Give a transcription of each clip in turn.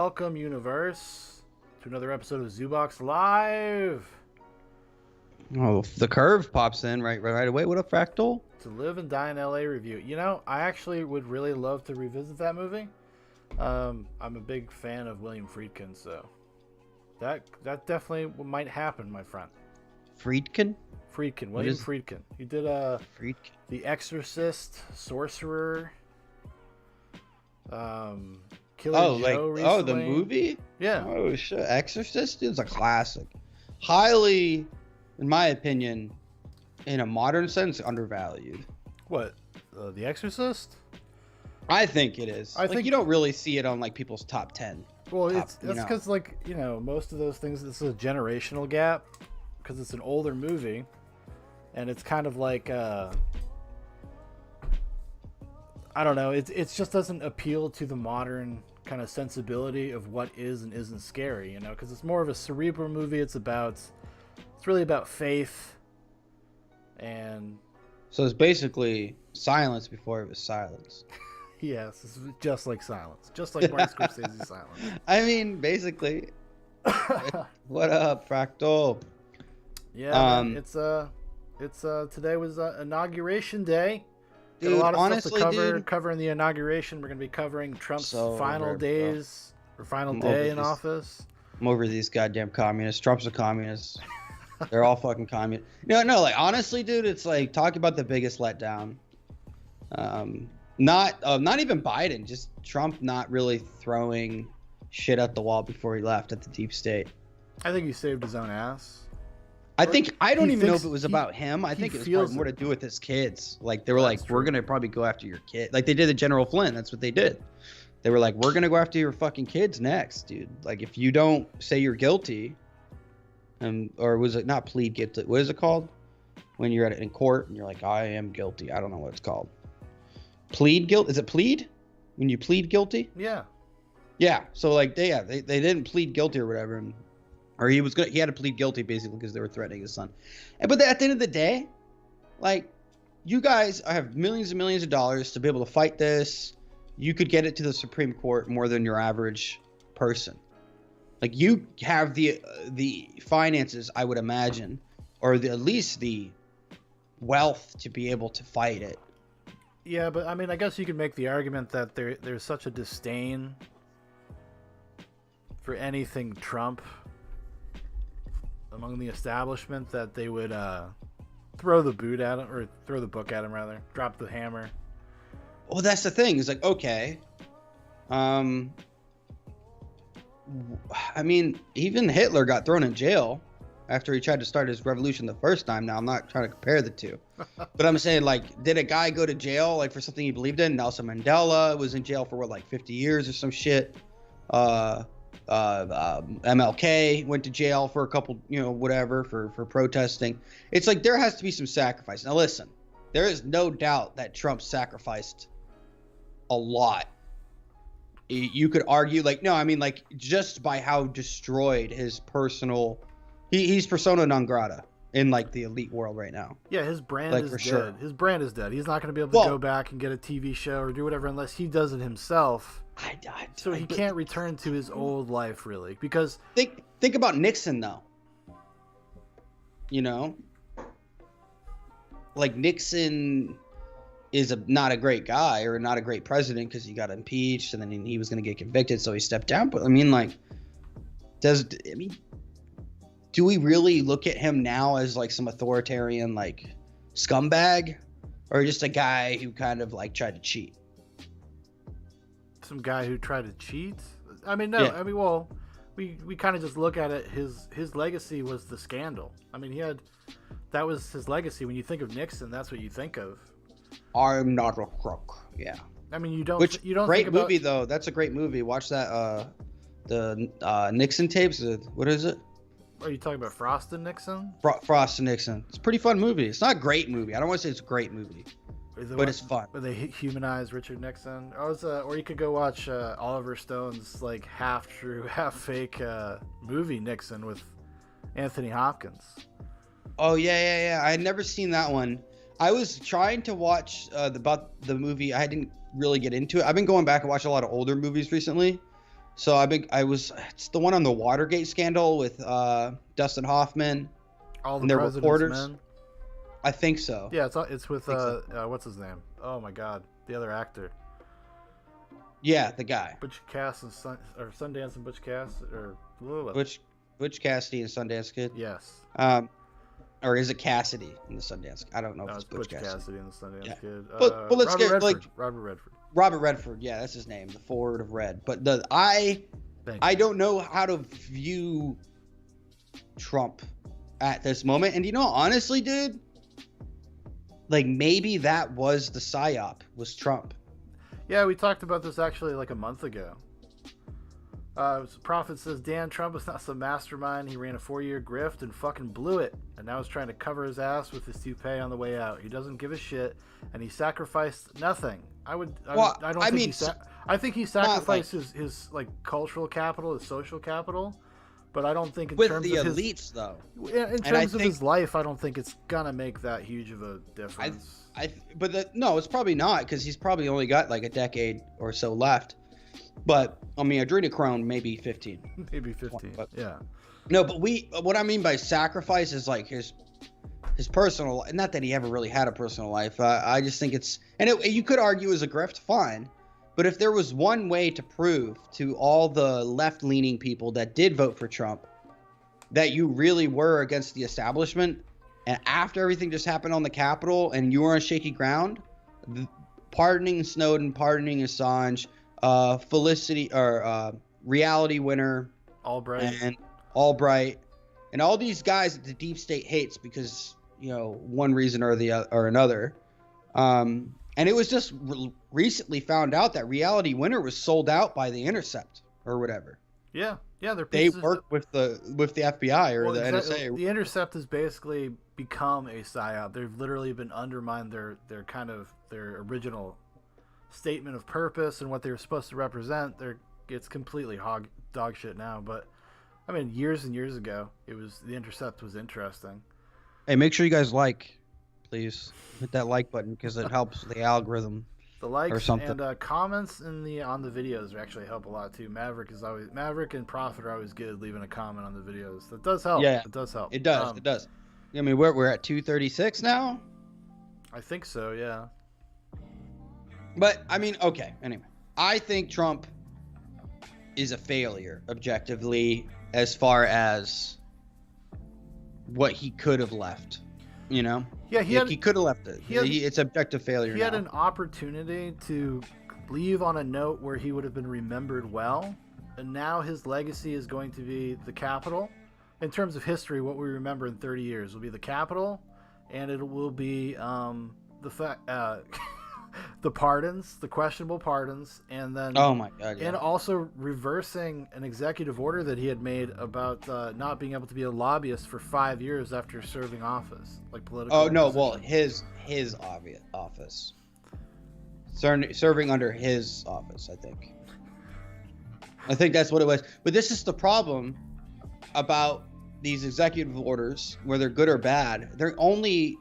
welcome, universe, to another episode of Zoobox Live. Oh, the curve pops in right away. What up, Fractal? To Live and Die in LA review. You know, I actually would really love to revisit that movie. I'm a big fan of William Friedkin, so that definitely might happen, my friend. Friedkin, William Friedkin. He did Friedkin. The Exorcist, Sorcerer, Killer Joe recently. The movie? Yeah. Oh shit, Exorcist is a classic. Highly, in my opinion, in a modern sense, undervalued. What? The Exorcist? I think it is. I think you don't really see it on like people's top 10. Well, that's because most of those things, this is a generational gap because it's an older movie, and it's kind of like I don't know. It just doesn't appeal to the modern kind of sensibility of what is and isn't scary, you know, because it's more of a cerebral movie. It's really about faith, and so it's basically silence before it was silence. Yes, it's just like Silence, just like Martin Scorsese's Silence. I mean, basically. What up, Fractal? Yeah, it's today was inauguration day. Got a lot of honestly, stuff to cover. Covering the inauguration, we're going to be covering Trump's final day in office. I'm over these goddamn communists. Trump's a communist. They're all fucking communists. No, like honestly, dude, it's like talking about the biggest letdown. Not even Biden, just Trump not really throwing shit at the wall before he left at the deep state. I think he saved his own ass. I don't even know if it was about him. I think it was probably more to do with his kids. Like they were like, we're gonna probably go after your kid. Like they did to General Flynn. That's what they did. They were like, we're gonna go after your fucking kids next, dude. Like if you don't say you're guilty, or was it not plead guilty? What is it called? When you're in court and you're like, I am guilty. I don't know what it's called. Plead guilt? Is it plead? When you plead guilty? Yeah. Yeah. So like they didn't plead guilty or whatever, he had to plead guilty basically because they were threatening his son. But at the end of the day, like you guys have millions and millions of dollars to be able to fight this. You could get it to the Supreme Court more than your average person. Like you have the finances, I would imagine, or at least the wealth to be able to fight it. Yeah, but I mean, I guess you could make the argument that there's such a disdain for anything Trump among the establishment that they would throw the boot at him, or throw the book at him rather, drop the hammer. Well, that's the thing. It's like, okay, I mean, even Hitler got thrown in jail after he tried to start his revolution the first time. Now, I'm not trying to compare the two, but I'm saying, like, did a guy go to jail like for something he believed in? Nelson Mandela was in jail for 50 years or some shit. MLK went to jail for a couple, whatever, for protesting. It's like there has to be some sacrifice. Now listen, there is no doubt that Trump sacrificed a lot. You could argue just by how destroyed his personal, he's persona non grata in like the elite world right now. Yeah, his brand is dead. Sure. His brand is dead. He's not going to be able to go back and get a TV show or do whatever unless he does it himself. So he can't return to his old life, really, because think about Nixon though. Like Nixon is not a great guy or not a great president because he got impeached and then he was going to get convicted, so he stepped down. But I mean, do we really look at him now as like some authoritarian like scumbag, or just a guy who kind of like tried to cheat? Some guy who tried to cheat? I mean, no. Yeah. I mean, well, we kind of just look at it. His legacy was the scandal. I mean, that was his legacy. When you think of Nixon, that's what you think of. I'm not a crook. Yeah. I mean, you don't. Great movie though. That's a great movie. Watch that. The Nixon tapes. What is it? Are you talking about Frost and Nixon? Frost and Nixon. It's a pretty fun movie. It's not a great movie. I don't want to say it's a great movie. But it's fun. Where they humanize Richard Nixon. Or you could go watch Oliver Stone's like half true, half fake movie Nixon with Anthony Hopkins. Oh yeah. I had never seen that one. I was trying to watch about the movie. I didn't really get into it. I've been going back and watching a lot of older movies recently. So it's the one on the Watergate scandal with Dustin Hoffman All the and their President's reporters. Men. I think so. Yeah, it's with So. what's his name? Oh my God, the other actor. Yeah, the guy. Butch Cassidy or Sundance and Butch Cassidy or Butch Cassidy and Sundance Kid. yes. Or is it Cassidy in the Sundance? I don't know if No, it's Butch Cassidy. Cassidy and the Sundance Kid. But let's Robert get Redford. like Robert Redford. Robert Redford. Yeah, that's his name. The Ford of Red. But I don't know how to view Trump at this moment. And honestly, dude, like maybe that was the psyop, was Trump. Yeah, we talked about this actually like a month ago. Prophet says Dan Trump was not some mastermind. He ran a 4-year grift and fucking blew it, and now he's trying to cover his ass with his toupee on the way out. He doesn't give a shit, and he sacrificed nothing. I think he sacrificed his like cultural capital, his social capital, but I don't think in with terms the of elites though. Yeah, in terms of his life, I don't think it's gonna make that huge of a difference. No, it's probably not, because he's probably only got like a decade or so left. But I mean, adrenochrome maybe 15. Maybe 15. But, yeah. No, but what I mean by sacrifice is like his personal. Not that he ever really had a personal life. I just think you could argue as a grift, fine. But if there was one way to prove to all the left-leaning people that did vote for Trump that you really were against the establishment, and after everything just happened on the Capitol and you were on shaky ground, pardoning Snowden, pardoning Assange, Felicity or Reality Winner, Albright, and all these guys that the deep state hates because one reason or another. And it was just recently found out that Reality Winner was sold out by The Intercept or whatever. Yeah, they work with the FBI or the NSA. The Intercept has basically become a psyop. They've literally been undermined their original statement of purpose and what they were supposed to represent. It's completely dog shit now. But I mean, years and years ago, The Intercept was interesting. Hey, make sure you guys please hit that like button because it helps the algorithm. The likes and comments on the videos actually help a lot too. Maverick and Prophet are always good leaving a comment on the videos. That does help. Yeah, it does help. It does. It does. I mean, we're at 236 now. I think so. Yeah. But I mean, okay. Anyway, I think Trump is a failure objectively as far as what he could have left. Yeah, he could have left it. It's objective failure. He had an opportunity to leave on a note where he would have been remembered well, and now his legacy is going to be the Capitol. In terms of history, what we remember in 30 years will be the Capitol, and it will be the pardons, the questionable pardons, and then oh my God, yeah. And also reversing an executive order that he had made about not being able to be a lobbyist for 5 years after serving office, like political. Oh no, well his office, serving under his office, I think that's what it was. But this is the problem about these executive orders, whether good or bad. They're only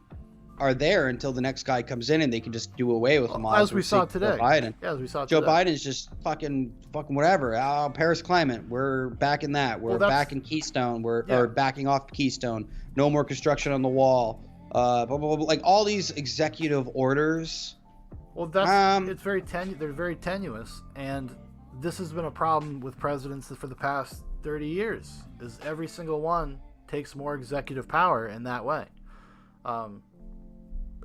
are there until the next guy comes in and they can just do away with them. As we saw today. Joe Biden. Yeah, as we saw Joe today. Biden's just fucking whatever. Paris climate. We're back in that. We're back in Keystone. Or backing off Keystone. No more construction on the wall. Blah, blah, blah, blah. Like all these executive orders. Well, it's very they're very tenuous, and this has been a problem with presidents for the past 30 years. Is every single one takes more executive power in that way.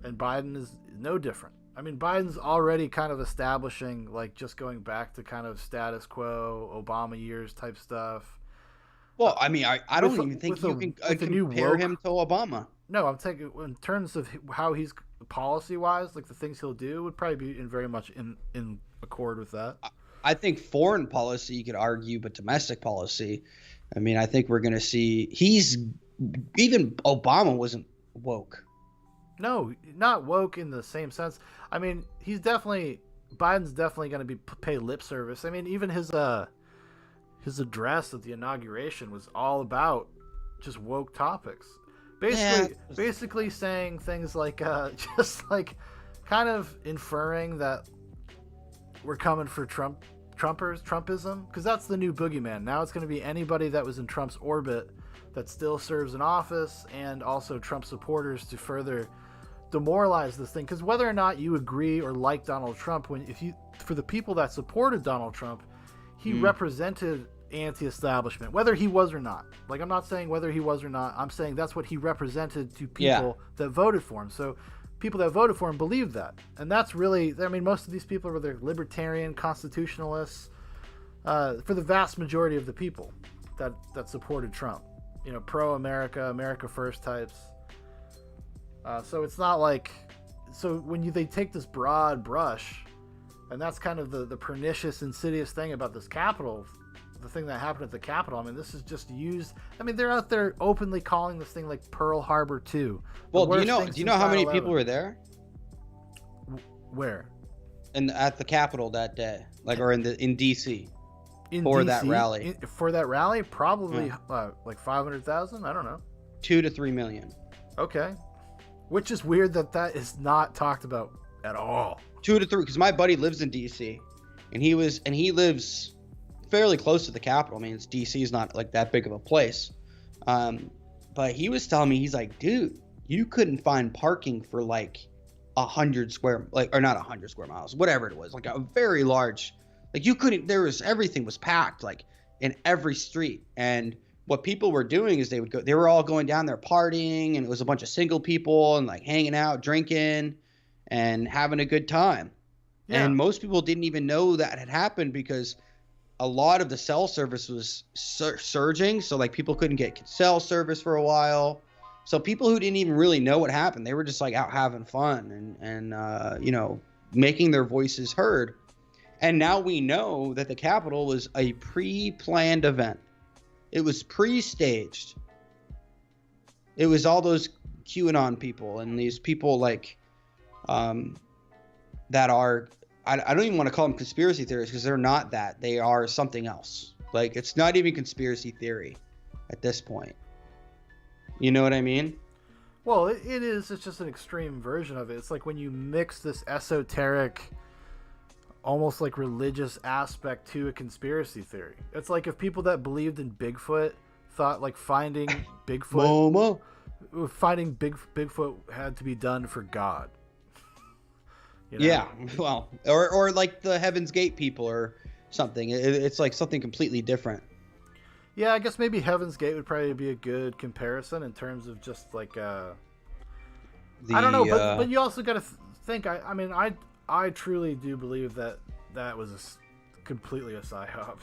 And Biden is no different. I mean, Biden's already kind of establishing, like, just going back to kind of status quo, Obama years type stuff. Well, I mean, I don't even think you can compare him to Obama. No, I'm taking in terms of how he's policy-wise, like the things he'll do would probably be very much in accord with that. I think foreign policy you could argue, but domestic policy, I mean, I think we're going to see even Obama wasn't woke. No, not woke in the same sense. I mean, Biden's definitely going to pay lip service. I mean, even his address at the inauguration was all about just woke topics. Basically saying things like, just like kind of inferring that we're coming for Trump Trumpism, because that's the new boogeyman. Now it's going to be anybody that was in Trump's orbit that still serves in office, and also Trump supporters to further demoralize this thing. Because whether or not you agree or like Donald Trump, for the people that supported Donald Trump, he represented anti-establishment, whether he was or not. Like, I'm not saying whether he was or not. I'm saying that's what he represented to people that voted for him. So people that voted for him believed that. And that's really, I mean, most of these people were libertarian, constitutionalists, for the vast majority of the people that supported Trump. You know, pro-America, America first types. So it's not like, so when they take this broad brush, and that's kind of the pernicious, insidious thing about this Capitol, the thing that happened at the Capitol. I mean, this is just used. I mean, they're out there openly calling this thing like Pearl Harbor 2. Well, do you know how many people were there? Where? At the Capitol that day, or in DC. That rally. For that rally, probably like 500,000. I don't know. 2 to 3 million. Okay, which is weird that is not talked about at all. 2 to 3, because my buddy lives in DC, and he lives fairly close to the Capitol. I mean, DC is not like that big of a place, but he was telling me, he's like, dude, you couldn't find parking for like 100 square, or not 100 square miles, whatever it was, like a very large. Like, you couldn't, everything was packed, like, in every street. And what people were doing is they were all going down there partying, and it was a bunch of single people and like hanging out, drinking and having a good time. Yeah. And most people didn't even know that had happened, because a lot of the cell service was surging. So like, people couldn't get cell service for a while. So people who didn't even really know what happened, they were just like out having fun and you know, making their voices heard. And now we know that the Capitol was a pre-planned event. It was pre-staged. It was all those QAnon people and these people like that are, I don't even want to call them conspiracy theorists, because they're not that. They are something else. Like, it's not even conspiracy theory at this point. You know what I mean? Well, it is. It's just an extreme version of it. It's like when you mix this esoteric, almost like religious aspect to a conspiracy theory. It's like if people that believed in Bigfoot thought like finding Bigfoot had to be done for God. You know? Yeah, well, or like the Heaven's Gate people or something. It's like something completely different. Yeah, I guess maybe Heaven's Gate would probably be a good comparison in terms of just like I don't know, but you also got to think. I mean, I truly do believe that was completely a psyop.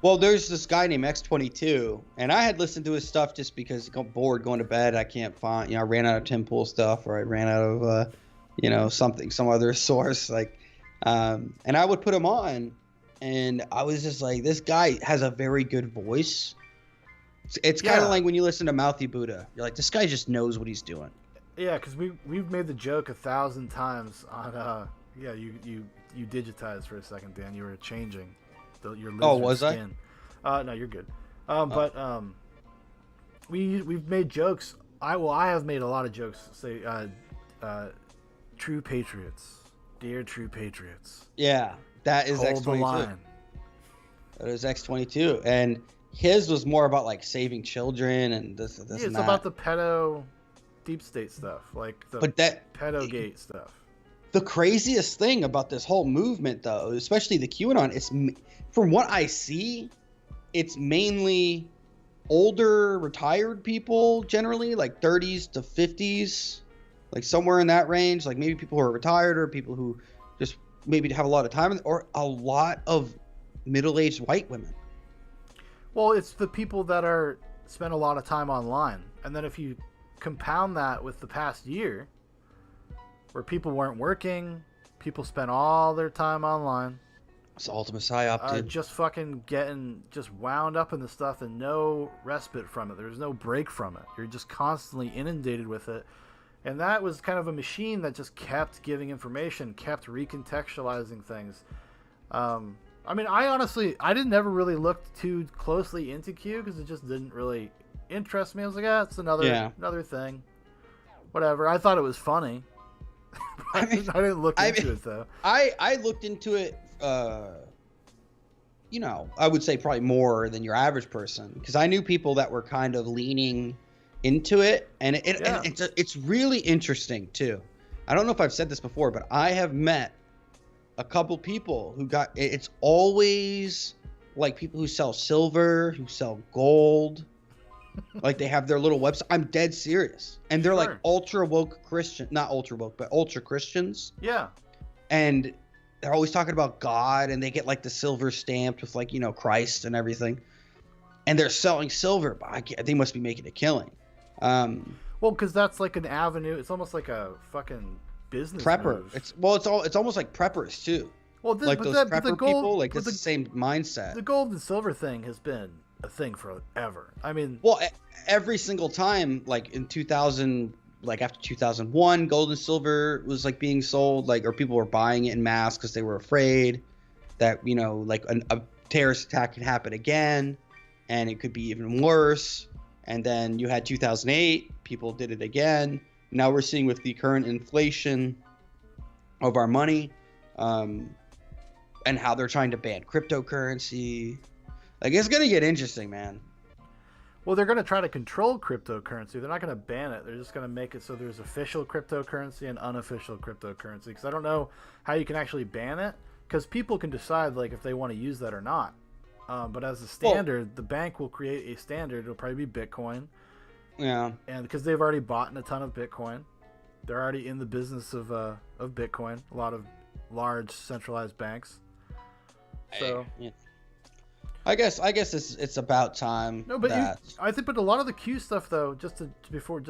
Well, there's this guy named X22, and I had listened to his stuff just because I got bored going to bed. I can't find, I ran out of Tim Pool stuff, or I ran out of, some other source. Like, and I would put him on, and I was just like, this guy has a very good voice. It's kind of like when you listen to Mouthy Buddha. You're like, this guy just knows what he's doing. Yeah, because we've made the joke 1,000 times on you digitized for a second, Dan. You were changing your lizard skin. No, you're good. But we've made jokes. I have made a lot of jokes. Say, true patriots, dear true patriots. Yeah, that is hold X22. The line. That is X22, and his was more about like saving children and this. Yeah, and it's that. about the pedo deep state stuff, like the pedogate stuff. The craziest thing about this whole movement, though, especially the QAnon, it's, from what I see, it's mainly older, retired people, generally, like 30s to 50s, like somewhere in that range. Like maybe people who are retired, or people who just maybe have a lot of time, or a lot of middle-aged white women. Well, it's the people that spend a lot of time online, and then if you compound that with the past year, where people weren't working, people spent all their time online. It's the ultimate psyop, dude. Just fucking getting just wound up in the stuff and no respite from it. There's no break from it. You're just constantly inundated with it. And that was kind of a machine that just kept giving information, kept recontextualizing things. I mean, I didn't ever really look too closely into Q, because it just didn't really interest me. I was like, it's another thing. Whatever. I thought it was funny. I didn't look into it, though. I looked into it I would say probably more than your average person, because I knew people that were kind of leaning into it, and it's really interesting too. I don't know if I've said this before, but I have met a couple people who it's always like people who sell silver, who sell gold. Like they have their little website. I'm dead serious. And they're like ultra woke Christian, not ultra woke, but ultra Christians. Yeah. And they're always talking about God, and they get like the silver stamped with like, Christ and everything. And they're selling silver, but they must be making a killing. Well, because that's like an avenue. It's almost like a fucking business prepper. move. It's almost like preppers too. Well, like those prepper people, like it's the same mindset. The gold and silver thing has been a thing forever. I mean, well, every single time, like in 2000, like after 2001, gold and silver was like being sold, like, or people were buying it in mass because they were afraid that, like a terrorist attack could happen again, and it could be even worse. And then you had 2008, people did it again. Now we're seeing with the current inflation of our money, and how they're trying to ban cryptocurrency. Like, it's going to get interesting, man. Well, they're going to try to control cryptocurrency. They're not going to ban it. They're just going to make it so there's official cryptocurrency and unofficial cryptocurrency. Because I don't know how you can actually ban it, because people can decide like if they want to use that or not. But as a standard, the bank will create a standard. It'll probably be Bitcoin. Yeah. And because they've already bought a ton of Bitcoin, they're already in the business of Bitcoin. A lot of large centralized banks. So. Yeah. I guess it's about time. No, but I think, but a lot of the Q stuff though, before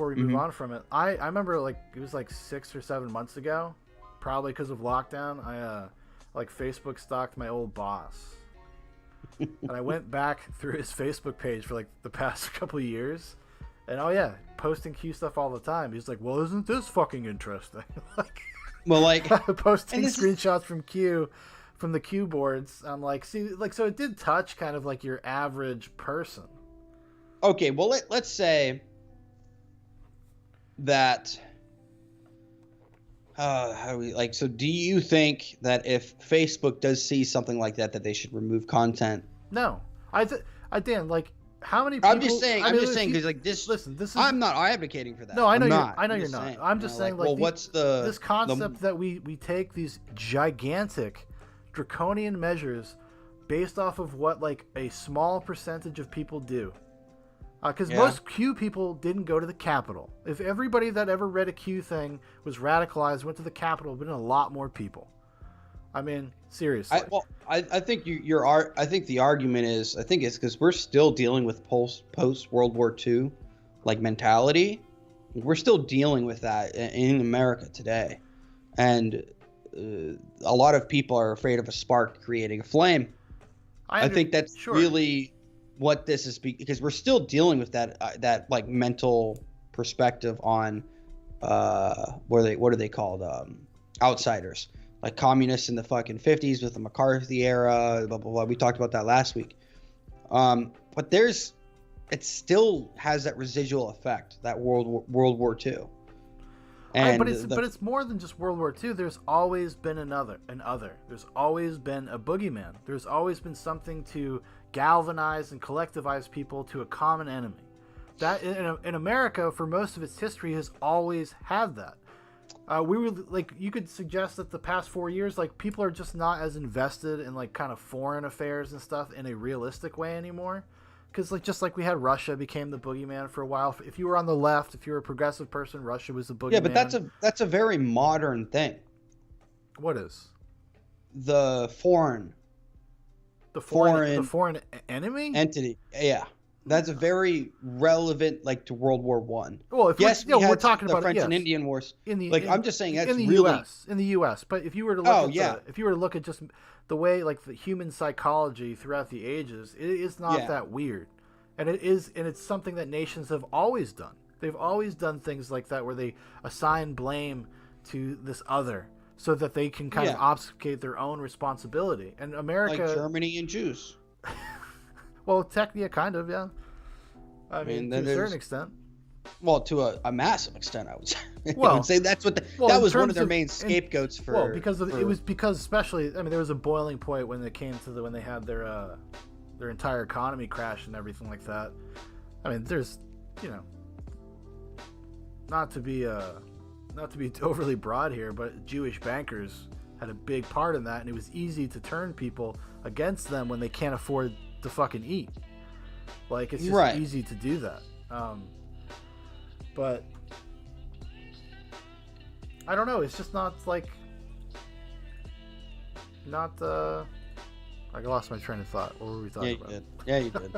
we move on from it, I remember like it was like 6 or 7 months ago, probably because of lockdown. I like Facebook stalked my old boss, and I went back through his Facebook page for like the past couple of years, and posting Q stuff all the time. He's like, "Well, isn't this fucking interesting?" Posting screenshots from the Q boards. I'm like, see, like, so it did touch kind of like your average person. Okay, well, let's say that. So do you think that if Facebook does see something like that they should remove content? No, Dan, like, how many people? I'm just saying because like this. Listen, this is. I'm not advocating for that. No, I know you're not. Saying, I'm just saying, like, what's this concept that we take these gigantic, draconian measures based off of what like a small percentage of people do, because most Q people didn't go to the Capitol. If everybody that ever read a Q thing was radicalized, went to the Capitol, been a lot more people. I mean, seriously. I think I think the argument is, I think it's because we're still dealing with post World War II like mentality. We're still dealing with that in America today, and a lot of people are afraid of a spark creating a flame. I think that's really what this is, because we're still dealing with that like mental perspective on what are they called, outsiders, like communists in the fucking 50s with the McCarthy era, blah blah blah. We talked about that last week. But it still has that residual effect, that World War II. And but it's more than just World War II. There's always been another. There's always been a boogeyman. There's always been something to galvanize and collectivize people to a common enemy. That in America, for most of its history, has always had that. We were like, you could suggest that the past 4 years, like, people are just not as invested in like kind of foreign affairs and stuff in a realistic way anymore. Because just like we had Russia became the boogeyman for a while. If you were on the left, if you were a progressive person, Russia was the boogeyman. Yeah, but that's a very modern thing. What is? The foreign enemy entity. Yeah, that's a very relevant, like, to World War One. Well, we're talking about the French and Indian Wars. I'm just saying that's really in the U.S. But if you were to look at just the way, like, the human psychology throughout the ages, it is not that weird, and it's something that nations have always done. They've always done things like that where they assign blame to this other so that they can kind of obfuscate their own responsibility. And America, like Germany and Jews. Well, technically, kind of, yeah. I mean, to a certain extent. Well, to a massive extent, I would say. Well, I would say that's what that was one of their main scapegoats for. Well, it was because especially, I mean, there was a boiling point when it came to when they had their entire economy crash and everything like that. I mean, there's, not to be overly broad here, but Jewish bankers had a big part in that, and it was easy to turn people against them when they can't afford to fucking eat. Like, it's just easy to do that. But I don't know. It's just not like I lost my train of thought. What were we talking about? Yeah, you did.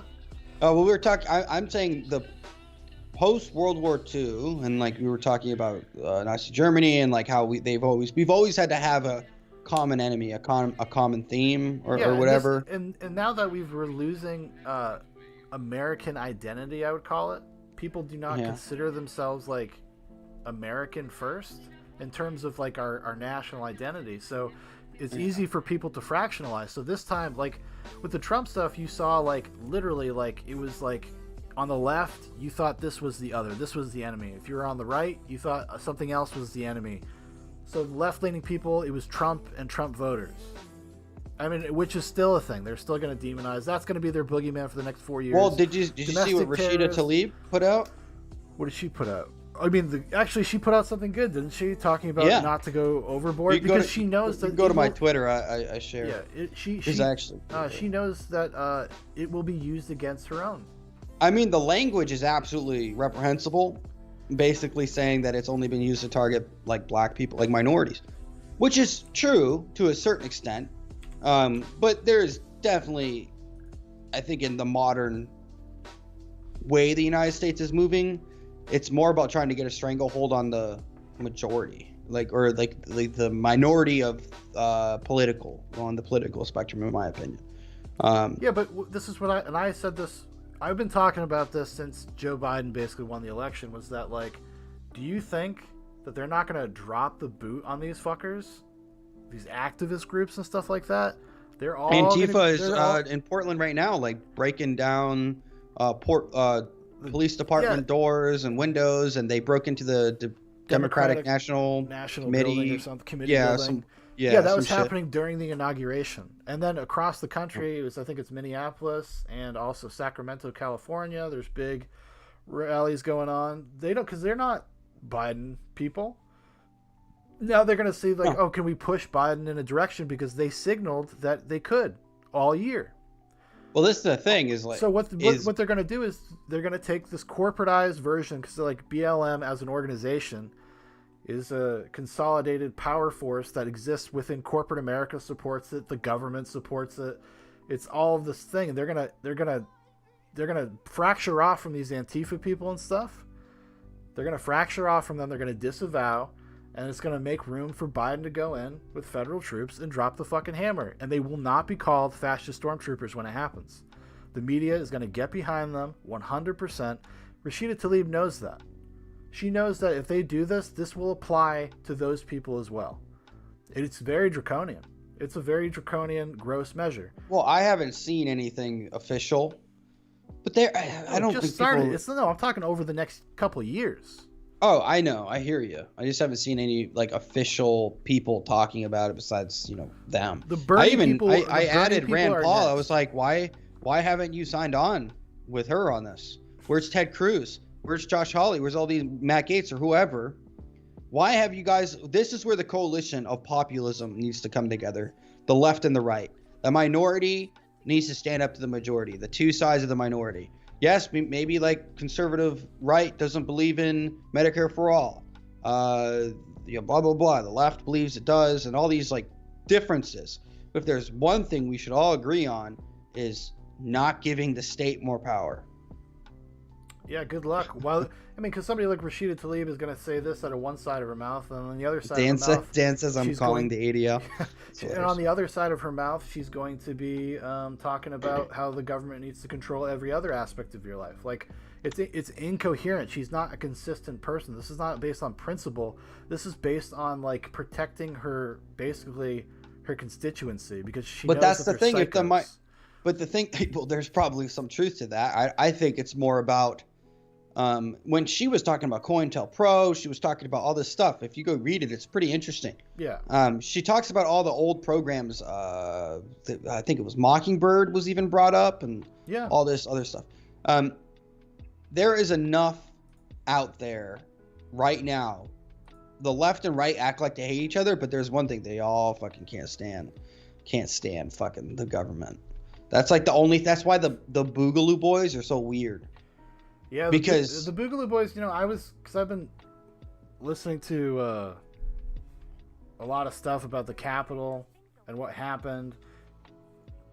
Well, we were talking. I'm saying the post World War II, and like we were talking about Nazi Germany, and like how we've always had to have a common enemy, a common theme, or whatever. And now that we're losing American identity, I would call it. People do not consider themselves like American first in terms of like our national identity. So it's easy for people to fractionalize. So this time, like with the Trump stuff, you saw like literally like it was like on the left, you thought this was the other, this was the enemy. If you were on the right, you thought something else was the enemy. So left-leaning people, it was Trump and Trump voters. I mean, which is still a thing. They're still going to demonize. That's going to be their boogeyman for the next 4 years. Well, did you see what Rashida Tlaib put out? What did she put out? I mean, actually, she put out something good, didn't she? Talking about not to go overboard because she knows that. You go to my Twitter. I share. Yeah, she knows that it will be used against her own. I mean, the language is absolutely reprehensible. Basically saying that it's only been used to target like black people, like minorities, which is true to a certain extent. But there's definitely, I think, in the modern way the United States is moving, it's more about trying to get a stranglehold on the majority, or the minority of on the political spectrum, in my opinion. But this is what I said this. I've been talking about this since Joe Biden basically won the election. Was that like, do you think that they're not going to drop the boot on these fuckers? These activist groups and stuff like that. They're all Antifa is in Portland right now, like breaking down police department doors and windows, and they broke into the Democratic National Committee building or something. That was happening during the inauguration, and then across the country, I think it's Minneapolis and also Sacramento, California. There's big rallies going on. They don't, because they're not Biden people. Now they're going to see like, can we push Biden in a direction because they signaled that they could all year. Well, this is the thing is like. So what they're going to do is they're going to take this corporatized version, because like BLM as an organization is a consolidated power force that exists within corporate America, supports it, the government supports it. It's all of this thing, and they're gonna fracture off from these Antifa people and stuff. They're gonna fracture off from them. They're gonna disavow. And it's going to make room for Biden to go in with federal troops and drop the fucking hammer. And they will not be called fascist stormtroopers when it happens. The media is going to get behind them 100%. Rashida Tlaib knows that. She knows that if they do this, this will apply to those people as well. It's very draconian. It's a very draconian, gross measure. Well, I haven't seen anything official. But I don't think started. I'm talking over the next couple of years. Oh, I know. I hear you. I just haven't seen any like official people talking about it besides, them. I added Rand Paul. I was like, why haven't you signed on with her on this? Where's Ted Cruz? Where's Josh Hawley? Where's all these Matt Gaetz or whoever? Why have you guys? This is where the coalition of populism needs to come together. The left and the right. The minority needs to stand up to the majority. The two sides of the minority. Yes, maybe like conservative right doesn't believe in Medicare for all. Blah, blah, blah. The left believes it does, and all these like differences. But if there's one thing we should all agree on is not giving the state more power. Yeah, good luck. Well, I mean, because somebody like Rashida Tlaib is going to say this out of one side of her mouth, and on the other side of her mouth... Dan says I'm calling the ADL. And on the other side of her mouth, she's going to be talking about how the government needs to control every other aspect of your life. Like, it's incoherent. She's not a consistent person. This is not based on principle. This is based on, like, protecting her, basically, her constituency, because she knows that's that the thing. Psychos. But the thing, well, there's probably some truth to that. I think it's more about When she was talking about COINTELPRO, she was talking about all this stuff. If you go read it, it's pretty interesting. Yeah. She talks about all the old programs. I think it was Mockingbird was even brought up, and Yeah. all this other stuff. There is enough out there right now. The left and right act like they hate each other, but there's one thing they all fucking can't stand. Can't stand fucking the government. That's like that's why the Boogaloo Boys are so weird. Yeah, because the Boogaloo Boys, because I've been listening to a lot of stuff about the Capitol and what happened.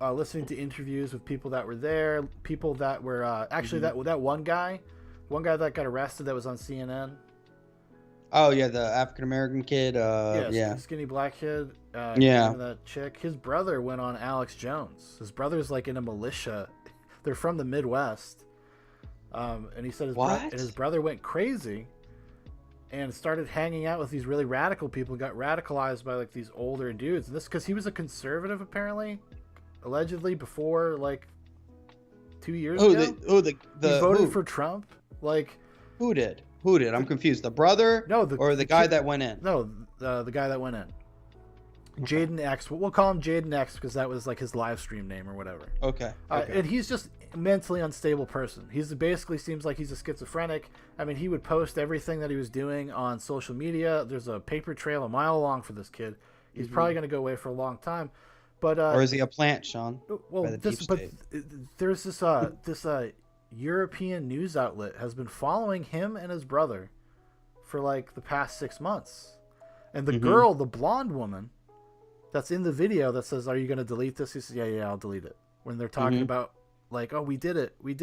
Listening to interviews with people that were there, people that were actually that one guy that got arrested that was on CNN. Oh yeah, the African American kid. Yeah, skinny black kid. Yeah, that chick. His brother went on Alex Jones. His brother's like in a militia. They're from the Midwest. And he said his brother went crazy and started hanging out with these really radical people. Got radicalized by like these older dudes. And this because he was a conservative apparently, allegedly before like 2 years ago. He voted for Trump. Like who did? I'm confused. The brother? No, the guy that went in. No, the guy that went in. Okay. Jaden X. We'll call him Jaden X because that was like his live stream name or whatever. Okay. And he's just a mentally unstable person. He's basically seems like he's a schizophrenic. I mean, he would post everything that he was doing on social media. There's a paper trail a mile long for this kid. He's probably going to go away for a long time. But or is he a plant, Sean? Well, there's this European news outlet has been following him and his brother for like the past 6 months. And the girl, the blonde woman that's in the video that says, "Are you going to delete this?" He says, yeah, I'll delete it. When they're talking about like, "Oh, we did it. We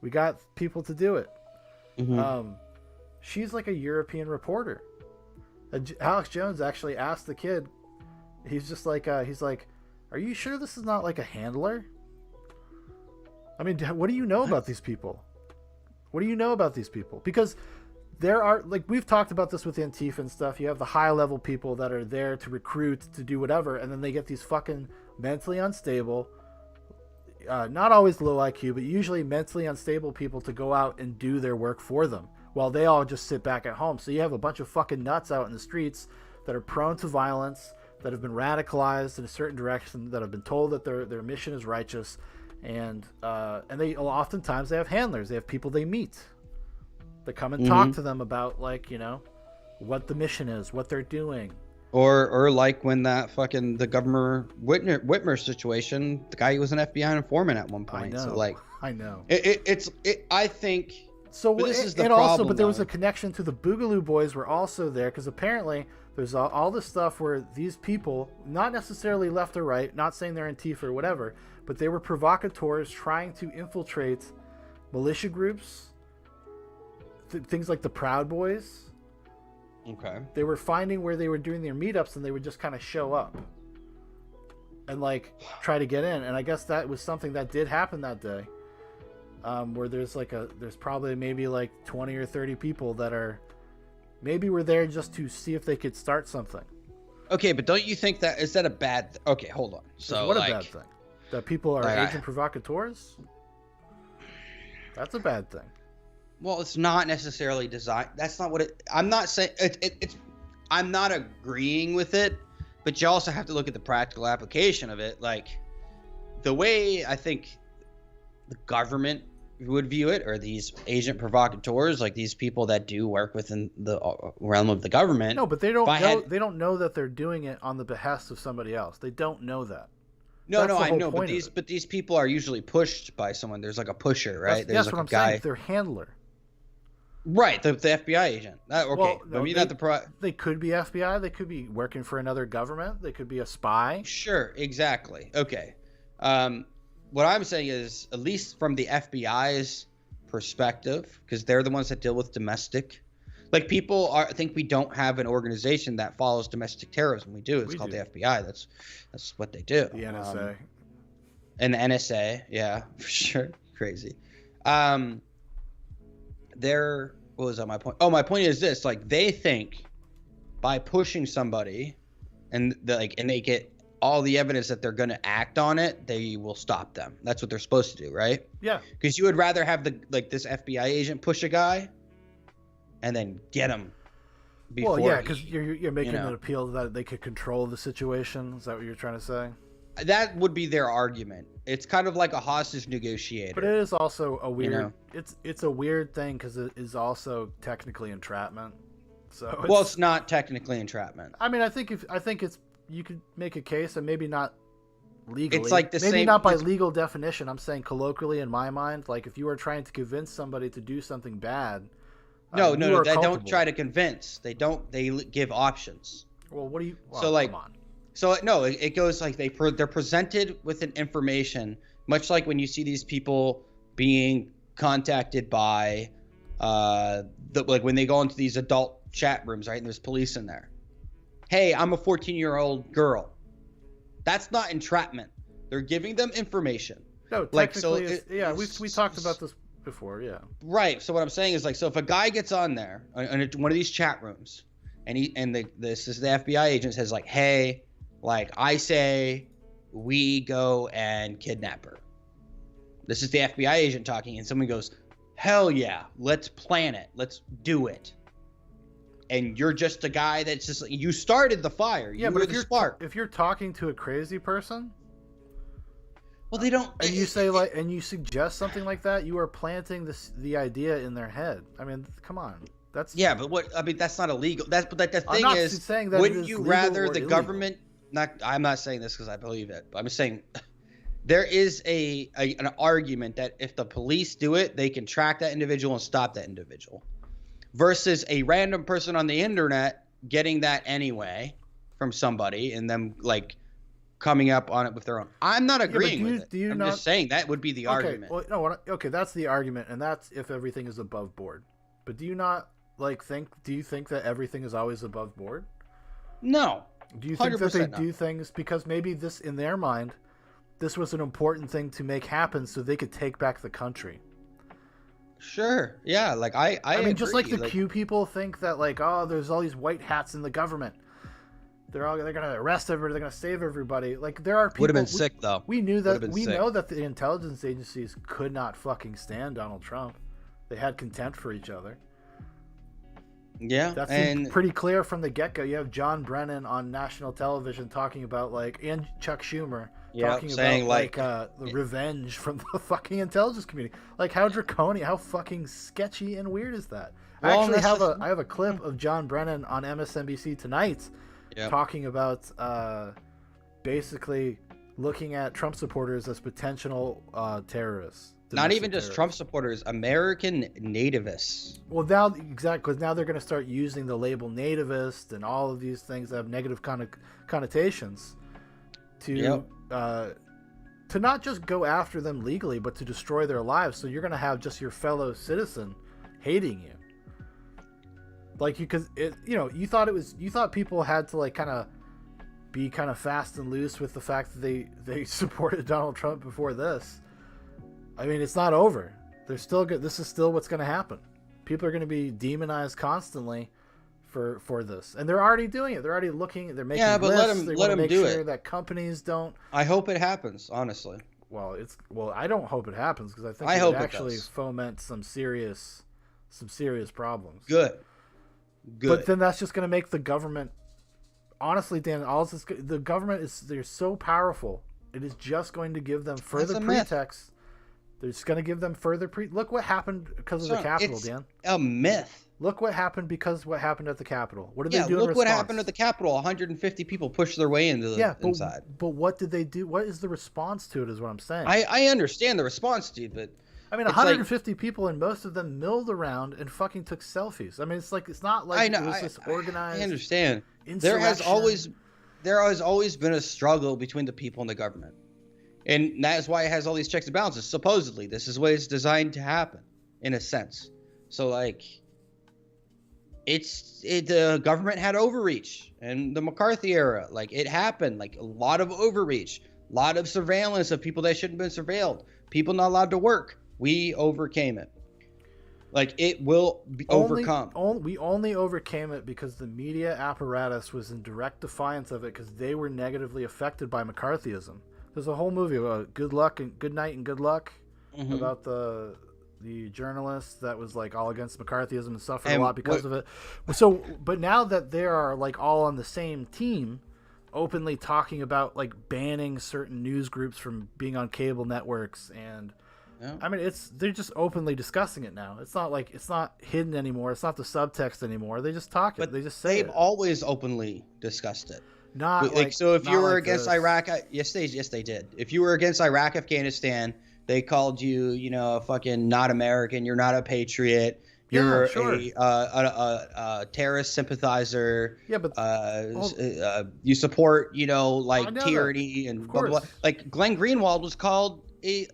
got people to do it." She's like a European reporter. Alex Jones actually asked the kid, he's just like, he's like, "Are you sure this is not like a handler? I mean, what do you know about these people? What do you know about these people?" Because there are, like, we've talked about this with Antifa and stuff. You have the high level people that are there to recruit, to do whatever, and then they get these fucking mentally unstable, not always low IQ, but usually mentally unstable people to go out and do their work for them while they all just sit back at home. So you have a bunch of fucking nuts out in the streets that are prone to violence, that have been radicalized in a certain direction, that have been told that their mission is righteous. And they oftentimes they have handlers. They have people they meet that come and talk to them about, like, what the mission is, what they're doing. Or like when that fucking the Governor Whitmer situation, the guy who was an FBI informant at one point. I know. So like, I know. I think. So but this is the and problem, also, but there was a connection to the Boogaloo Boys were also there because apparently there's all this stuff where these people, not necessarily left or right, not saying they're Antifa or whatever, but they were provocateurs trying to infiltrate militia groups, things like the Proud Boys. Okay. They were finding where they were doing their meetups, and they would just kind of show up and like try to get in. And I guess that was something that did happen that day, where there's probably maybe like 20 or 30 people that were there just to see if they could start something. Okay, but don't you think is that a bad? Okay, hold on. So what a bad thing? That people are agent provocateurs? That's a bad thing. Well, it's not necessarily designed. That's not what it. I'm not saying it's. I'm not agreeing with it, but you also have to look at the practical application of it. Like the way I think the government would view it, or these agent provocateurs, like these people that do work within the realm of the government. No, but they don't know that they're doing it on the behest of somebody else. They don't know that. No, I know, but these people are usually pushed by someone. There's like a pusher, right? That's like what I'm saying. They're handler. Right, the FBI agent. Okay, well, no, they could be FBI. They could be working for another government. They could be a spy. Sure, exactly. Okay. What I'm saying is, at least from the FBI's perspective, because they're the ones that deal with domestic. Like people think we don't have an organization that follows domestic terrorism. We do. It's called the FBI. That's what they do. The NSA. And the NSA, yeah, for sure. Crazy. What was that my point? Oh, my point is this: like they think by pushing somebody, and they get all the evidence that they're going to act on it, they will stop them. That's what they're supposed to do, right? Yeah. Because you would rather have this FBI agent push a guy and then get him before. Well, yeah, because you're making an appeal that they could control the situation. Is that what you're trying to say? That would be their argument. It's kind of like a hostage negotiator. But it is also a weird. It's a weird thing because it is also technically entrapment. So it's not technically entrapment. I mean, I think it's you could make a case, and maybe not legally. It's like maybe not by legal definition. I'm saying colloquially in my mind, like if you were trying to convince somebody to do something bad. No, they don't try to convince. They don't. They give options. Well, what do you? Well, so like, come on. So no, it goes like they're presented with an information, much like when you see these people being contacted by, like when they go into these adult chat rooms, right? And there's police in there. Hey, I'm a 14-year-old girl. That's not entrapment. They're giving them information. No, technically, we talked about this before, yeah. Right. So what I'm saying is like, so if a guy gets on there on one of these chat rooms, and the FBI agent says like, hey, like I say, we go and kidnap her. This is the FBI agent talking, and someone goes, hell yeah, let's plan it, let's do it. And you're just a guy that's just, you started the fire. Yeah, but if you're talking to a crazy person, well, they don't. And you say like, and you suggest something like that, you are planting the idea in their head. I mean, come on, that's that's not illegal. But the thing is, saying that wouldn't you rather the government? I'm not saying this because I believe it, but I'm just saying there is an argument that if the police do it, they can track that individual and stop that individual. Versus a random person on the internet getting that anyway from somebody and them like coming up on it with their own. I'm not agreeing with it. I'm just saying that would be the argument. Well, no, that's the argument, and that's if everything is above board. But do you not do you think that everything is always above board? No. Do you think that they do things because maybe this, in their mind, this was an important thing to make happen so they could take back the country? Sure. Yeah. Like I mean, agree. Just like the Q people think that like, oh, there's all these white hats in the government. They're gonna arrest everybody. They're gonna save everybody. Like there are people. Would have been sick though. We knew that. We know that the intelligence agencies could not fucking stand Donald Trump. They had contempt for each other. Yeah, that's pretty clear from the get go. You have John Brennan on national television talking about and Chuck Schumer talking about the revenge from the fucking intelligence community. Like how draconian, how fucking sketchy and weird is that? Well, I have a clip of John Brennan on MSNBC tonight talking about basically looking at Trump supporters as potential terrorists. Not even just Trump supporters, American nativists. Well, now exactly, because now they're going to start using the label nativist and all of these things that have negative connotations to not just go after them legally, but to destroy their lives. So you're going to have just your fellow citizen hating you, like you thought people had to like kind of be kind of fast and loose with the fact that they supported Donald Trump before this. I mean, it's not over. They're still good. This is still what's going to happen. People are going to be demonized constantly for this, and they're already doing it. They're already looking. They're making lists. Let them do it. That companies don't. I hope it happens. Honestly. Well, I don't hope it happens because I think it would actually foment some serious problems. Good. But then that's just going to make the government. Honestly, Dan, the government they're so powerful. It is just going to give them further pretext. They're just going to give them further Look what happened because of the Capitol, Dan. A myth. Look what happened because what happened at the Capitol. What did they do in response? Look what happened at the Capitol. 150 people pushed their way into the inside. But what did they do? What is the response to it is what I'm saying. I understand the response to it, but... I mean, 150 people, and most of them milled around and fucking took selfies. I mean, it's not like it was this organized... I understand. There has always been a struggle between the people and the government. And that's why it has all these checks and balances. Supposedly, this is what it's designed to happen, in a sense. So, like, the government had overreach in the McCarthy era. Like, it happened. Like, a lot of overreach, a lot of surveillance of people that shouldn't have been surveilled, people not allowed to work. We overcame it. Like, it will be overcome. We only overcame it because the media apparatus was in direct defiance of it because they were negatively affected by McCarthyism. There's a whole movie about Good Luck and Good Night and Good Luck, about the journalist that was like all against McCarthyism and suffered a lot because of it. So, but now that they are like all on the same team, openly talking about like banning certain news groups from being on cable networks, and I mean, they're just openly discussing it now. It's not hidden anymore. It's not the subtext anymore. They just talk it. But they just say they've always openly discussed it. Not like, so if you were like against this. Iraq, yes they did. If you were against Iraq, Afghanistan, they called you, a fucking not American. You're not a patriot. You're a terrorist sympathizer. Yeah, but you support, tyranny that. and blah, blah, blah. Like Glenn Greenwald was called a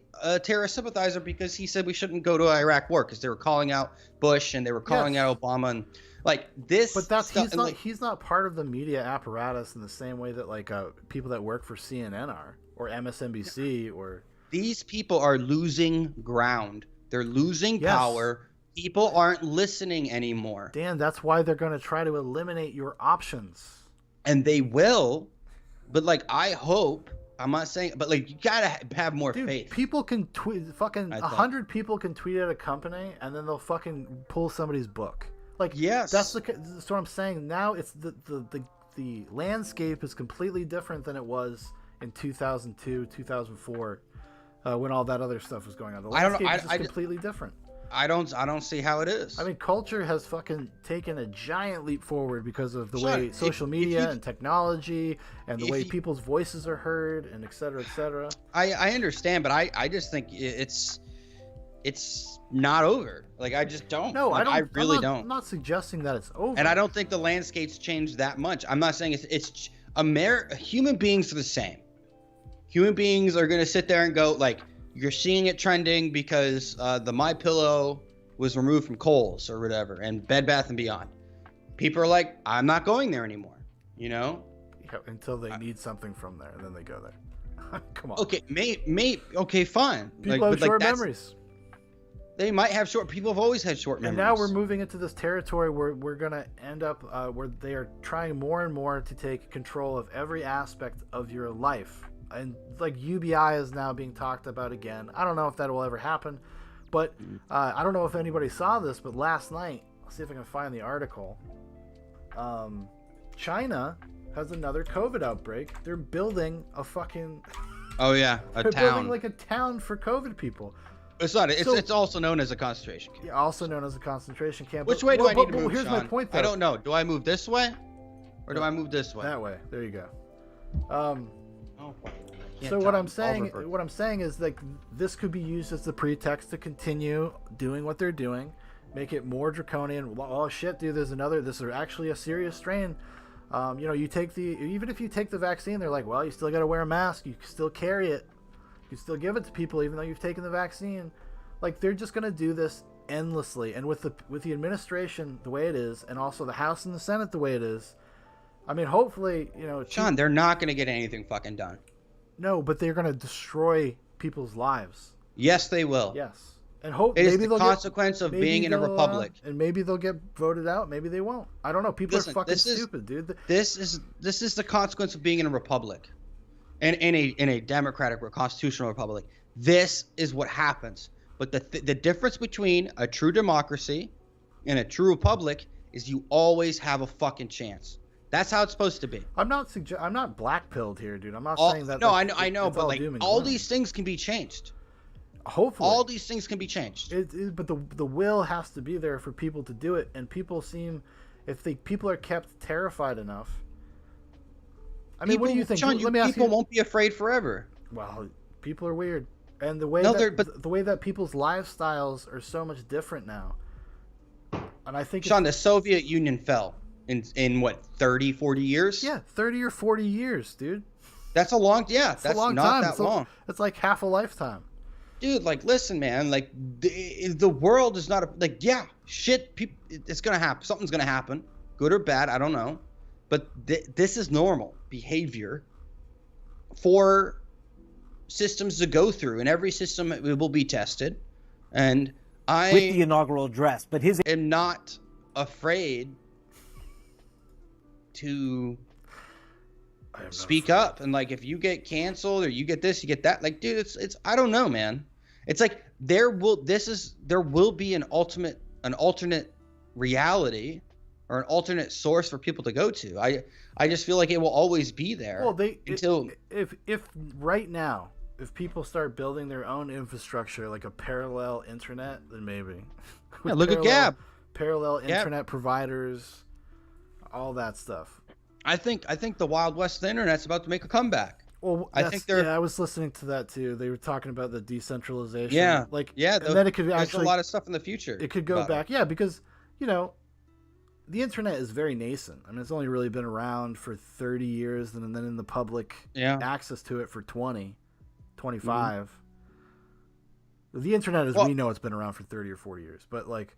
terrorist sympathizer because he said we shouldn't go to Iraq war because they were calling out Bush and they were calling out Obama and like this. But he's not part of the media apparatus in the same way that like people that work for CNN are, or MSNBC or. These people are losing ground. They're losing power. People aren't listening anymore. Dan, that's why they're going to try to eliminate your options. And they will. But like, I hope. I'm not saying, but like, you gotta have more faith. People can tweet. Fucking 100 people can tweet at a company, and then they'll fucking pull somebody's book. Like, yes, that's what I'm saying. Now it's the landscape is completely different than it was in 2002, 2004, when all that other stuff was going on. The landscape is just completely different. I don't see how it is. I mean, culture has fucking taken a giant leap forward because of the way social media and technology and the way people's voices are heard and et cetera, et cetera. I understand, but I just think it's not over. Like, I just don't. No, like, I really don't. I'm not suggesting that it's over. And I don't think the landscape's changed that much. I'm not saying it's human beings are the same. Human beings are going to sit there and go like, you're seeing it trending because the MyPillow was removed from Kohl's or whatever, and Bed Bath & Beyond. People are like, I'm not going there anymore, Yeah, until they need something from there, and then they go there. Come on. Okay, okay, fine. People have short memories. They might have short. People have always had short memories. And now we're moving into this territory where we're gonna end up where they are trying more and more to take control of every aspect of your life. And like UBI is now being talked about again. I don't know if that will ever happen, but I don't know if anybody saw this, but last night, I'll see if I can find the article. China has another COVID outbreak. They're building a fucking. Oh yeah, they're building like a town for COVID people. It's not. It's also known as a concentration camp. Yeah, also known as a concentration camp. Which way do I need to move, here's Sean? my point, though. I don't know. Do I move this way, or do I move this way? That way. There you go. So what I'm saying is like this could be used as the pretext to continue doing what they're doing, make it more draconian. Oh shit, dude! This is actually a serious strain. You take even if you take the vaccine, they're like, well, you still got to wear a mask. You can still carry it. You still give it to people even though you've taken the vaccine. Like they're just gonna do this endlessly. And with the administration the way it is, and also the House and the Senate the way it is, I mean, hopefully, Sean, they're not gonna get anything fucking done. No, but they're gonna destroy people's lives. Yes, they will. Yes, and hope it maybe is the they'll consequence of being in a republic. And maybe they'll get voted out. Maybe they won't. I don't know. People are fucking stupid, dude. This is the consequence of being in a republic, and in a democratic or constitutional republic. This is what happens. But the difference between a true democracy and a true republic is you always have a fucking chance. That's how it's supposed to be. I'm not black-pilled here, dude. I'm not saying that. No, I know, but like all these things can be changed. Hopefully, all these things can be changed. But the will has to be there for people to do it, and people people are kept terrified enough. I mean, what do you think? Sean, Let me ask you. People won't be afraid forever. Well, people are weird, and the way that people's lifestyles are so much different now. And I think Sean, the Soviet Union fell. In what, 30, 40 years? Yeah, 30 or 40 years, dude. That's a long, that's a long not time. That long. It's like half a lifetime. Dude, like, listen, man, like, the world is not, it's going to happen. Something's going to happen, good or bad, I don't know. But this is normal behavior for systems to go through, and every system will be tested. And with the inaugural address. But his am not afraid to speak up, and like if you get canceled or you get this, you get that. Like, dude, it's I don't know, man. It's like there will be an alternate reality or an alternate source for people to go to. I just feel like it will always be there. Well, until if right now, if people start building their own infrastructure like a parallel internet, then maybe. Yeah, look at Gab. Parallel internet providers, all that stuff. I think the Wild West of the internet's about to make a comeback. Well, I think they're. Yeah, I was listening to that too. They were talking about the decentralization. Yeah, and then it could there's actually a lot of stuff in the future. It could go back, yeah, because the internet is very nascent. I mean, it's only really been around for 30 years, and then in the public access to it for 20, 25. Mm-hmm. The internet, as we know, it's been around for 30 or 40 years, but like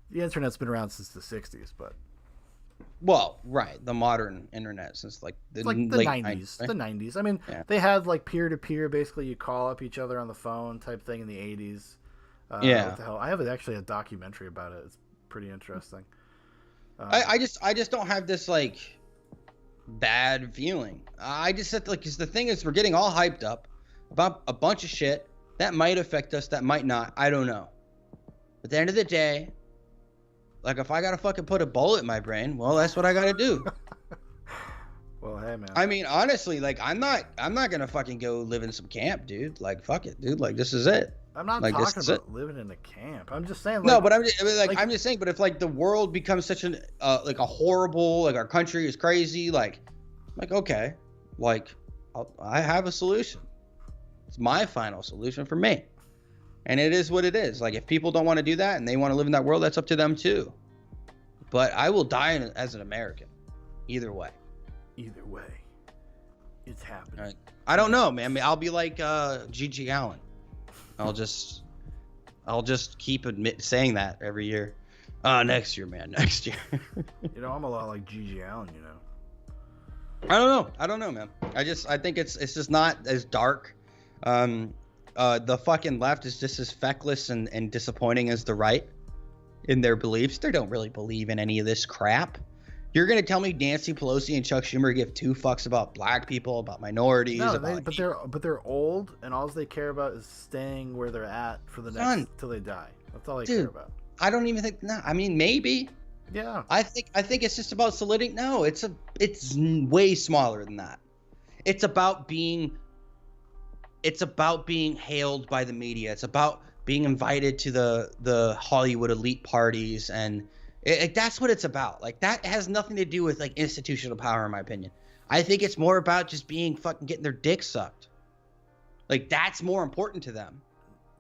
the internet's been around since the 60s, but. Well, right, the modern internet since like the late 90s, right? the 90s. I mean, they had like peer-to-peer, basically you call up each other on the phone type thing in the 80s. What the hell? I have actually a documentary about it. It's pretty interesting. I just don't have this like bad feeling. I just said like, because the thing is, we're getting all hyped up about a bunch of shit that might affect us, that might not. I don't know. At the end of the day, like if I gotta fucking put a bullet in my brain, well, that's what I gotta do. Well, hey man. I mean, honestly, like I'm not gonna fucking go live in some camp, dude. Like fuck it, dude. Like this is it. I'm not like, talking about living in a camp. I'm just saying. Like, no, but I'm just saying. But if like the world becomes such an like a horrible, like our country is crazy, like okay, like I have a solution. It's my final solution for me. And it is what it is. Like, if people don't want to do that and they want to live in that world, that's up to them too. But I will die as an American. Either way. Either way. It's happening. Right. I don't know, man. I mean, I'll be like Gigi Allen. I'll just keep saying that every year. Next year, man. Next year. I'm a lot like Gigi Allen, I don't know, man. I think it's just not as dark. The fucking left is just as feckless and disappointing as the right in their beliefs. They don't really believe in any of this crap. You're gonna tell me Nancy Pelosi and Chuck Schumer give two fucks about black people, about minorities? No, but they're old, and all they care about is staying where they're at for the next till they die. That's all they care about. I don't even think. No, I mean maybe. Yeah. I think it's just about solidity. No, it's way smaller than that. It's about being hailed by the media. It's about being invited to the Hollywood elite parties, and that's what it's about. Like that has nothing to do with like institutional power, in my opinion. I think it's more about just getting their dick sucked. Like that's more important to them.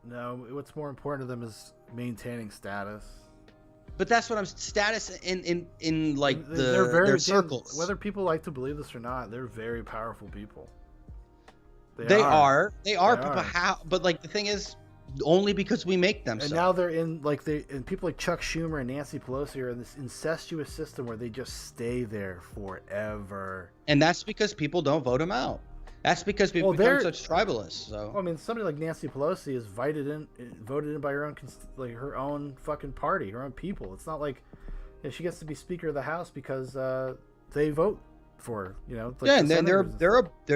No, what's more important to them is maintaining status. But that's what status in like their circles. Whether people like to believe this or not, they're very powerful people. They are. But how? But like the thing is, only because we make them. And now they're in and people like Chuck Schumer and Nancy Pelosi are in this incestuous system where they just stay there forever. And that's because people don't vote them out. That's because we've become such tribalists. So well, I mean, somebody like Nancy Pelosi is voted in by her own fucking party, her own people. It's not like she gets to be Speaker of the House because they vote for her. And then they're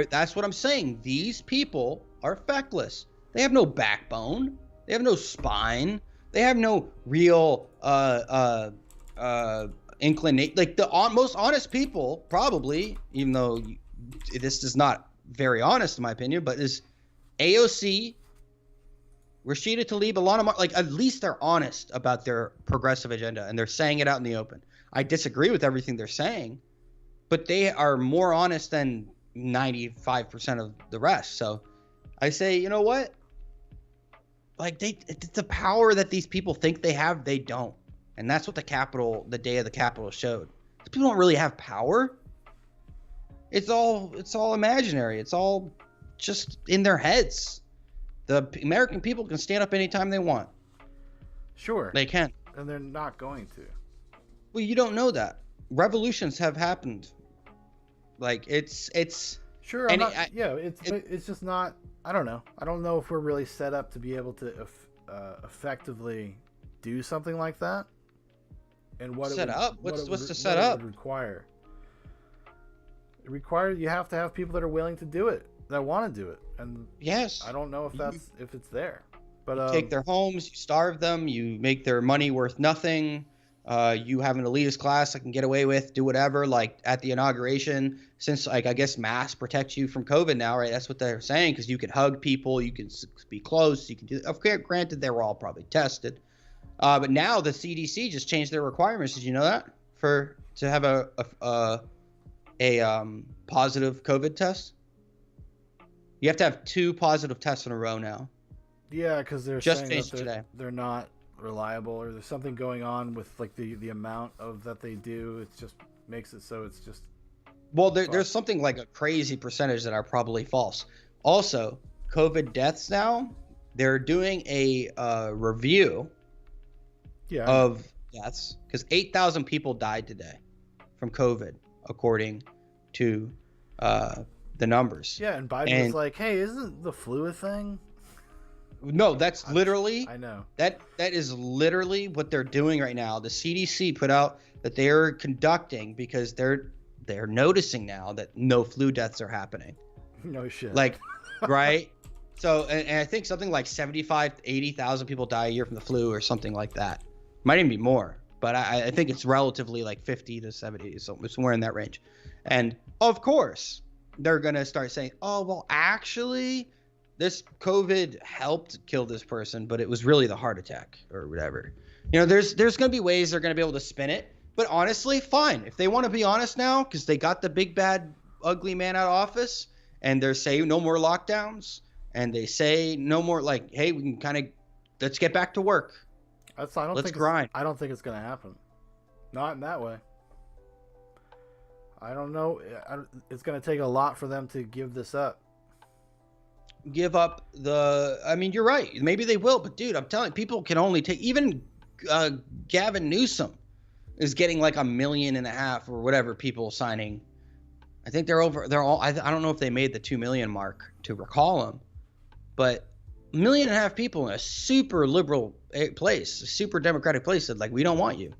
that's what I'm saying. These people are feckless. They have no backbone. They have no spine. They have no real inclination. Like the most honest people, probably, even though this is not very honest in my opinion, but is AOC, Rashida Tlaib, Ilana Mar. Like at least they're honest about their progressive agenda and they're saying it out in the open. I disagree with everything they're saying, but they are more honest than 95% of the rest. So I say, you know what? Like the power that these people think they have, they don't. And that's what the day of the Capitol showed. People don't really have power. It's all imaginary. It's all just in their heads. The American people can stand up anytime they want. Sure. They can. And they're not going to. Well, you don't know that. Revolutions have happened. Like it's sure. It's just not. I don't know. I don't know if we're really set up to be able to effectively do something like that, and what Set it would, up? what What's it would, the what setup? it would require. It requires you have to have people that are willing to do it, that want to do it, and Yes. I don't know if it's there. But Take their homes, you starve them, you make their money worth nothing. You have an elitist class that can get away with, do whatever, like at the inauguration, since like I guess masks protect you from COVID now, right? That's what they're saying, because you can hug people, you can be close, you can do. Okay, granted, they were all probably tested, but now the CDC just changed their requirements. Did you know that to have a positive COVID test, you have to have 2 positive tests in a row now. yeah, because they're Just saying changed that today. they're not reliable, or there's something going on with like the amount of that they do. It just makes it so it's just Well, there's something like a crazy percentage that are probably false. Also, COVID deaths now, they're doing a review of deaths, because 8,000 people died today from COVID, according to the numbers. Yeah, and Biden was like, "Hey, isn't the flu a thing?" No, that's literally. I know. That is literally what they're doing right now. The CDC put out that they're conducting, because they're noticing now that no flu deaths are happening. No shit. Like, right? So, and I think something like 75 to 80,000 people die a year from the flu, or something like that. Might even be more, but I think it's relatively like 50 to 70, so somewhere in that range. And of course, they're gonna start saying, "Oh, well, actually, this COVID helped kill this person, but it was really the heart attack," or whatever. You know, there's going to be ways they're going to be able to spin it. But honestly, fine. If they want to be honest now, because they got the big, bad, ugly man out of office, and they're saying no more lockdowns, and they say no more, like, hey, we can let's get back to work. Let's grind. I don't think it's going to happen. Not in that way. I don't know. It's going to take a lot for them to give this up. Give up I mean, you're right. Maybe they will, but dude, I'm telling you, people can only take, even Gavin Newsom is getting like 1.5 million or whatever people signing. I think they're all, I don't know if they made the 2 million mark to recall him, but 1.5 million people in a super liberal place, a super democratic place, said like, we don't want you.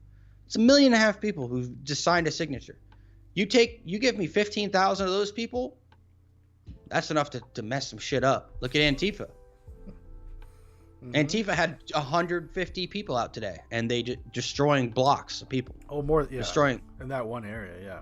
It's 1.5 million people who just signed a signature. You give me 15,000 of those people, that's enough to mess some shit up. Look at Antifa. Mm-hmm. Antifa had 150 people out today, and they destroying blocks of people. Oh, more, yeah. Destroying in that one area, yeah.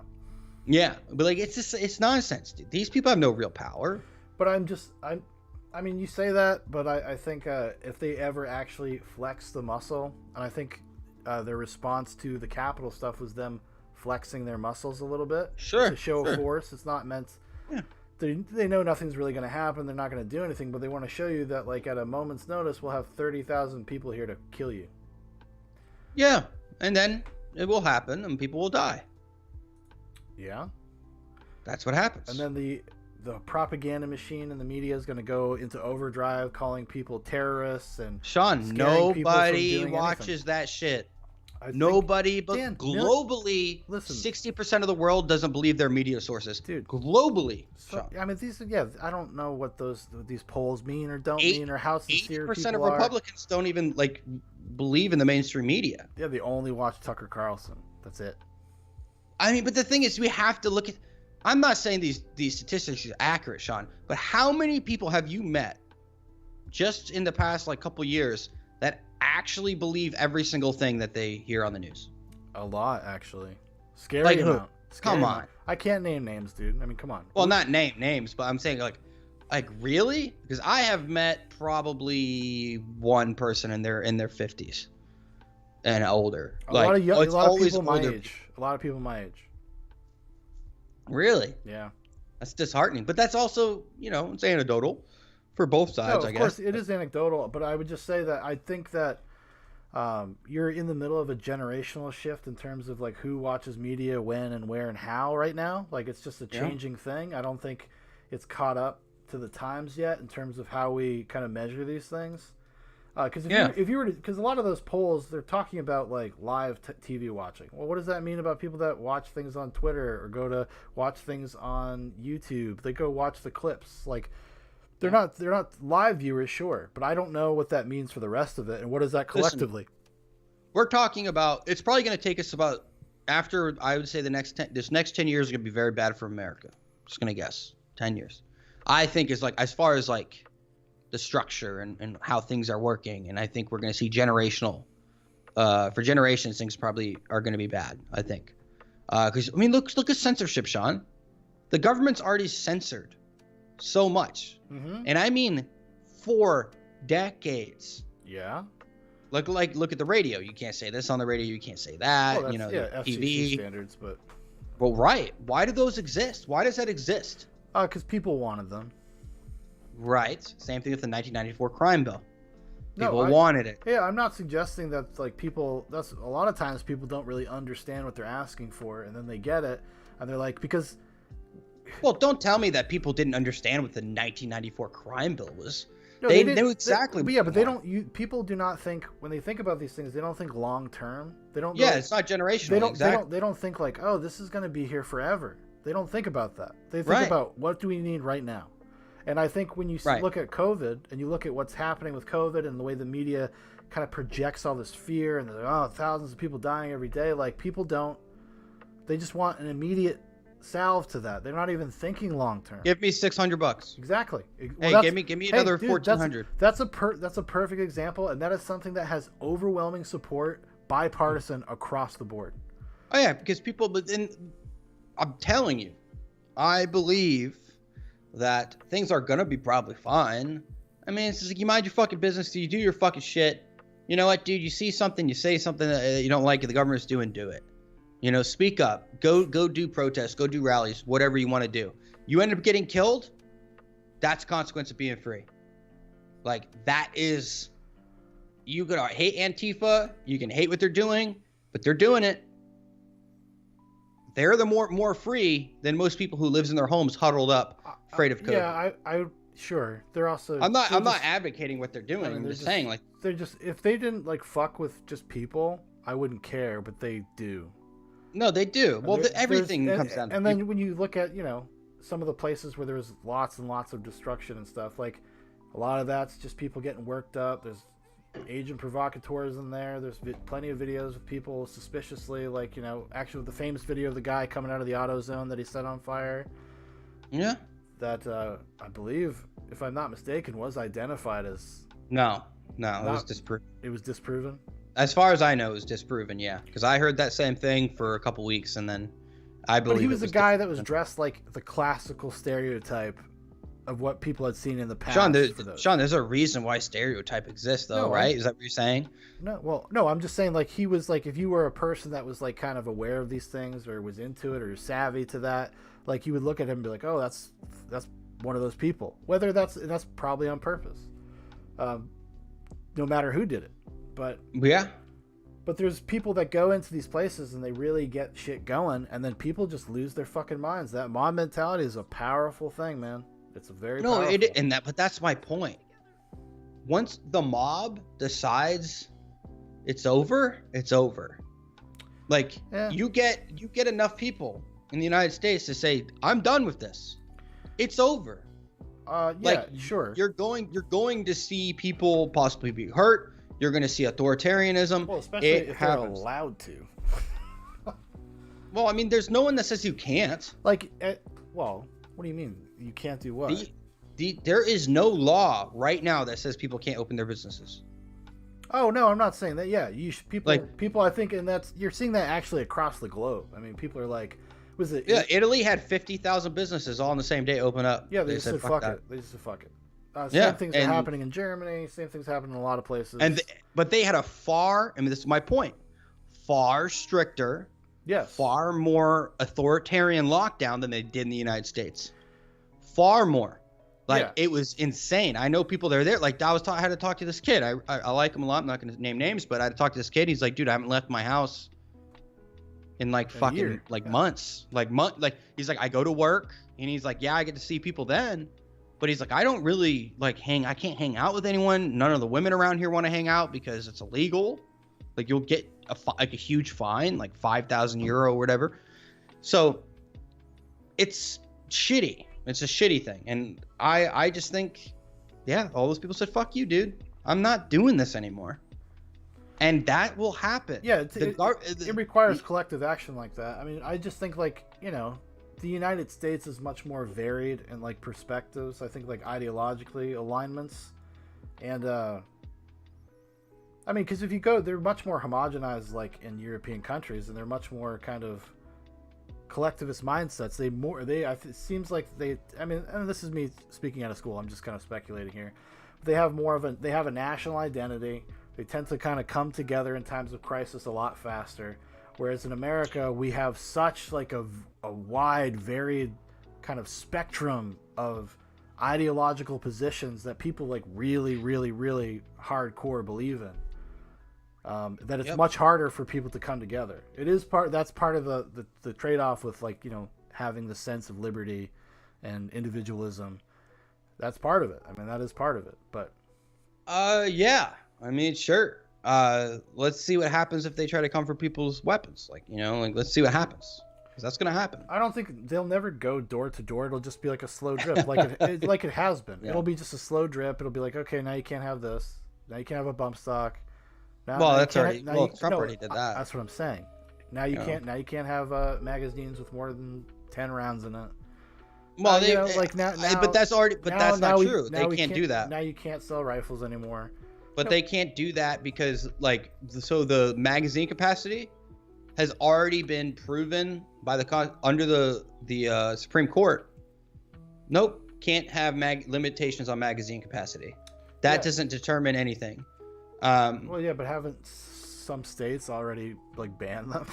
Yeah, but like it's nonsense, dude. These people have no real power. But I mean, you say that, but I think if they ever actually flex the muscle, and I think their response to the Capitol stuff was them flexing their muscles a little bit. Sure. To show a force. It's not meant. Yeah. They know nothing's really going to happen. They're not going to do anything, but they want to show you that, like, at a moment's notice, we'll have 30,000 people here to kill you. Yeah, and then it will happen, and people will die. Yeah. That's what happens. And then the propaganda machine and the media is going to go into overdrive, calling people terrorists and Sean, nobody watches that shit. Nobody, but Dan, globally, listen, 60% of the world doesn't believe their media sources. Dude, globally. So, I mean, I don't know what these polls mean or don't mean, or how sincere 80% of Republicans don't even believe in the mainstream media. Yeah, they only watch Tucker Carlson. That's it. I mean, but the thing is, we have to look at. I'm not saying these statistics are accurate, Sean, but how many people have you met just in the past couple years that actually believe every single thing that they hear on the news? A lot, actually. Scary amount. Come on. I can't name names, dude. I mean, come on. Well, not name names, but I'm saying like really? Because I have met probably one person in their 50s and older. A lot of people my age. A lot of people my age. Really? Yeah. That's disheartening. But that's also, it's anecdotal for both sides, I guess. Of course, it is anecdotal, but I would just say that I think that you're in the middle of a generational shift in terms of who watches media, when and where and how right now. It's just a changing thing. I don't think it's caught up to the times yet in terms of how we kind of measure these things. Because if you were to, because a lot of those polls, they're talking about live TV watching. Well, what does that mean about people that watch things on Twitter or go to watch things on YouTube? They go watch the clips. They're not live viewers, sure, but I don't know what that means for the rest of it, and what is that collectively? Listen, we're talking about, it's probably going to take us about, after, I would say this next 10 years is going to be very bad for America. Just going to guess 10 years. I think is like, as far as like the structure and how things are working. And I think we're going to see generational, for generations, things probably are going to be bad, I think. Cause I mean, look at censorship, Sean. The government's already censored so much. Mm-hmm. And I mean, for decades. Yeah. Look at the radio. You can't say this on the radio. You can't say that. Well, you know, FCC TV standards, but. Well, right. Why do those exist? Why does that exist? Because people wanted them. Right. Same thing with the 1994 crime bill. People No, wanted it. Yeah, I'm not suggesting that like people. That's a lot of times people don't really understand what they're asking for, and then they get it, and they're like, because. Well, don't tell me that people didn't understand what the 1994 crime bill was. No, they knew exactly. But they don't. People do not think when they think about these things. They don't think long term. They don't. Yeah, it's not generational. They don't think like, oh, this is going to be here forever. They don't think about that. They think Right. about what do we need right now. And I think when you Right. look at COVID and you look at what's happening with COVID and the way the media kind of projects all this fear and thousands of people dying every day, like people don't. They just want an immediate salve to that. They're not even thinking long term. Give me $600. Exactly. Hey, give me another 1,400. That's a perfect example, and that is something that has overwhelming support, bipartisan across the board. Oh yeah, because people. But then, I'm telling you, I believe that things are gonna be probably fine. I mean, it's just like you mind your fucking business, you do your fucking shit. You know what, dude? You see something, you say something that you don't like, the government's doing, do it. You know, speak up. Go do protests. Go do rallies. Whatever you want to do. You end up getting killed. That's consequence of being free. Like that is. You could hate Antifa. You can hate what they're doing, but they're doing it. They're the more free than most people who lives in their homes huddled up, afraid of COVID. Yeah, I sure. They're also. I'm not advocating what they're doing. I mean, I'm just saying, like, they're just, if they didn't like fuck with just people, I wouldn't care, but they do. No, they do. Well, everything comes down to. And then when you look at, some of the places where there's lots and lots of destruction and stuff, like a lot of that's just people getting worked up. There's agent provocateurs in there. There's plenty of videos of people suspiciously, like, actually the famous video of the guy coming out of the auto zone that he set on fire. Yeah. That I believe, if I'm not mistaken, was identified as. No, it was disproven. It was disproven. As far as I know, it was disproven, yeah. Because I heard that same thing for a couple weeks, and then I believe. But he was a guy that was dressed like the classical stereotype of what people had seen in the past. Sean, there's a reason why stereotype exists, though, right? Is that what you're saying? No, I'm just saying, like, he was like, if you were a person that was like kind of aware of these things or was into it or savvy to that, like you would look at him and be like, oh, that's one of those people. Whether that's probably on purpose, no matter who did it. But yeah. But there's people that go into these places and they really get shit going, and then people just lose their fucking minds. That mob mentality is a powerful thing, man. It's a very powerful. But that's my point. Once the mob decides it's over, it's over. Like you get enough people in the United States to say, I'm done with this. It's over. Sure. You're going to see people possibly be hurt. You're going to see authoritarianism. Well, especially if they're allowed to. Well, I mean, there's no one that says you can't. Like, what do you mean? You can't do what? There is no law right now that says people can't open their businesses. Oh no, I'm not saying that. Yeah, people. I think, and you're seeing that actually across the globe. I mean, people are like, was it? Yeah, Italy had 50,000 businesses all on the same day open up. Yeah, they just said fuck it. They just said fuck it. Same things are happening in Germany. Same things happen in a lot of places. But they had this is my point, far stricter, far more authoritarian lockdown than they did in the United States. Far more. It was insane. I know people that are there. Like, I had to talk to this kid. I like him a lot. I'm not going to name names, but I had to talk to this kid. He's like, dude, I haven't left my house in months. He's like, I go to work, and he's like, yeah, I get to see people then. But he's like, I don't really I can't hang out with anyone. None of the women around here want to hang out because it's illegal. Like, you'll get a huge fine, like €5,000 or whatever. So it's shitty. It's a shitty thing. And I just think, yeah, all those people said, fuck you, dude. I'm not doing this anymore. And that will happen. Yeah, it requires collective action like that. I mean, I just think, like, you know, the United States is much more varied in, like, perspectives. I think, like, ideologically, alignments. And, I mean, because if you go, they're much more homogenized, like, in European countries, and they're much more kind of collectivist mindsets. It seems like I mean, and this is me speaking out of school, I'm just kind of speculating here. They have they have a national identity. They tend to kind of come together in times of crisis a lot faster. Whereas in America, we have such like a wide, varied kind of spectrum of ideological positions that people like really, really, really hardcore believe in. That it's much harder for people to come together. That's part of the trade-off with, like, you know, having the sense of liberty and individualism. That's part of it. I mean, that is part of it. But yeah. I mean, sure. Let's see what happens if they try to come for people's weapons. Like, you know, like, let's see what happens. Because that's going to happen. I don't think they'll never go door to door. It'll just be like a slow drip, like it has been. Yeah. It'll be just a slow drip. It'll be like, okay, now you can't have this. Now you can't have a bump stock. Trump already did that. That's what I'm saying. Now you can't. Now you can't have magazines with more than 10 rounds in it. Well, but that's already. But that's not true. They can't do that. Now you can't sell rifles anymore. But they can't do that because, like, so the magazine capacity has already been proven by under the Supreme Court. Nope, can't have limitations on magazine capacity. That doesn't determine anything. Well, yeah, but haven't some states already, like, banned them?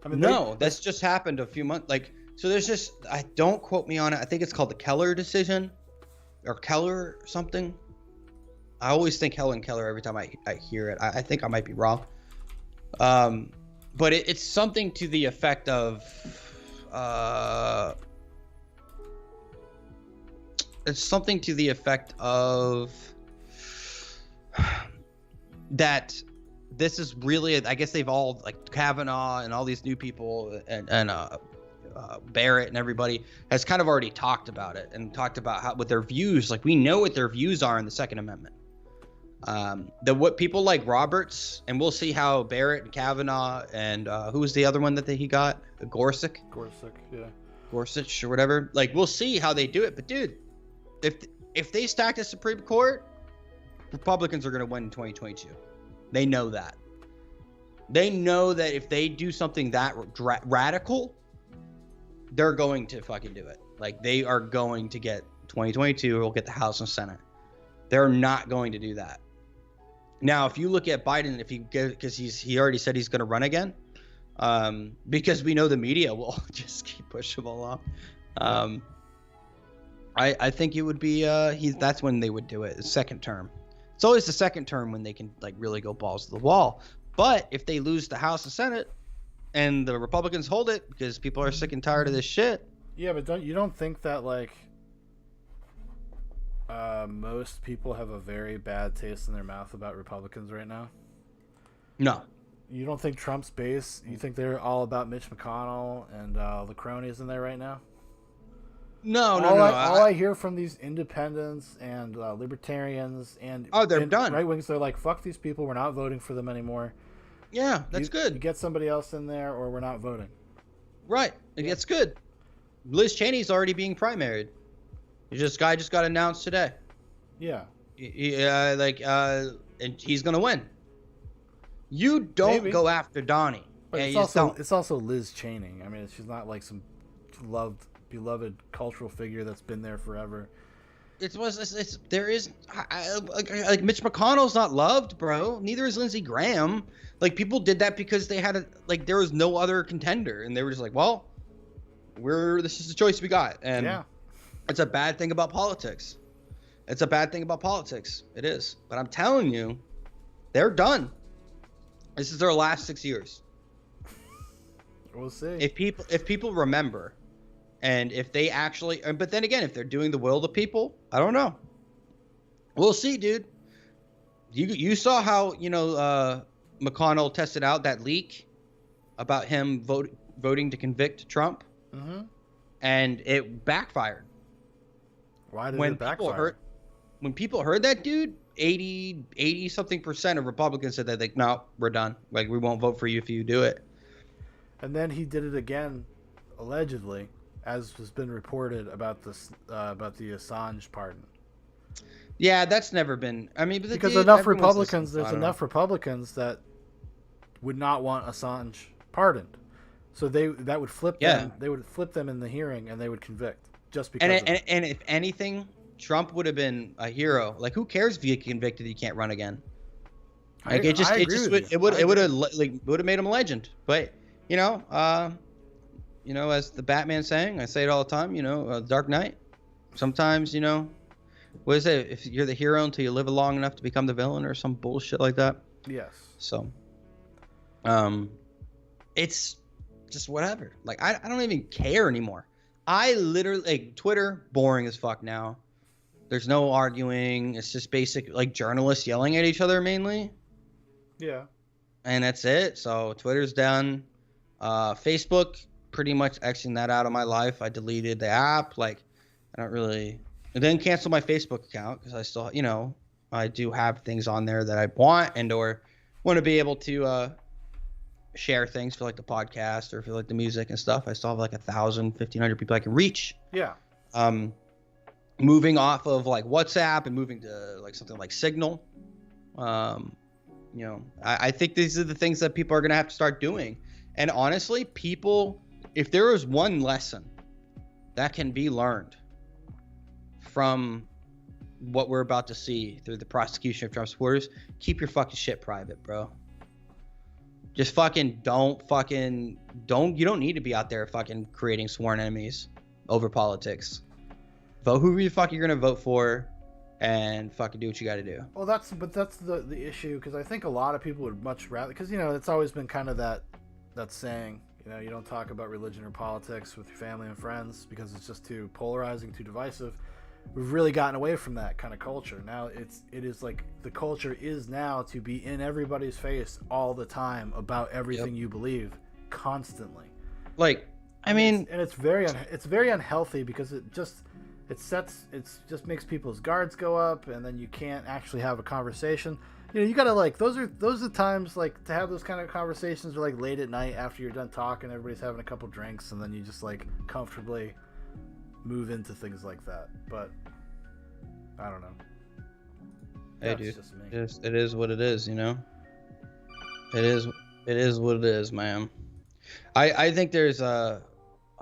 I mean, that's just happened a few months. Like, so there's just, don't quote me on it. I think it's called the Keller decision, or Keller something. I always think Helen Keller every time I hear it. I think I might be wrong. But it's something to the effect of, that this is really, I guess they've all, like, Kavanaugh and all these new people and Barrett and everybody has kind of already talked about it and talked about what their views, like, we know what their views are in the Second Amendment. What people like Roberts, and we'll see how Barrett and Kavanaugh and who was the other one that he got? Gorsuch, yeah. Gorsuch or whatever. Like, we'll see how they do it. But dude, if they stack the Supreme Court, Republicans are going to win in 2022. They know that. They know that if they do something that radical, they're going to fucking do it. Like, they are going to get 2022. We'll get the House and Senate. They're not going to do that. Now, if you look at Biden, because he already said he's going to run again, because we know the media will just keep pushing him along. I think it would be that's when they would do it, the second term. It's always the second term when they can, like, really go balls to the wall. But if they lose the House and Senate and the Republicans hold it because people are sick and tired of this shit. Yeah, but you don't think that, like, most people have a very bad taste in their mouth about Republicans right now? No. You don't think Trump's base, you think they're all about Mitch McConnell and the cronies in there right now? No. All I hear from these independents and libertarians and they're done. Right wings, they're like, fuck these people, we're not voting for them anymore. Yeah, that's good. You get somebody else in there, or we're not voting. Right, that's good. Liz Cheney's already being primaried. Guy just got announced today. Yeah. And he's gonna win. You don't go after Donnie. But it's also Liz Cheney. I mean, she's not like some beloved cultural figure that's been there forever. Like Mitch McConnell's not loved, bro. Neither is Lindsey Graham. Like, people did that because they had there was no other contender, and they were just like, well, this is the choice we got, and yeah. It's a bad thing about politics. It is. But I'm telling you, they're done. This is their last 6 years. We'll see. If people remember, and if they actually, but then again, if they're doing the will of the people, I don't know. We'll see, dude. You saw how, McConnell tested out that leak about him voting to convict Trump, and it backfired. Why did when it backfire? people heard that, dude, 80 something percent of Republicans said that, like, no, we're done. Like, we won't vote for you if you do it. And then he did it again, allegedly, as has been reported about this about the Assange pardon. Yeah, that's never been. I mean, but Because dude, enough everyone's Republicans, listening, so there's I don't know. enough Republicans that would not want Assange pardoned, so that would flip them. They would flip them in the hearing, and they would convict just because. And if anything, Trump would have been a hero. Like, who cares if you get convicted? You can't run again. Like, it would have made him a legend. But you know, as the Batman saying, I say it all the time. Dark Knight. Sometimes, what is it? If you're the hero until you live long enough to become the villain, or some bullshit like that. Yes. So, it's just whatever. Like, I don't even care anymore. I literally, like, Twitter, boring as fuck now. There's no arguing. It's just basic, like, journalists yelling at each other mainly. Yeah. And that's it. So Twitter's done. Facebook, pretty much Xing that out of my life. I deleted the app. Like, I don't really. I didn't cancel my Facebook account because I still, I do have things on there that I want or want to be able to share things for, like, the podcast or for, like, the music and stuff. I still have like 1,000, 1,500 people I can reach. Yeah. Moving off of, like, WhatsApp and moving to, like, something like Signal. I think these are the things that people are going to have to start doing. And honestly, people, if there is one lesson that can be learned from what we're about to see through the prosecution of Trump supporters, keep your fucking shit private, bro. Just fucking don't, you don't need to be out there fucking creating sworn enemies over politics. Vote who the fuck you're going to vote for and fucking do what you got to do. Well, that's the issue, because I think a lot of people would much rather, because, it's always been kind of that saying, you don't talk about religion or politics with your family and friends because it's just too polarizing, too divisive. We've really gotten away from that kind of culture. Now it is like the culture is now to be in everybody's face all the time about everything you believe constantly. Like, I mean, it's very unhealthy because it just makes people's guards go up, and then you can't actually have a conversation. You gotta, like, those are times, like, to have those kind of conversations are like late at night after you're done talking, everybody's having a couple drinks, and then you just, like, comfortably move into things like that. But I don't know. Hey, That's dude, just me. it is what it is, It is what it is, man. I think there's I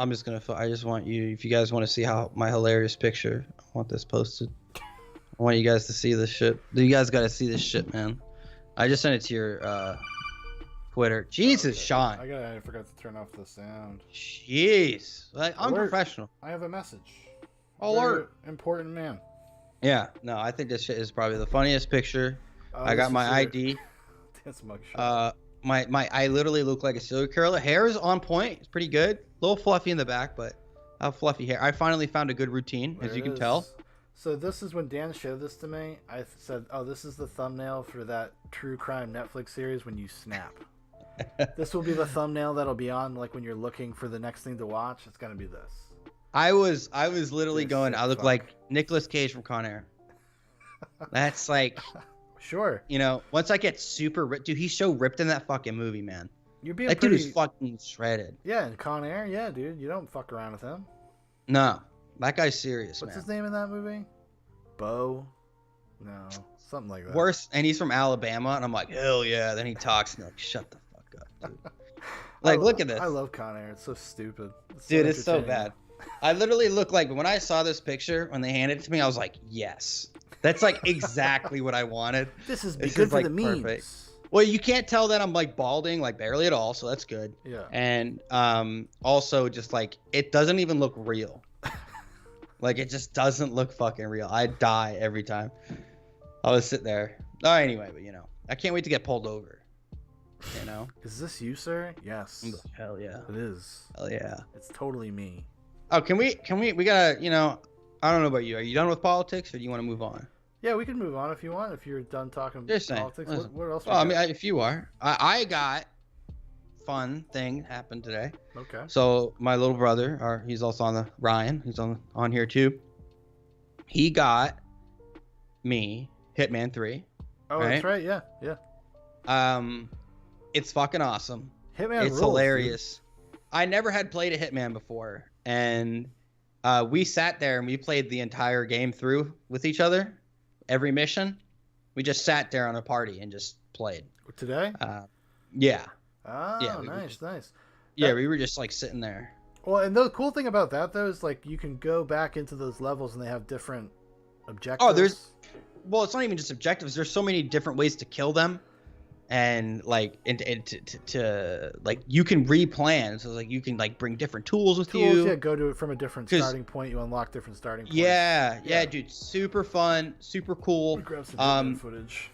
just want you, if you guys want to see how my hilarious picture, I want this posted. I want you guys to see this shit. You guys got to see this shit, man. I just sent it to your Twitter. Jesus, Sean. I forgot to turn off the sound. Jeez. Like, I'm Alert. professional. I have a message. Alert. Very important man. Yeah. No, I think this shit is probably the funniest picture. I got my ID. That's mugshot. I literally look like a serial killer. Hair is on point. It's pretty good. A little fluffy in the back, but I have fluffy hair. I finally found a good routine, as you can tell. So this is when Dan showed this to me. I said, "Oh, this is the thumbnail for that true crime Netflix series when you snap." This will be the thumbnail that'll be on, like, when you're looking for the next thing to watch. It's gonna be this. I was literally going, I look fuck. like Nicolas Cage from Con Air. That's like, Sure. Once I get super ripped, dude, he's so ripped in that fucking movie, man. You're being That dude is fucking shredded. Yeah, in Con Air, yeah, dude. You don't fuck around with him. No, that guy's serious, What's man. his name in that movie? Bo? No, something like that. Worse, and he's from Alabama, and I'm like, hell yeah. Then he talks, and I'm like, shut the fuck up, dude. Like, look at this. I love Con Air. It's so stupid. Dude, it's so entertaining. bad. I literally look like, when I saw this picture, when they handed it to me, I was like, yes. That's like exactly what I wanted. This is This good is, for like, the memes. perfect. Well, you can't tell that I'm, like, balding, like, barely at all, so that's good. Yeah. And also, just, like, it doesn't even look real. Like, it just doesn't look fucking real. I die every time. I was sitting there. Oh, anyway, but, I can't wait to get pulled over. Is this you, sir? Yes. Hell yeah. It is. Hell yeah. It's totally me. Oh, we gotta, I don't know about you. Are you done with politics, or do you want to move on? Yeah, we can move on if you want. If you're done talking Just saying. politics, Listen. what else? Well, I mean, if you are. I got fun thing happened today. Okay. So my little brother, he's also on the Ryan. He's on here too. he got me Hitman 3. Oh, right? that's right. Yeah, yeah. It's fucking awesome. Hitman It's rules, hilarious. I never had played a Hitman before, and we sat there and we played the entire game through with each other, every mission. We just sat there on a party and just played. Dude. Today? Yeah. Oh, yeah, nice, nice. Yeah, we were just like sitting there. Well, and the cool thing about that though is like you can go back into those levels and they have different objectives. Well, it's not even just objectives. There's so many different ways to kill them, and like to like you can replan. So like you can like bring different tools with you. Yeah, go to it from a different starting point. You unlock different starting points. Yeah, dude, super fun, super cool. Grab some footage.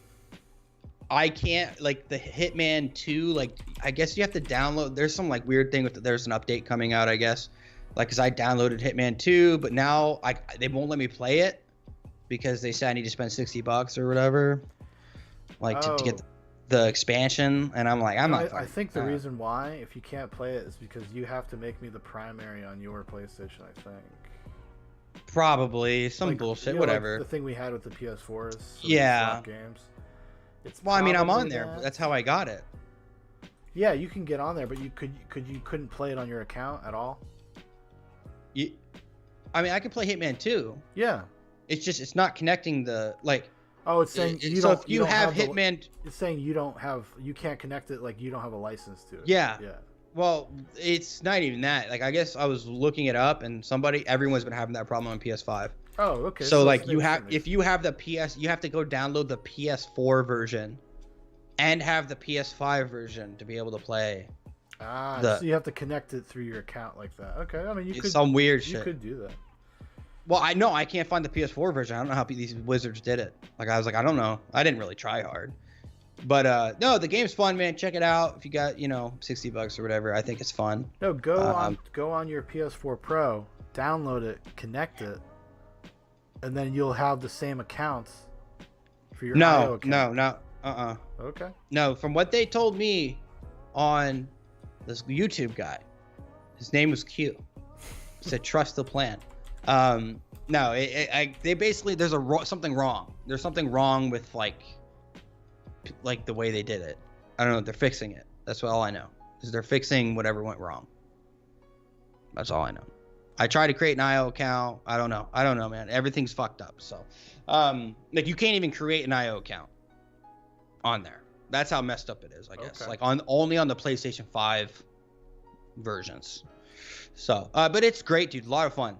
I can't like the Hitman 2. Like I guess you have to download. There's some like weird thing with there's an update coming out. I guess like because I downloaded Hitman 2, but now they won't let me play it because they said I need to spend $60 or whatever, like to get the expansion. And I'm like, I think the reason why if you can't play it is because you have to make me the primary on your PlayStation. I think. Probably some bullshit, whatever. Like the thing we had with the PS4s. Yeah. Games. It's well, I mean, I'm on there. That's how I got it. Yeah, you can get on there, but you couldn't play it on your account at all. I mean, I can play Hitman 2. Yeah. It's just it's not connecting the like. Oh, it's saying you don't. If you have Hitman, it's saying you can't connect it. Like you don't have a license to it. Yeah. Yeah. Well, it's not even that. Like I guess I was looking it up, and everyone's been having that problem on PS5. Oh, okay. So like if you have the PS, you have to go download the PS4 version, and have the PS5 version to be able to play. So you have to connect it through your account like that. Okay, I mean you could some weird shit. You could do that. Well, I know I can't find the PS4 version. I don't know how these wizards did it. Like I was like, I don't know. I didn't really try hard. But no, the game's fun, man. Check it out if you got $60 or whatever. I think it's fun. No, go on your PS4 Pro, download it, connect it, and then you'll have the same accounts for your IO account. No. Okay. No, from what they told me on this YouTube guy, his name was Q. He said trust the plan. No, they basically there's something wrong. There's something wrong with like the way they did it. I don't know. They're fixing it. That's all I know. Is they're fixing whatever went wrong. That's all I know. I tried to create an IO account. I don't know, man. Everything's fucked up. So, like you can't even create an IO account on there. That's how messed up it is, I guess. Okay. Like only on the PlayStation 5 versions. So, but it's great, dude. A lot of fun.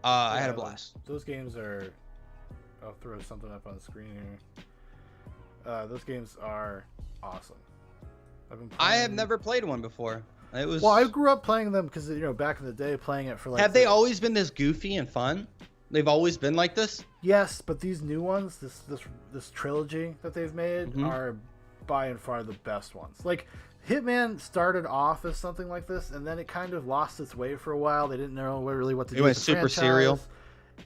I had a blast. Those games are. I'll throw something up on the screen here. Those games are awesome. I have never played one before. It was. Well, I grew up playing them because back in the day, playing it for like. Have they always been this goofy and fun? They've always been like this. Yes, but these new ones, this trilogy that they've made, are by and far the best ones. Like Hitman started off as something like this, and then it kind of lost its way for a while. They didn't know really what to do. It went with the super franchise. serial.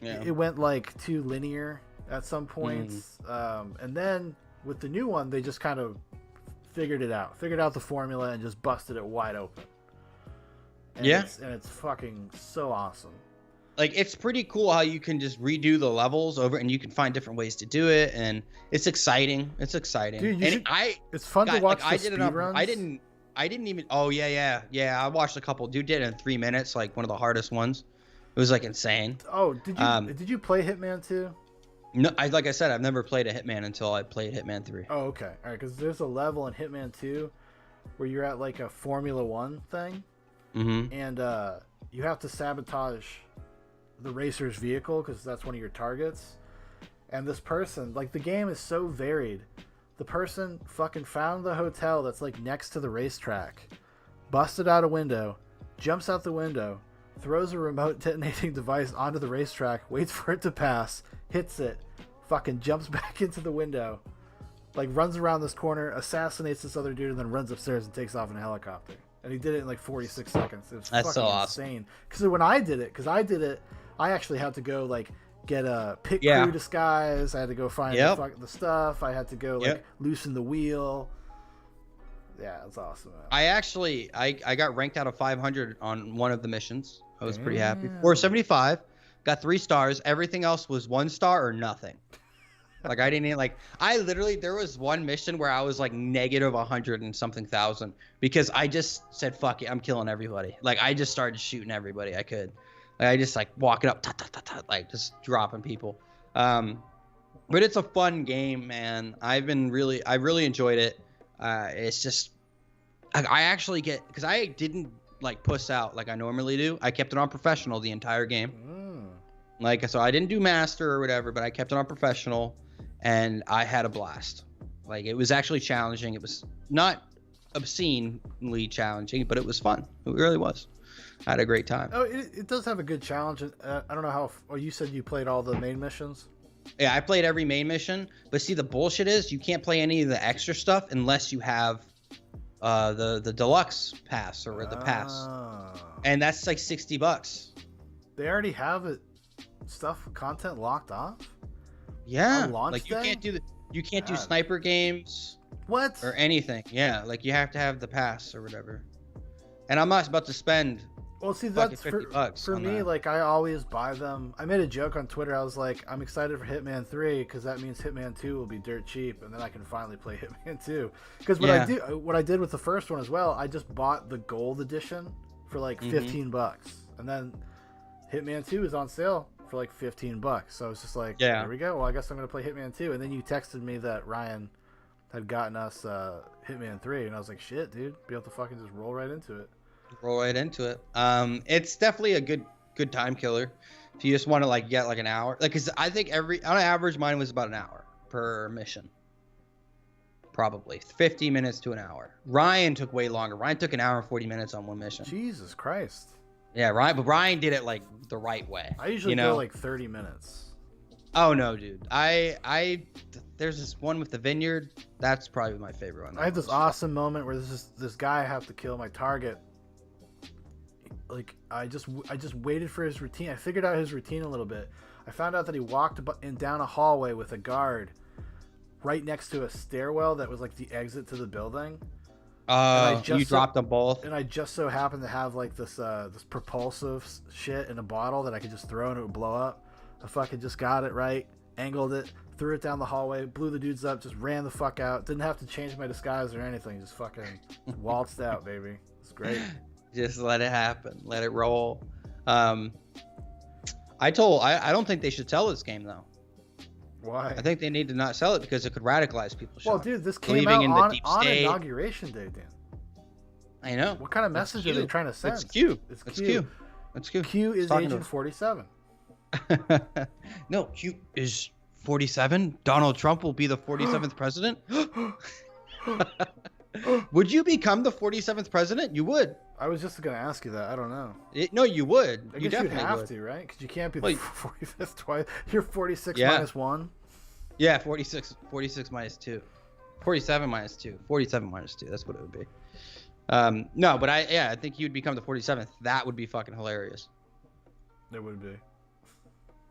Yeah. It went like too linear at some points, and then with the new one, they just kind of figured out the formula, and just busted it wide open. And it's fucking so awesome. Like it's pretty cool how you can just redo the levels over, and you can find different ways to do it, and it's exciting. It's exciting. Dude, it's fun to watch the speedruns. I didn't even. Oh yeah. I watched a couple. Dude did it in 3 minutes, like one of the hardest ones. It was like insane. Oh, did you play Hitman 2? No, like I said, I've never played a Hitman until I played Hitman 3. Oh, okay. All right, because there's a level in Hitman 2 where you're at like a Formula 1 thing, and you have to sabotage the racer's vehicle because that's one of your targets. And this person, like the game is so varied. The person fucking found the hotel that's like next to the racetrack, busted out a window, jumps out the window, throws a remote detonating device onto the racetrack, waits for it to pass, hits it, fucking jumps back into the window, like runs around this corner, assassinates this other dude, and then runs upstairs and takes off in a helicopter. And he did it in like 46 seconds. It was That's fucking so awesome. insane. Because when I did it, I actually had to go like get a pit crew disguise. I had to go find the stuff. I had to go like loosen the wheel. Yeah, it's awesome. Man. I got ranked out of 500 on one of the missions. I was pretty happy. 475. got 3 stars. Everything else was 1 star or nothing. Like I didn't even, like, I literally, there was one mission where I was like negative 100 and something thousand because I just said, fuck it, I'm killing everybody. Like I just started shooting everybody I could. Like I just like walking up, like just dropping people. But it's a fun game, man. I really enjoyed it. It's just, I actually get, because I didn't like puss out like I normally do. I kept it on professional the entire game. Like, so I didn't do master or whatever, but I kept it on professional, and I had a blast. Like, it was actually challenging. It was not obscenely challenging, but it was fun. It really was. I had a great time. Oh, it does have a good challenge. I don't know how. Oh, you said you played all the main missions? Yeah, I played every main mission, but see, the bullshit is you can't play any of the extra stuff unless you have the deluxe pass or the pass, and that's like $60. They already have it. Content locked off. Yeah, on launch like you day? can't do sniper games What? or anything. Yeah, like you have to have the pass or whatever. And I'm not about to spend. Well, see, fucking that's $50 for on me. that. Like, I always buy them. I made a joke on Twitter. I was like, I'm excited for Hitman 3 because that means Hitman 2 will be dirt cheap, and then I can finally play Hitman 2. Because what I did with the first one as well, I just bought the gold edition for like $15, and then Hitman 2 is on sale for like $15. So it's just like, there we go. Well, I guess I'm gonna play Hitman 2. And then you texted me that Ryan had gotten us Hitman 3, and I was like, shit, dude, be able to fucking just roll right into it. Roll right into it. It's definitely a good time killer if you just want to like get like an hour. Like, cause I think on average mine was about an hour per mission. Probably 50 minutes to an hour. Ryan took way longer. Ryan took an hour and 40 minutes on one mission. Jesus Christ. Yeah, but Ryan did it like the right way. I usually go like 30 minutes. Oh no, dude. There's this one with the vineyard. That's probably my favorite one. I had this awesome moment where this guy I have to kill my target. Like I just waited for his routine. I figured out his routine a little bit. I found out that he walked down a hallway with a guard right next to a stairwell that was like the exit to the building. You dropped them both. And I just so happened to have like this propulsive shit in a bottle that I could just throw and it would blow up. I fucking just got it right, angled it, threw it down the hallway, blew the dudes up, just ran the fuck out. Didn't have to change my disguise or anything. Just fucking waltzed out, baby. It's great. Just let it happen. Let it roll. I don't think they should sell this game though. Why? I think they need to not sell it because it could radicalize people. Well, dude, this came out on Inauguration Day, Dan. I know. What kind of message are they trying to send? It's Q. It's Q. Q is Agent 47. No, Q is 47. Donald Trump will be the 47th president. Would you become the 47th president? You would. I was just gonna ask you that. I don't know. No, you would. I you guess definitely you'd have would. to, right? Because you can't be the 45th twice. You're 46 minus 1. Yeah, 46 minus 2. 47 minus 2. 47 minus 2. That's what it would be. No, but I think you'd become the 47th. That would be fucking hilarious. It would be.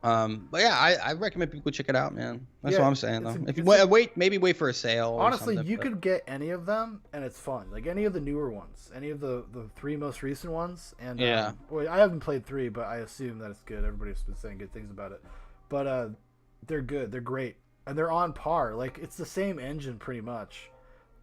But yeah, I recommend people check it out, man. That's what I'm saying, though. If you wait for a sale. Honestly, you could get any of them, and it's fun. Like any of the newer ones, any of the 3 most recent ones. And well, I haven't played 3, but I assume that it's good. Everybody's been saying good things about it. But they're good. They're great, and they're on par. Like it's the same engine, pretty much.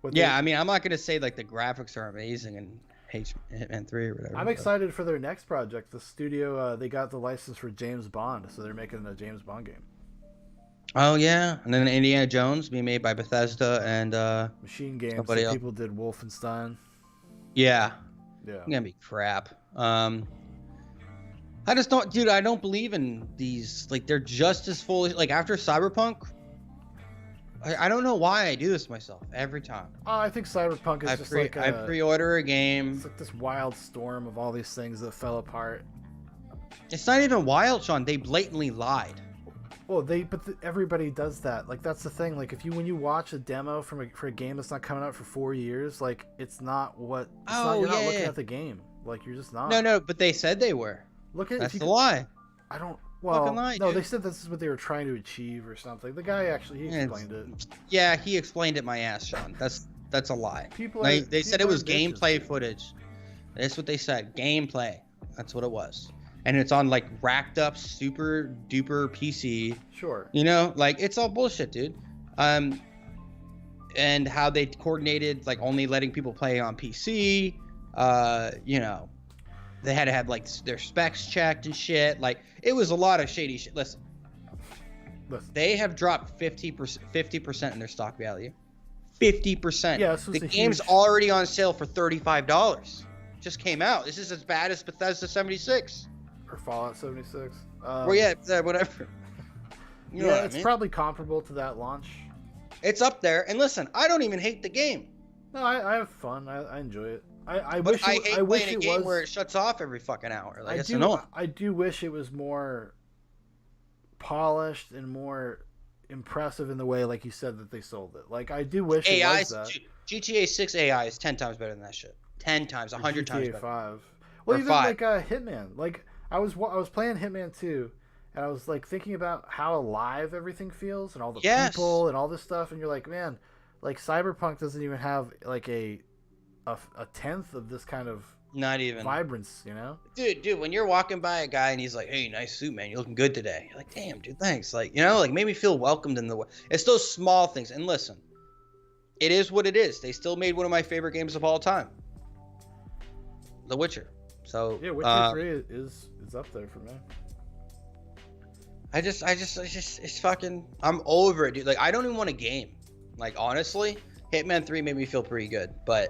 I mean, I'm not gonna say like the graphics are amazing and Hitman 3 or whatever. I'm excited for their next project. The studio, they got the license for James Bond, so they're making a James Bond game. Oh yeah, and then Indiana Jones being made by Bethesda and Machine Games. Somebody else. People did Wolfenstein. Yeah. It's gonna be crap. I just don't, dude. I don't believe in these. Like they're just as foolish. Like after Cyberpunk. I don't know why I do this myself every time. I think Cyberpunk is I pre-order a game. It's like this wild storm of all these things that fell apart. It's not even wild, Sean. They blatantly lied. Well, everybody does that. Like that's the thing. Like when you watch a demo for a game that's not coming out for 4 years, like it's not what. You're not looking at the game. Like you're just not. No, but they said they were. That's the lie. I don't. Well, lie, no, dude. They said this is what they were trying to achieve or something. The guy actually explained it. Yeah, he explained it my ass, Sean. That's a lie. They said it was gameplay footage. That's what they said. Gameplay. That's what it was. and it's on like racked up super duper PC. Sure. You know, like it's all bullshit, dude. And how they coordinated like only letting people play on PC. You know, they had to have like their specs checked and shit. Like it was a lot of shady shit. Listen. They have dropped 50% in their stock value. 50%. Yeah, the game's already on sale for $35. Just came out. This is as bad as Bethesda 76 or Fallout 76. Well, yeah, whatever. You know yeah, what it's I mean? probably comparable to that launch. It's up there. And listen, I don't even hate the game. No, I have fun. I enjoy it. I But wish I it, hate I wish playing a it game was, where it shuts off every fucking hour. Like, I do wish it was more polished and more impressive in the way, like you said, that they sold it. Like, I do wish it was that. GTA 6 AI is 10 times better than that shit. 10 times, 100 times better. 5. Well, Or even 5. like Hitman. Like, I was playing Hitman 2, and I was like thinking about how alive everything feels and all the people and all this stuff, and you're like, man, like Cyberpunk doesn't even have like a tenth of this kind of not even vibrance, you know? Dude, when you're walking by a guy and he's like, "Hey, nice suit, man. You're looking good today." You're like, "Damn, dude, thanks." Like, you know, like made me feel welcomed in the way. It's those small things. And listen, it is what it is. They still made one of my favorite games of all time, The Witcher. So yeah, Witcher 3 is up there for me. I just, it's fucking. I'm over it, dude. Like, I don't even want a game. Like, honestly, Hitman 3 made me feel pretty good, but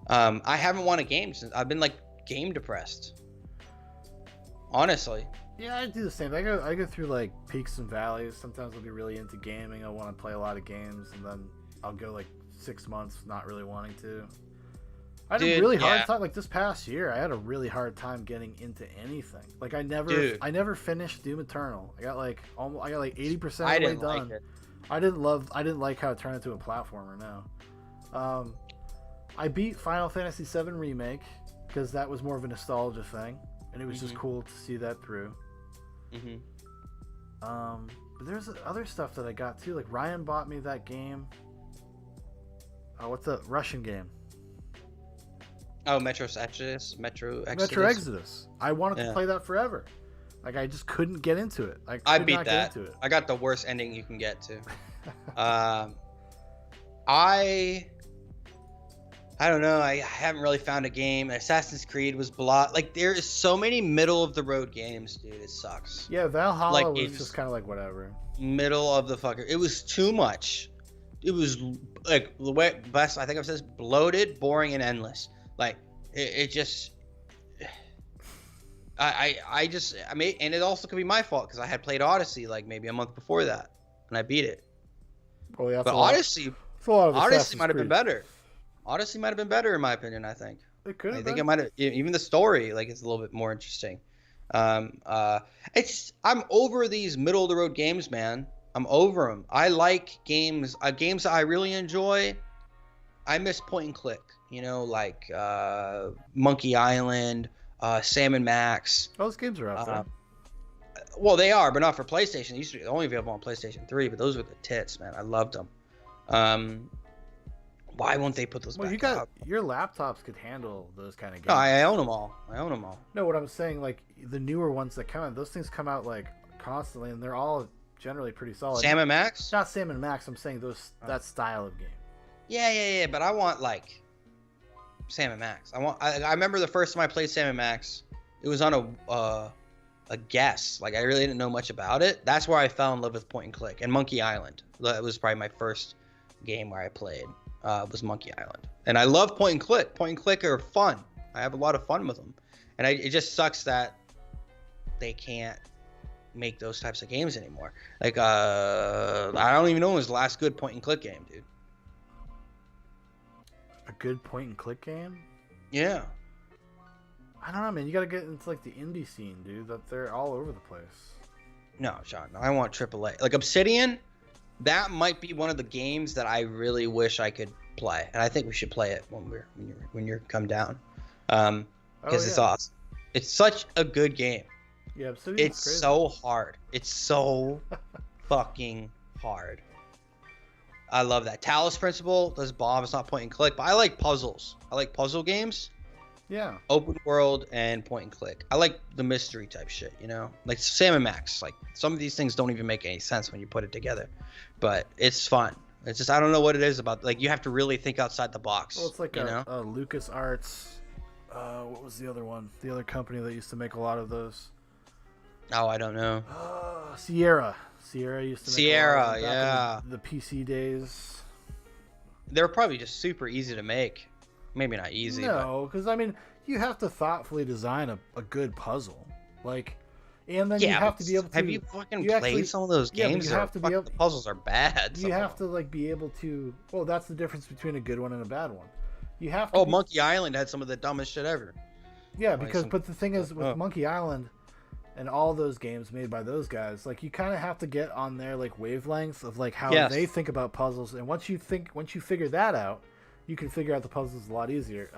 I haven't won a game since I've been like game depressed. Honestly. Yeah, I do the same. I go through like peaks and valleys. Sometimes I'll be really into gaming. I want to play a lot of games, and then I'll go like 6 months not really wanting to. I had a really hard time. Like this past year, I had a really hard time getting into anything. Like I never finished Doom Eternal. I got like 80% of the way done. Like it. I didn't like how it turned into a platformer. No. I beat Final Fantasy VII Remake because that was more of a nostalgia thing, and it was just cool to see that through. But there's other stuff that I got too. Like Ryan bought me that game. What's the Russian game? Oh, Metro Exodus. I wanted to play that forever. Like I just couldn't get into it. I beat that. I got the worst ending you can get to. I don't know. I haven't really found a game. Assassin's Creed was blah. Like there is so many middle of the road games, dude. It sucks. Yeah, Valhalla was just kind of like whatever. Middle of the fucker. It was too much. It was like the way best. I think I've said this, bloated, boring, and endless. Like it just. I mean, and it also could be my fault because I had played Odyssey like maybe a month before that, and I beat it. Oh yeah, but Odyssey might have been better. Odyssey might have been better in my opinion. I think it could. I think it might have. Even the story, like, it's a little bit more interesting. I'm over these middle of the road games, man. I'm over them. I like games. Games that I really enjoy. I miss point and click. You know, like Monkey Island, Sam and Max. Those games are out there. Well, they are, but not for PlayStation. They used to be only available on PlayStation 3, but those were the tits, man. I loved them. Why won't they put those back out? Your laptops could handle those kind of games. No, I own them all. No, what I'm saying, like the newer ones that come out, those things come out like constantly, and they're all generally pretty solid. Sam and Max? Not Sam and Max. I'm saying that style of game. Yeah. But I want like Sam and Max. I remember the first time I played Sam and Max. It was on a guess. Like I really didn't know much about it. That's where I fell in love with point and click and Monkey Island. That was probably my first game where I played. Was Monkey Island, and I love point and click. Point and click are fun. I have a lot of fun with them, and it just sucks that they can't make those types of games anymore. Like I don't even know when was the last good point and click game, dude. A good point and click game? Yeah. I don't know, man. You gotta get into like the indie scene, dude. That they're all over the place. No, Sean. I want AAA. Like Obsidian. That might be one of the games that I really wish I could play, and I think we should play it when you come down, because it's awesome. It's such a good game. Yeah, it's crazy. So hard. It's so fucking hard. I love that. Talos Principle does bomb. It's not point and click, but I like puzzles. I like puzzle games. Yeah. Open world and point and click. I like the mystery type shit, you know, like Sam and Max. Like some of these things don't even make any sense when you put it together, but it's fun. It's just I don't know what it is about. Like you have to really think outside the box. Well, it's like you know? a Lucas Arts. What was the other one? The other company that used to make a lot of those. Oh, I don't know. Sierra. Sierra used to make Sierra, a lot of them back yeah. in the PC days. They're probably just super easy to make. Maybe not easy. No, because I mean, you have to thoughtfully design a good puzzle, like, and then Yeah, you have to be able to. Have you fucking you played actually- some of those yeah, but games? you that have are to be fucking- able- the puzzles are bad. You some of have them. to like be able to. Well, that's the difference between a good one and a bad one. You have to. Oh, be- Monkey Island had some of the dumbest shit ever. Yeah, Like because some- but the thing is with Oh. Monkey Island and all those games made by those guys, like you kind of have to get on their like wavelength of like how Yes. they think about puzzles, and once you figure that out, you can figure out the puzzles a lot easier.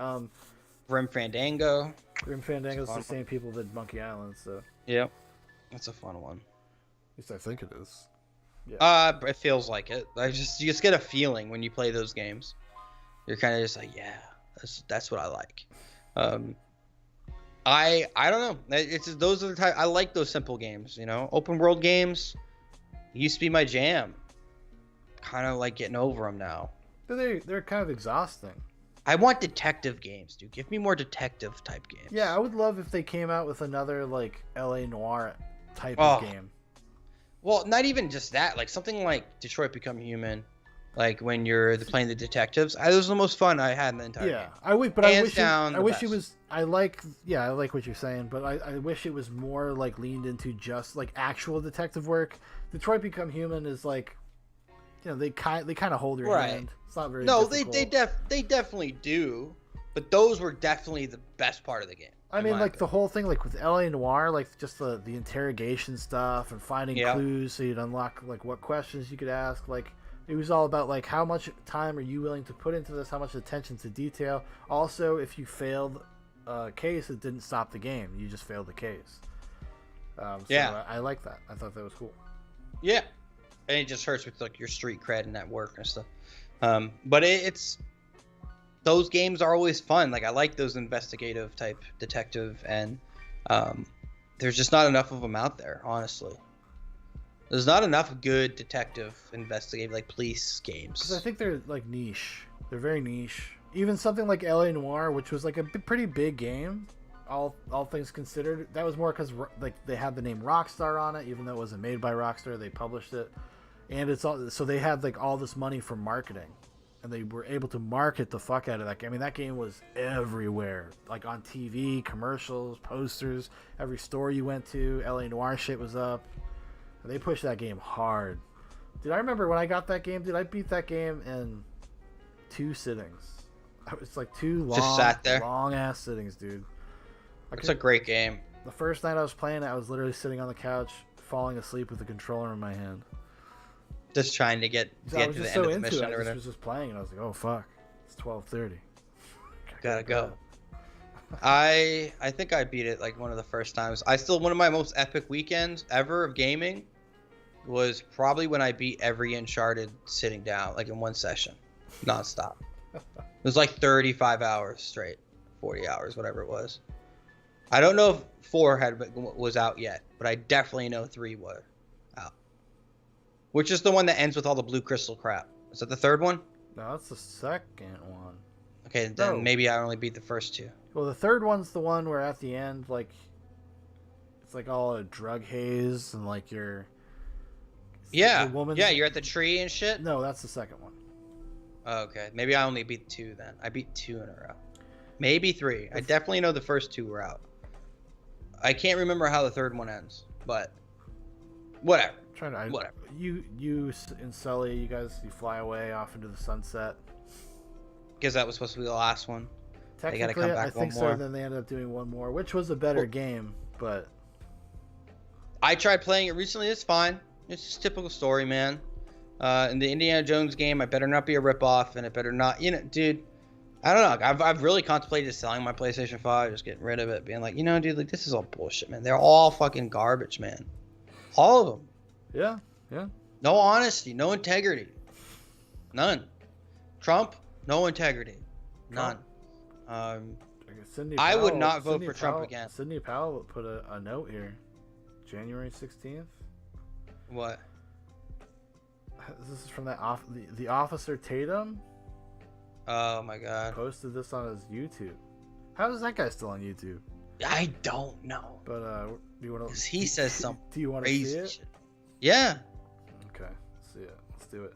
Grim Fandango. Grim Fandango's fun the same people that did Monkey Island, so Yep. That's a fun one. at least I think it is. It feels like it. You just get a feeling when you play those games. You're kind of just like, yeah, that's what I like. I don't know. It's just, those are the type I like those simple games. You know, open world games used to be my jam. Kind of like getting over them now. But they're kind of exhausting. I want detective games, dude. Give me more detective type games. Yeah, I would love if they came out with another like LA Noir type Oh. of game. Well, not even just that. Like something like Detroit Become Human. Like when you're playing the detectives. Those are the most fun I had in the entire Yeah, game. I wish, but Hands down I the wish best. it was. I like what you're saying, but I wish it was more like leaned into just like actual detective work. Detroit Become Human is like, you know, they kind of hold your Right. hand. It's not very. No, difficult. they definitely do. But those were definitely the best part of the game. I in mean, my like the opinion. whole thing, like with LA Noir, like just the interrogation stuff and finding Yeah. clues so you'd unlock like what questions you could ask. Like it was all about like how much time are you willing to put into this, how much attention to detail. Also, if you failed a case, it didn't stop the game. You just failed the case. So Yeah. I like that. I thought that was cool. Yeah, and it just hurts with like your street cred and that work and stuff. But it's those games are always fun. Like I like those investigative type detective, and there's just not enough of them out there. Honestly, there's not enough good detective investigative like police games. Because I think they're like niche. They're very niche. Even something like LA Noir, which was like a pretty big game, all things considered, that was more because like they had the name Rockstar on it, even though it wasn't made by Rockstar. They published it, and it's all so they had like all this money for marketing, and they were able to market the fuck out of that game. I mean, that game was everywhere, like on TV, commercials, posters, every store you went to, LA Noir shit was up. They pushed that game hard. Dude, I remember when I got that game, dude, I beat that game in 2 sittings. It's like 2 long, Just sat there? long ass sittings, dude. It's a great game. The first night I was playing it, I was literally sitting on the couch, falling asleep with the controller in my hand. Just trying to get I was to the just end so of the into mission it. or I whatever. was just playing, and I was like, "Oh fuck, it's 12:30. Gotta go. I think I beat it like one of the first times. One of my most epic weekends ever of gaming was probably when I beat every Uncharted sitting down, like in one session, nonstop. It was like 35 hours straight, 40 hours, whatever it was. I don't know if 4 was out yet, but I definitely know 3 were out. Which is the one that ends with all the blue crystal crap. Is that the third one? No, that's the second one. Okay, then No. maybe I only beat the first 2. Well, the third one's the one where at the end, like, it's like all a drug haze and like you're. Yeah, the woman's- yeah, you're at the tree and shit. No, that's the second one. Okay, maybe I only beat 2 then. I beat 2 in a row. Maybe 3. I definitely know the first 2 were out. I can't remember how the third one ends, but whatever. Whatever. You and Sully, you fly away off into the sunset. Because that was supposed to be the last one. They gotta Technically, come back I think one so. more. Then they ended up doing one more, which was a better Well- game, but I tried playing it recently. It's fine. It's just typical story, man. In the Indiana Jones game, I better not be a ripoff, and it better not, dude. I don't know. I've really contemplated selling my PlayStation 5, just getting rid of it, being like, dude, like this is all bullshit, man. They're all fucking garbage, man. All of them. yeah. No honesty, no integrity. None. Trump, no integrity. None. Sidney I would Powell- not vote Sidney for Trump Powell- again. Sidney Powell put a note here. January 16th. What? This is from the officer Tatum Oh my God. posted this on his YouTube. How is that guy still on YouTube? I don't know. But do you want to? He says some Do you want to see crazy it? shit. Yeah. Okay, let's see it. Let's do it.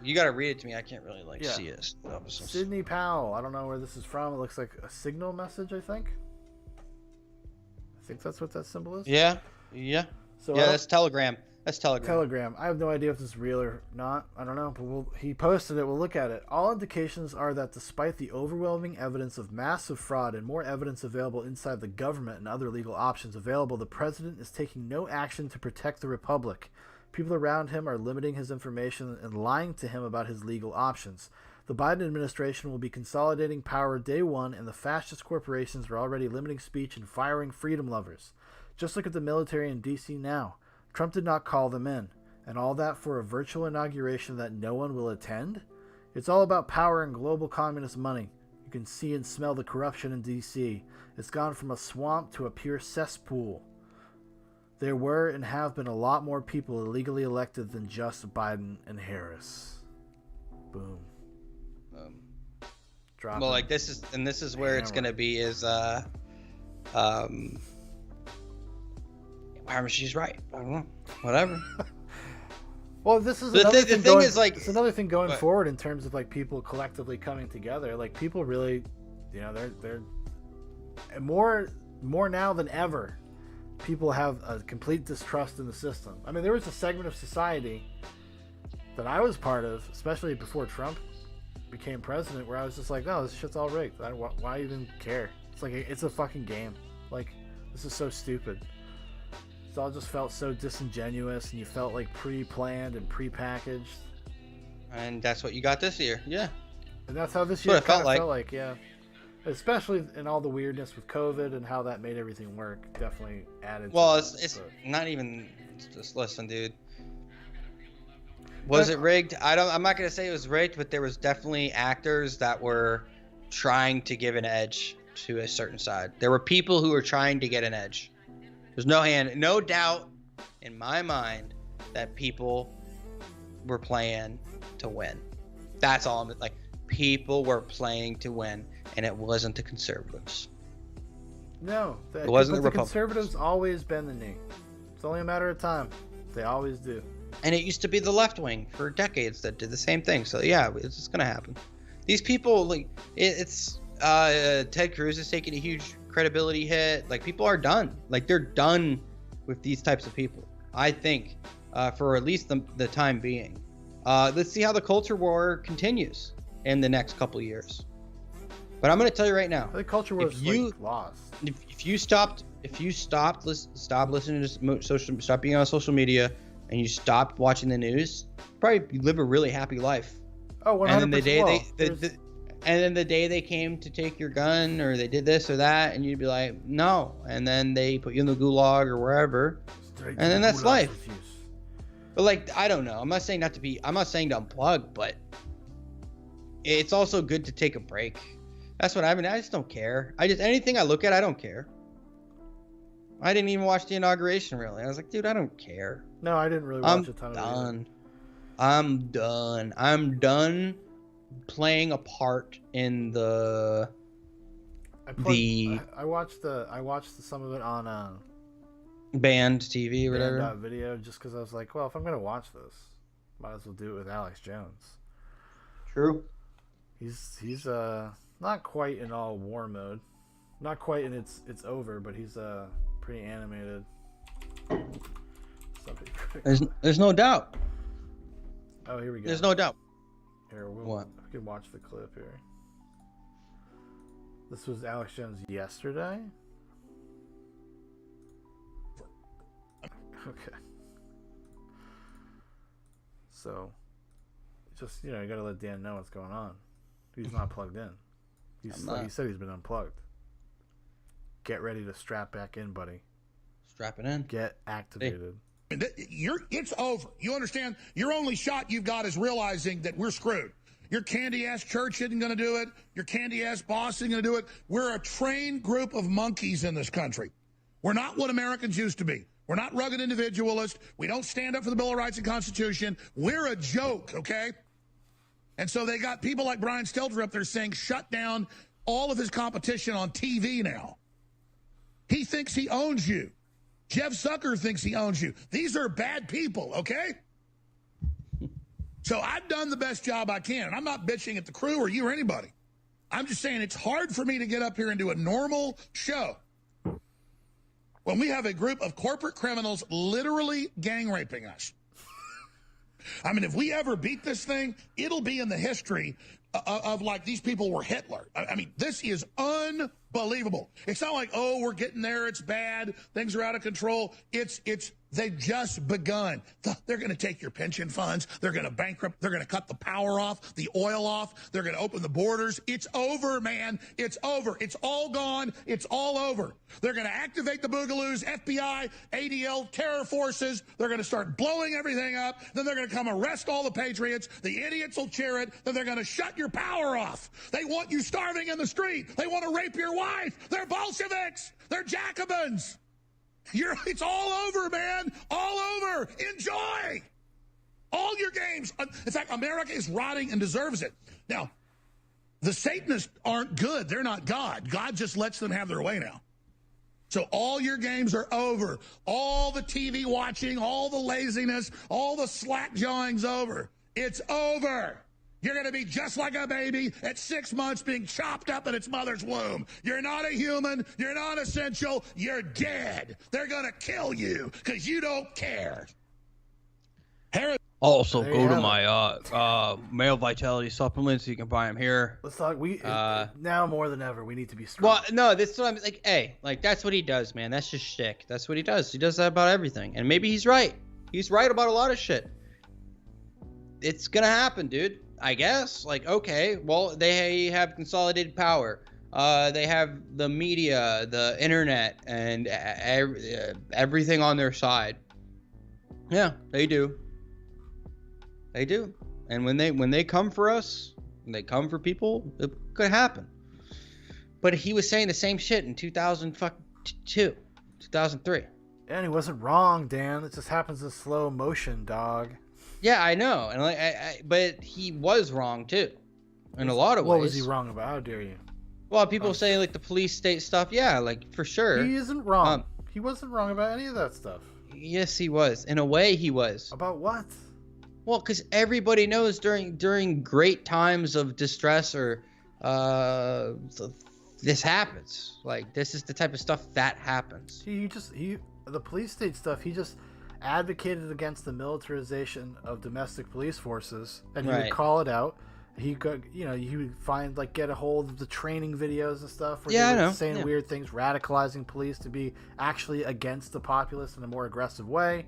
You gotta read it to me. I can't really Yeah. see it. Sidney Powell. I don't know where this is from. It looks like a signal message. I think that's what that symbol is. Yeah. So Yeah, that's Telegram. That's Telegram. Telegram. I have no idea if this is real or not. I don't know, but he posted it. We'll look at it. All indications are that despite the overwhelming evidence of massive fraud and more evidence available inside the government and other legal options available, the president is taking no action to protect the republic. People around him are limiting his information and lying to him about his legal options. The Biden administration will be consolidating power day one, and the fascist corporations are already limiting speech and firing freedom lovers. Just look at the military in D.C. now. Trump did not call them in, and all that for a virtual inauguration that no one will attend? It's all about power and global communist money. You can see and smell the corruption in D.C. It's gone from a swamp to a pure cesspool. There were and have been a lot more people illegally elected than just Biden and Harris. Boom. Drop Well, it. like this is where it's gonna be is she's right. I don't know. Whatever. Well, this is The another thing thing going, is, like- it's another thing going What? forward in terms of like people collectively coming together. Like people really, you know, they're more now than ever. People have a complete distrust in the system. I mean, there was a segment of society that I was part of, especially before Trump became president, where I was just like, "Oh, this shit's all rigged. Why even care? It's like it's a fucking game. Like this is so stupid." It all just felt so disingenuous, and you felt like pre-planned and pre-packaged. And that's what you got this year. Yeah. And that's how this That's what year it felt kind of like. felt like, yeah. Especially in all the weirdness with COVID and how that made everything work. Definitely added. Well, to it's but- not even. Just listen, dude. Was it rigged? I'm not gonna say it was rigged, but there was definitely actors that were trying to give an edge to a certain side. There were people who were trying to get an edge. There's no doubt in my mind that people were playing to win. That's all I'm like. People were playing to win, and it wasn't the conservatives. No, It wasn't but the the conservatives always bend the knee. It's only a matter of time. They always do. And it used to be the left wing for decades that did the same thing. So yeah, it's just gonna happen. These people, like, it's Ted Cruz is taking a huge credibility hit. Like, people are done. Like, they're done with these types of people, I think, for at least the time being. Let's see how the culture war continues in the next couple years. But I'm gonna tell you right now, The culture was like, lost. if you stopped listening to stop being on social media, and you stopped watching the news, probably live a really happy life. Oh, 100%. And then the day Well, and then the day they came to take your gun, or they did this or that, and you'd be like, no. And then they put you in the gulag or wherever, and then that's life. But like, I don't know. I'm not saying to unplug, but it's also good to take a break. That's what I mean. I just don't care. Anything I look at, I don't care. I didn't even watch the inauguration, really. I was like, dude, I don't care. No, I didn't really watch a ton of it. I'm done. I'm done playing a part in the. I watched some of it on Band TV or whatever. video just because I was like, well, if I'm gonna watch this, might as well do it with Alex Jones. True. He's not quite in all war mode, not quite in it's over, but he's pretty animated. There's no doubt. Oh, here we go. There's no doubt. Here, we can watch the clip here. This was Alex Jones yesterday. Okay. So, just, you gotta let Dan know what's going on. He's not plugged in. He said he's been unplugged. Get ready to strap back in, buddy. Strap it in. Get activated. It's over. You understand? Your only shot you've got is realizing that we're screwed. Your candy-ass church isn't going to do it. Your candy-ass boss isn't going to do it. We're a trained group of monkeys in this country. We're not what Americans used to be. We're not rugged individualists. We don't stand up for the Bill of Rights and Constitution. We're a joke, okay? And so they got people like Brian Stelter up there saying shut down all of his competition on TV now. He thinks he owns you. Jeff Zucker thinks he owns you. These are bad people, okay? So I've done the best job I can, and I'm not bitching at the crew or you or anybody. I'm just saying it's hard for me to get up here and do a normal show when we have a group of corporate criminals literally gang raping us. I mean, if we ever beat this thing, it'll be in the history of like these people were Hitler. I mean, this is unbelievable. It's not like, oh, we're getting there, it's bad, things are out of control. They've just begun. They're going to take your pension funds. They're going to bankrupt. They're going to cut the power off, the oil off. They're going to open the borders. It's over, man. It's over. It's all gone. It's all over. They're going to activate the Boogaloos, FBI, ADL, terror forces. They're going to start blowing everything up. Then they're going to come arrest all the patriots. The idiots will cheer it. Then they're going to shut your power off. They want you starving in the street. They want to rape your wife. They're Bolsheviks. They're Jacobins. It's all over, man. All over. Enjoy. All your games. In fact, America is rotting and deserves it. Now, the Satanists aren't good. They're not God. God just lets them have their way now. So all your games are over. All the TV watching, all the laziness, all the slack jawing's over. It's over. You're going to be just like a baby at 6 months being chopped up in its mother's womb. You're not a human. You're not essential. You're dead. They're going to kill you because you don't care. Also, go to my male vitality supplements. You can buy them here. Let's talk. Now more than ever, we need to be strong. Well, no, this is what I'm like. Hey, like that's what he does, man. That's just shtick. That's what he does. He does that about everything, and maybe he's right. He's right about a lot of shit. It's gonna happen, dude. I guess. Like, okay, well, they have consolidated power. They have the media, the internet, and everything on their side. Yeah, they do. They do. And when they come for us, when they come for people, it could happen. But he was saying the same shit in 2002, 2003. And he wasn't wrong, Dan. It just happens in slow motion, dog. Yeah, I know, and like, but he was wrong too, in a lot of ways. What was he wrong about? How dare you? Well, people say like the police state stuff. Yeah, like for sure. He isn't wrong. He wasn't wrong about any of that stuff. Yes, he was. In a way, he was. About what? Well, because everybody knows during great times of distress or this happens. Like this is the type of stuff that happens. The police state stuff. He just advocated against the militarization of domestic police forces, and he would call it out. He could, he would find get a hold of the training videos and stuff where they were saying weird things, radicalizing police to be actually against the populace in a more aggressive way.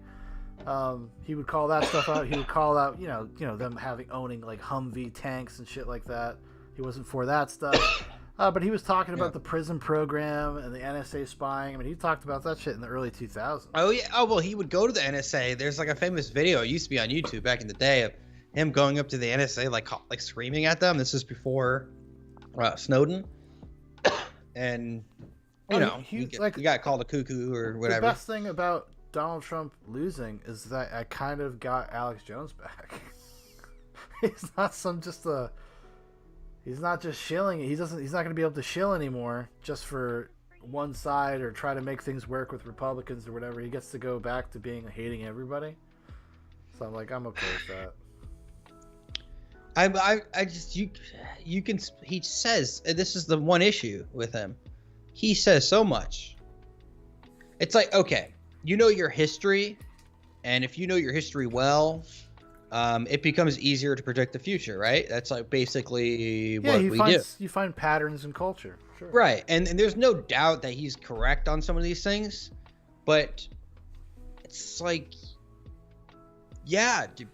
He would call that stuff out. He would call out, them owning Humvee tanks and shit like that. He wasn't for that stuff. But he was talking about the prison program and the NSA spying. I mean, he talked about that shit in the early 2000s. Oh, yeah. Oh, well, he would go to the NSA. There's a famous video. It used to be on YouTube back in the day of him going up to the NSA, like screaming at them. This is before Snowden. And, he got called a cuckoo or whatever. The best thing about Donald Trump losing is that I kind of got Alex Jones back. He's not just shilling. He's not going to be able to shill anymore just for one side or try to make things work with Republicans or whatever. He gets to go back to hating everybody. So I'm okay with that. He says, this is the one issue with him. He says so much. It's like, okay, you know your history, and if you know your history well, it becomes easier to predict the future, right? That's basically what we do. You find patterns in culture, sure. Right, and there's no doubt that he's correct on some of these things, but it's yeah, dude,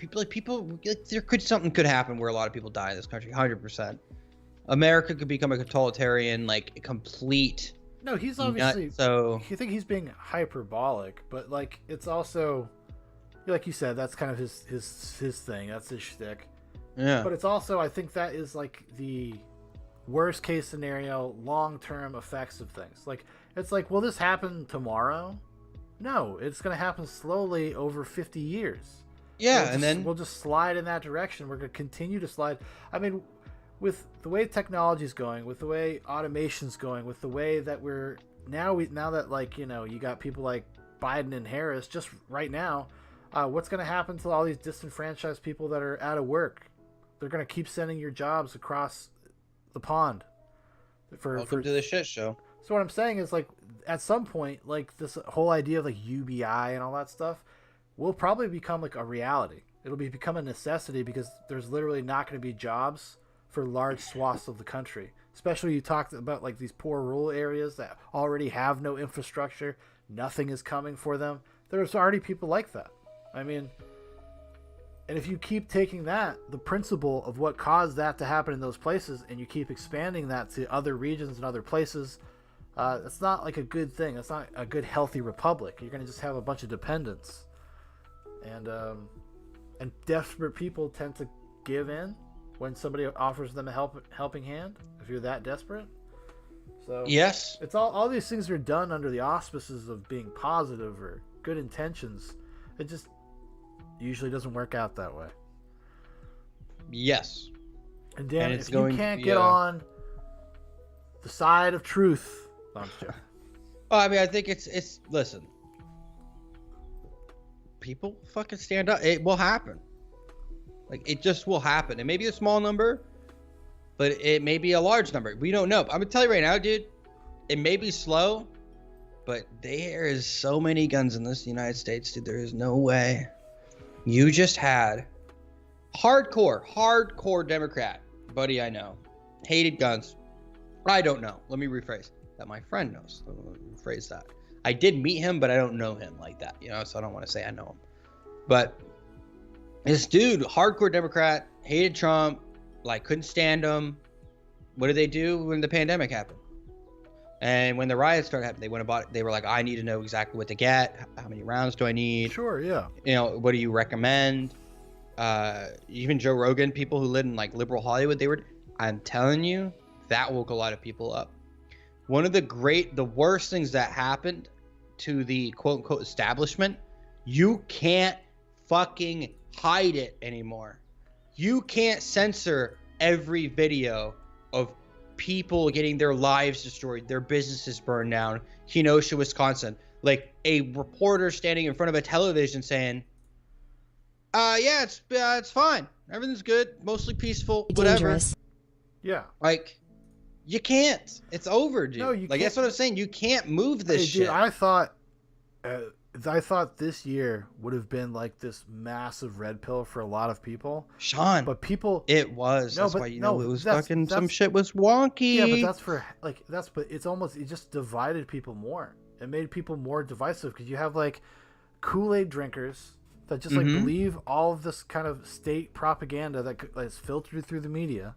something could happen where a lot of people die in this country, 100%. America could become a totalitarian, complete. No, he's obviously. So you think he's being hyperbolic, but it's also. Like you said, that's kind of his thing. That's his shtick. Yeah. But it's also, I think that is like the worst case scenario, long-term effects of things. Like, it's like, will this happen tomorrow? No, it's going to happen slowly over 50 years. Yeah, and then we'll just slide in that direction. We're going to continue to slide. I mean, with the way technology is going, with the way automation's going, with the way that we're now that, like, you know, you got people like Biden and Harris just right now, what's going to happen to all these disenfranchised people that are out of work? They're going to keep sending your jobs across the pond. Welcome to the shit show. So what I'm saying is, like, at some point, like, this whole idea of like UBI and all that stuff will probably become like a reality. It'll become a necessity because there's literally not going to be jobs for large swaths of the country. Especially you talked about like these poor rural areas that already have no infrastructure. Nothing is coming for them. There's already people like that. I mean, and if you keep taking that, the principle of what caused that to happen in those places, and you keep expanding that to other regions and other places, it's not like a good thing. It's not a good, healthy republic. You're going to just have a bunch of dependents. And desperate people tend to give in when somebody offers them a helping hand, if you're that desperate. So yes, it's all these things are done under the auspices of being positive or good intentions. It just usually doesn't work out that way. Yes. And Dan, if you can't get on the side of truth, no, I'm just joking. Oh, I mean, I think it's listen. People fucking stand up. It will happen. Like, it just will happen. It may be a small number, but it may be a large number. We don't know. I'm gonna tell you right now, dude. It may be slow, but there is so many guns in this United States, dude. There is no way. You just had hardcore Democrat buddy I know, hated guns. I don't know. Let me rephrase that. My friend knows. Let me rephrase that. I did meet him, but I don't know him like that, you know. So I don't want to say I know him. But this dude, hardcore Democrat, hated Trump, like couldn't stand him. What did they do when the pandemic happened? And when the riots started happening, they went about it. They were like, I need to know exactly what to get. How many rounds do I need? Sure, yeah. You know, what do you recommend? Even Joe Rogan, people who live in like liberal Hollywood, I'm telling you, that woke a lot of people up. One of the worst things that happened to the quote unquote establishment, you can't fucking hide it anymore. You can't censor every video of people getting their lives destroyed, their businesses burned down. Kenosha, Wisconsin, like a reporter standing in front of a television saying, yeah, it's fine, everything's good, mostly peaceful, whatever. Dangerous. Yeah, like, you can't. It's over, dude. No, you like can't. That's what I'm saying. You can't move this shit. Dude, I thought this year would have been like this massive red pill for a lot of people. Sean, but people, it was. No, that's but, why you no, know it was that's, fucking. Some shit was wonky. Yeah, but that's for like but it's almost, it just divided people more. It made people more divisive because you have like Kool-Aid drinkers that just like believe all of this kind of state propaganda that is filtered through the media.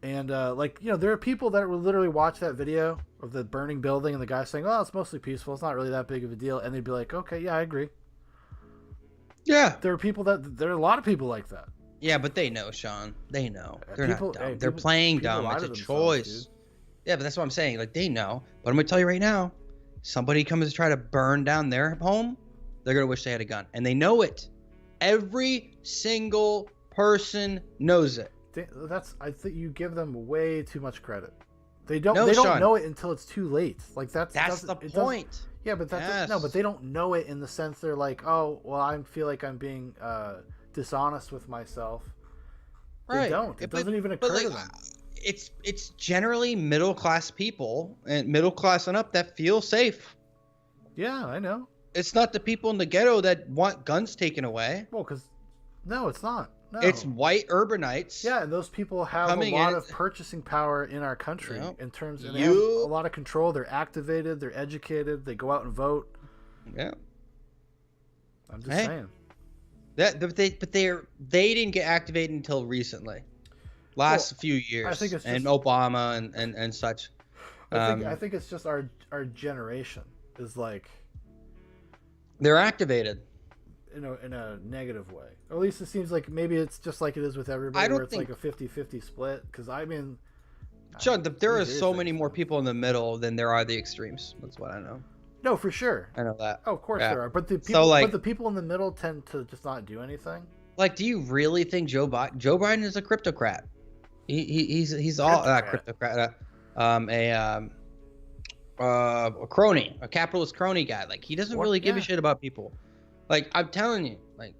And like, you know, there are people that will literally watch that video of the burning building and the guy saying, oh, it's mostly peaceful, it's not really that big of a deal, and they'd be like, okay, yeah, I agree. Yeah, there are a lot of people like that. Yeah, but they know, Sean. They know. They're not dumb. Hey, they're playing dumb. It's a choice. Dude. Yeah, but that's what I'm saying. Like, they know. But I'm gonna tell you right now, somebody comes to try to burn down their home, they're gonna wish they had a gun, and they know it. Every single person knows it. I think you give them way too much credit. They don't know it until it's too late. Like that's the point. Yeah, but but they don't know it in the sense they're like, oh, well, I feel like I'm being dishonest with myself. Right. They don't. It doesn't even occur to them. It's generally middle class people and middle class and up that feel safe. Yeah, I know. It's not the people in the ghetto that want guns taken away. Well, no, it's not. No. It's white urbanites. Yeah, and those people have a lot of purchasing power in our country in terms of they have a lot of control. They're activated, they're educated, they go out and vote. Yeah. I'm just saying. They didn't get activated until recently. Last few years. I think it's just, and Obama and such. I think it's just our generation is like, they're activated. in a negative way. Or at least it seems like maybe it's just like it is with everybody, where it's like a 50-50 split. Because I mean, Sean, there are so many more people in the middle than there are the extremes. That's what I know. No, for sure. I know that. Oh, of course Yeah. there are, but the people, So, like- but the people in the middle tend to just not do anything. Like, do you really think Joe Biden is a cryptocrat? He's all cryptocrat. A crony, a capitalist crony guy. Like, he doesn't really give a shit about people. Like, I'm telling you, like,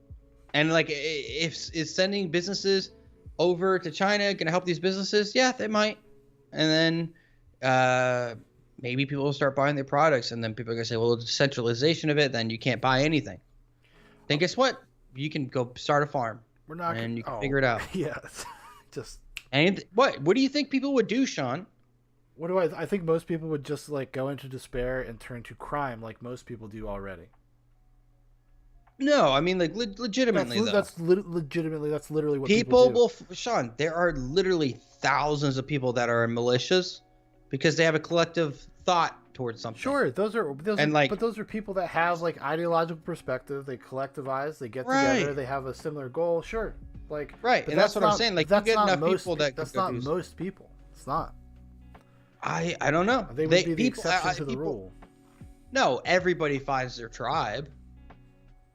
and like, if is sending businesses over to China gonna help these businesses? Yeah, they might. And then maybe people will start buying their products, and then people are gonna say, well, the centralization of it, then you can't buy anything. Then guess what? You can go start a farm. We're not, and you can figure it out. Yeah, just. And what do you think people would do, Sean? What do I think most people would just like go into despair and turn to crime, like most people do already. No, I mean, like, legitimately, though. Legitimately, that's literally what people do. will. Sean, there are literally thousands of people that are in militias because they have a collective thought towards something. Sure, those are people that have like ideological perspective. They collectivize, they get together, they have a similar goal. Sure, like right, and that's what I'm saying. Like, you get enough people that that's not most people. It's not. I don't know. They would be the exception to the rule. No, everybody finds their tribe.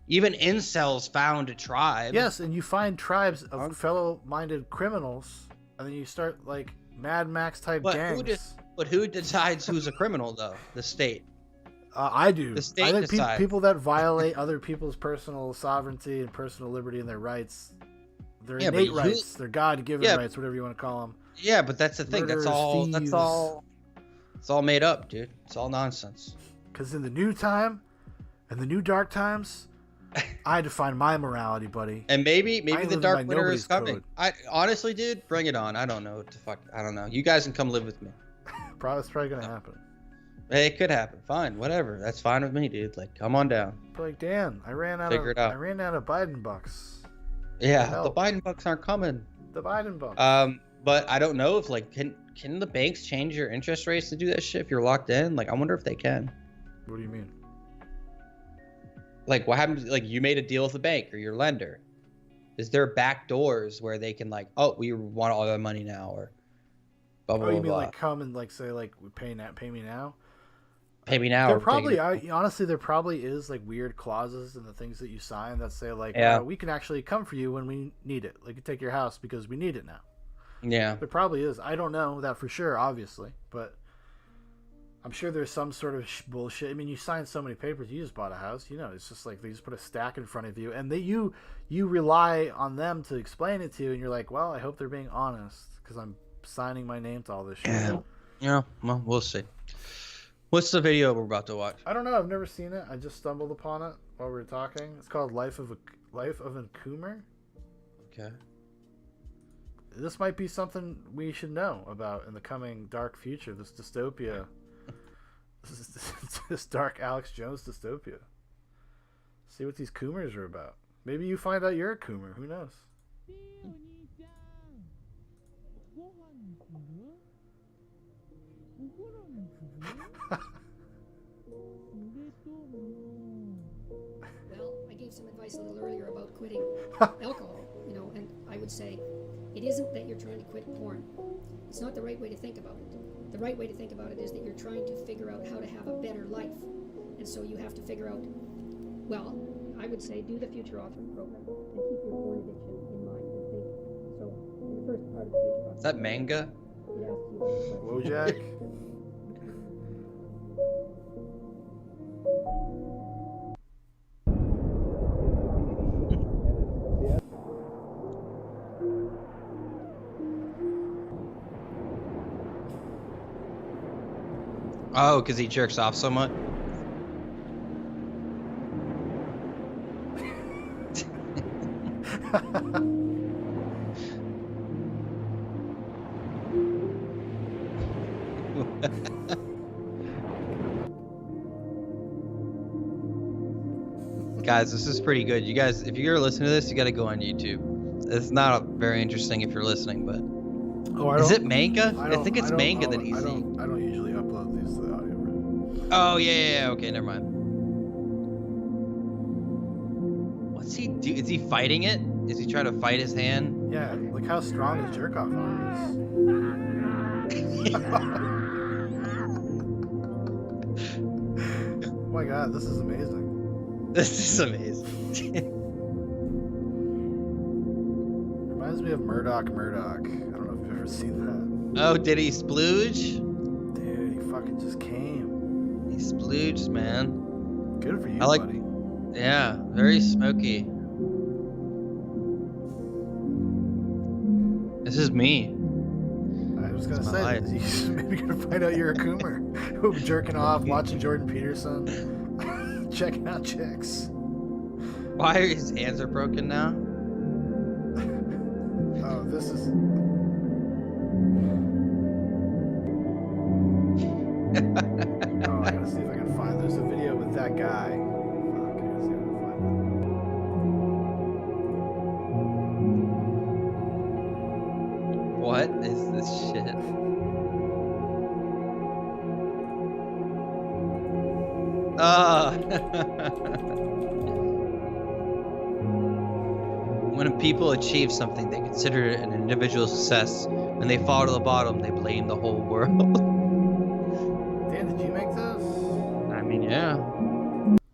Even incels found a tribe. Yes, and you find tribes of fellow-minded criminals, and then you start like Mad Max type gangs. But who decides who's a criminal, though? The state. I do. The state I think decides. People that violate other people's personal sovereignty and personal liberty and their rights, their innate rights, their God-given rights, whatever you want to call them. Yeah, but that's the thing. Murderers, That's all. It's all made up, dude. It's all nonsense. Because in the new time, and the new dark times, I had to find my morality, buddy. And maybe the dark winter is coming. Code. I honestly, dude, bring it on. I don't know what the fuck. I don't know. You guys can come live with me. It's probably gonna happen. Hey, it could happen. Fine, whatever. That's fine with me, dude. Like, come on down. But like, Dan, I ran out of Biden bucks. Yeah, the Biden bucks aren't coming. The Biden bucks. But I don't know if like can the banks change your interest rates to do that shit if you're locked in? Like, I wonder if they can. What do you mean? Like, what happens? Like, you made a deal with the bank or your lender. Is there back doors where they can like, oh, we want all our money now, or blah blah blah? You mean blah. like come and like say like pay me now? Pay me now. There probably, honestly, there probably is like weird clauses in the things that you sign that say like, we can actually come for you when we need it. Like, you take your house because we need it now. Yeah. There probably is. I don't know that for sure, obviously, but I'm sure there's some sort of bullshit. I mean, you signed so many papers. You just bought a house. You know, it's just like they just put a stack in front of you, and you rely on them to explain it to you, and you're like, well, I hope they're being honest because I'm signing my name to all this shit. Yeah. Well, we'll see. What's the video we're about to watch? I don't know. I've never seen it. I just stumbled upon it while we were talking. It's called Life of a Coomer. Okay. This might be something we should know about in the coming dark future. This dystopia. This dark Alex Jones dystopia. See what these Coomers are about. Maybe you find out you're a Coomer. Who knows? Well, I gave some advice a little earlier about quitting alcohol, and I would say it isn't that you're trying to quit porn. It's not the right way to think about it. The right way to think about it is that you're trying to figure out how to have a better life. And so you have to figure out, well, I would say do the future authoring program and keep your porn addiction in mind and think. So in the first part of the future authoring, Is that manga? it asks you Wojak? Oh, because he jerks off so much? Guys, this is pretty good. You guys, if you're listening to this, you got to go on YouTube. It's not very interesting if you're listening, but is it manga? I think it's manga that he's seeing. I don't usually upload these to the audio version. Oh yeah. Okay, never mind. What Is he fighting it? Is he trying to fight his hand? Yeah, look how strong his jerk off arm is. Oh my god, this is amazing. This is amazing. Reminds me of Murdoch. I don't know if you've ever seen that. Oh, did he splooge? Dude, he fucking just came. He splooged, man. Good for you, I like- buddy. Yeah, very smoky. This is me. I was gonna It's my say, life. you're maybe gonna find out you're a coomer. Who jerking off, watching Jordan Peterson, checking out chicks. Why are his hands are broken now? Oh, this is. Oh, I gotta see if I can find. There's a video with that guy. Fuck, I gotta see if I can find What is this shit? When people achieve something, they consider it an individual success. When they fall to the bottom, they blame the whole world. it. Dan, did you make this? I mean, yeah.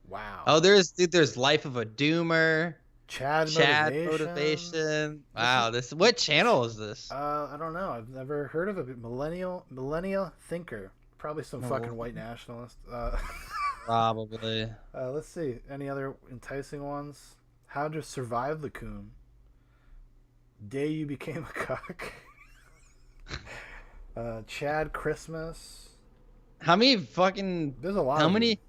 Wow. Oh, there's Life of a Doomer, Chad Motivation. Wow, what channel is this? I don't know. I've never heard of it. Millennial Thinker. Probably some fucking white nationalist. Probably. Let's see. Any other enticing ones? How to survive the coon. Day you became a cock. Chad Christmas. How many fucking? There's a lot. How of many?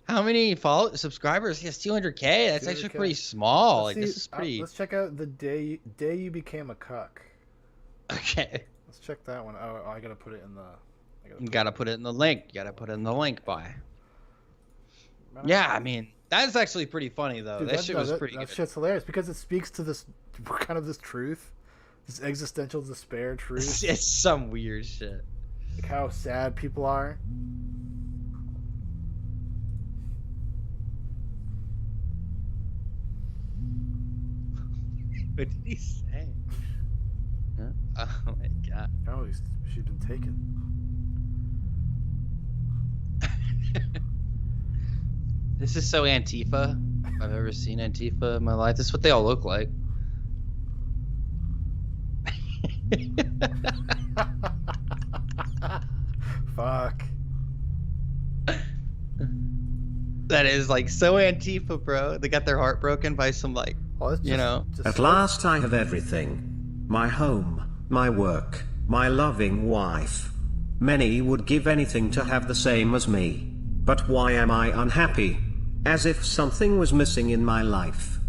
How many subscribers? He has 200K. That's actually 200K. pretty small. Let's Like see, this is pretty. let's check out the day you became a cuck. Okay. Let's check that one. Oh, I gotta put it in the. You gotta put it in the link. You gotta put it in the link, by. Yeah, I mean that's actually pretty funny though. Dude, that shit was pretty that good. shit's hilarious because it speaks to this kind of this truth, this existential despair truth. It's some weird shit. Like how sad people are. What did he say? Huh? Oh my god. Oh, she's been taken. This is so Antifa. If I've ever seen Antifa in my life. This is what they all look like. Fuck. That is like so Antifa, bro. They got their heart broken by some like, Well, it's you know. At last I have everything. My home, my work, my loving wife. Many would give anything to have the same as me. But why am I unhappy? As if something was missing in my life.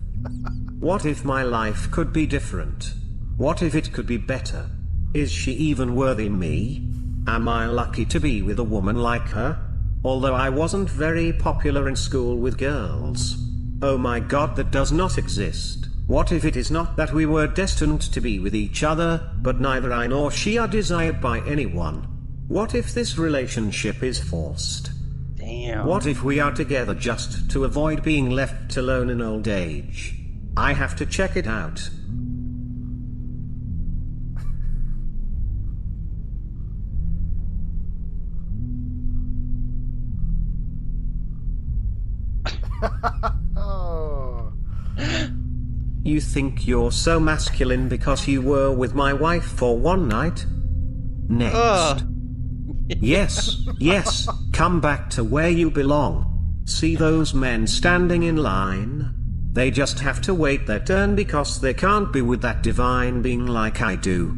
What if my life could be different? What if it could be better? Is she even worthy me? Am I lucky to be with a woman like her? Although I wasn't very popular in school with girls. Oh my god, that does not exist. What if it is not that we were destined to be with each other, but neither I nor she are desired by anyone? What if this relationship is forced? Damn. What if we are together just to avoid being left alone in old age? I have to check it out. Oh. You think you're so masculine because you were with my wife for one night? Next. Ugh. Yes, come back to where you belong. See those men standing in line? They just have to wait their turn because they can't be with that divine being like I do.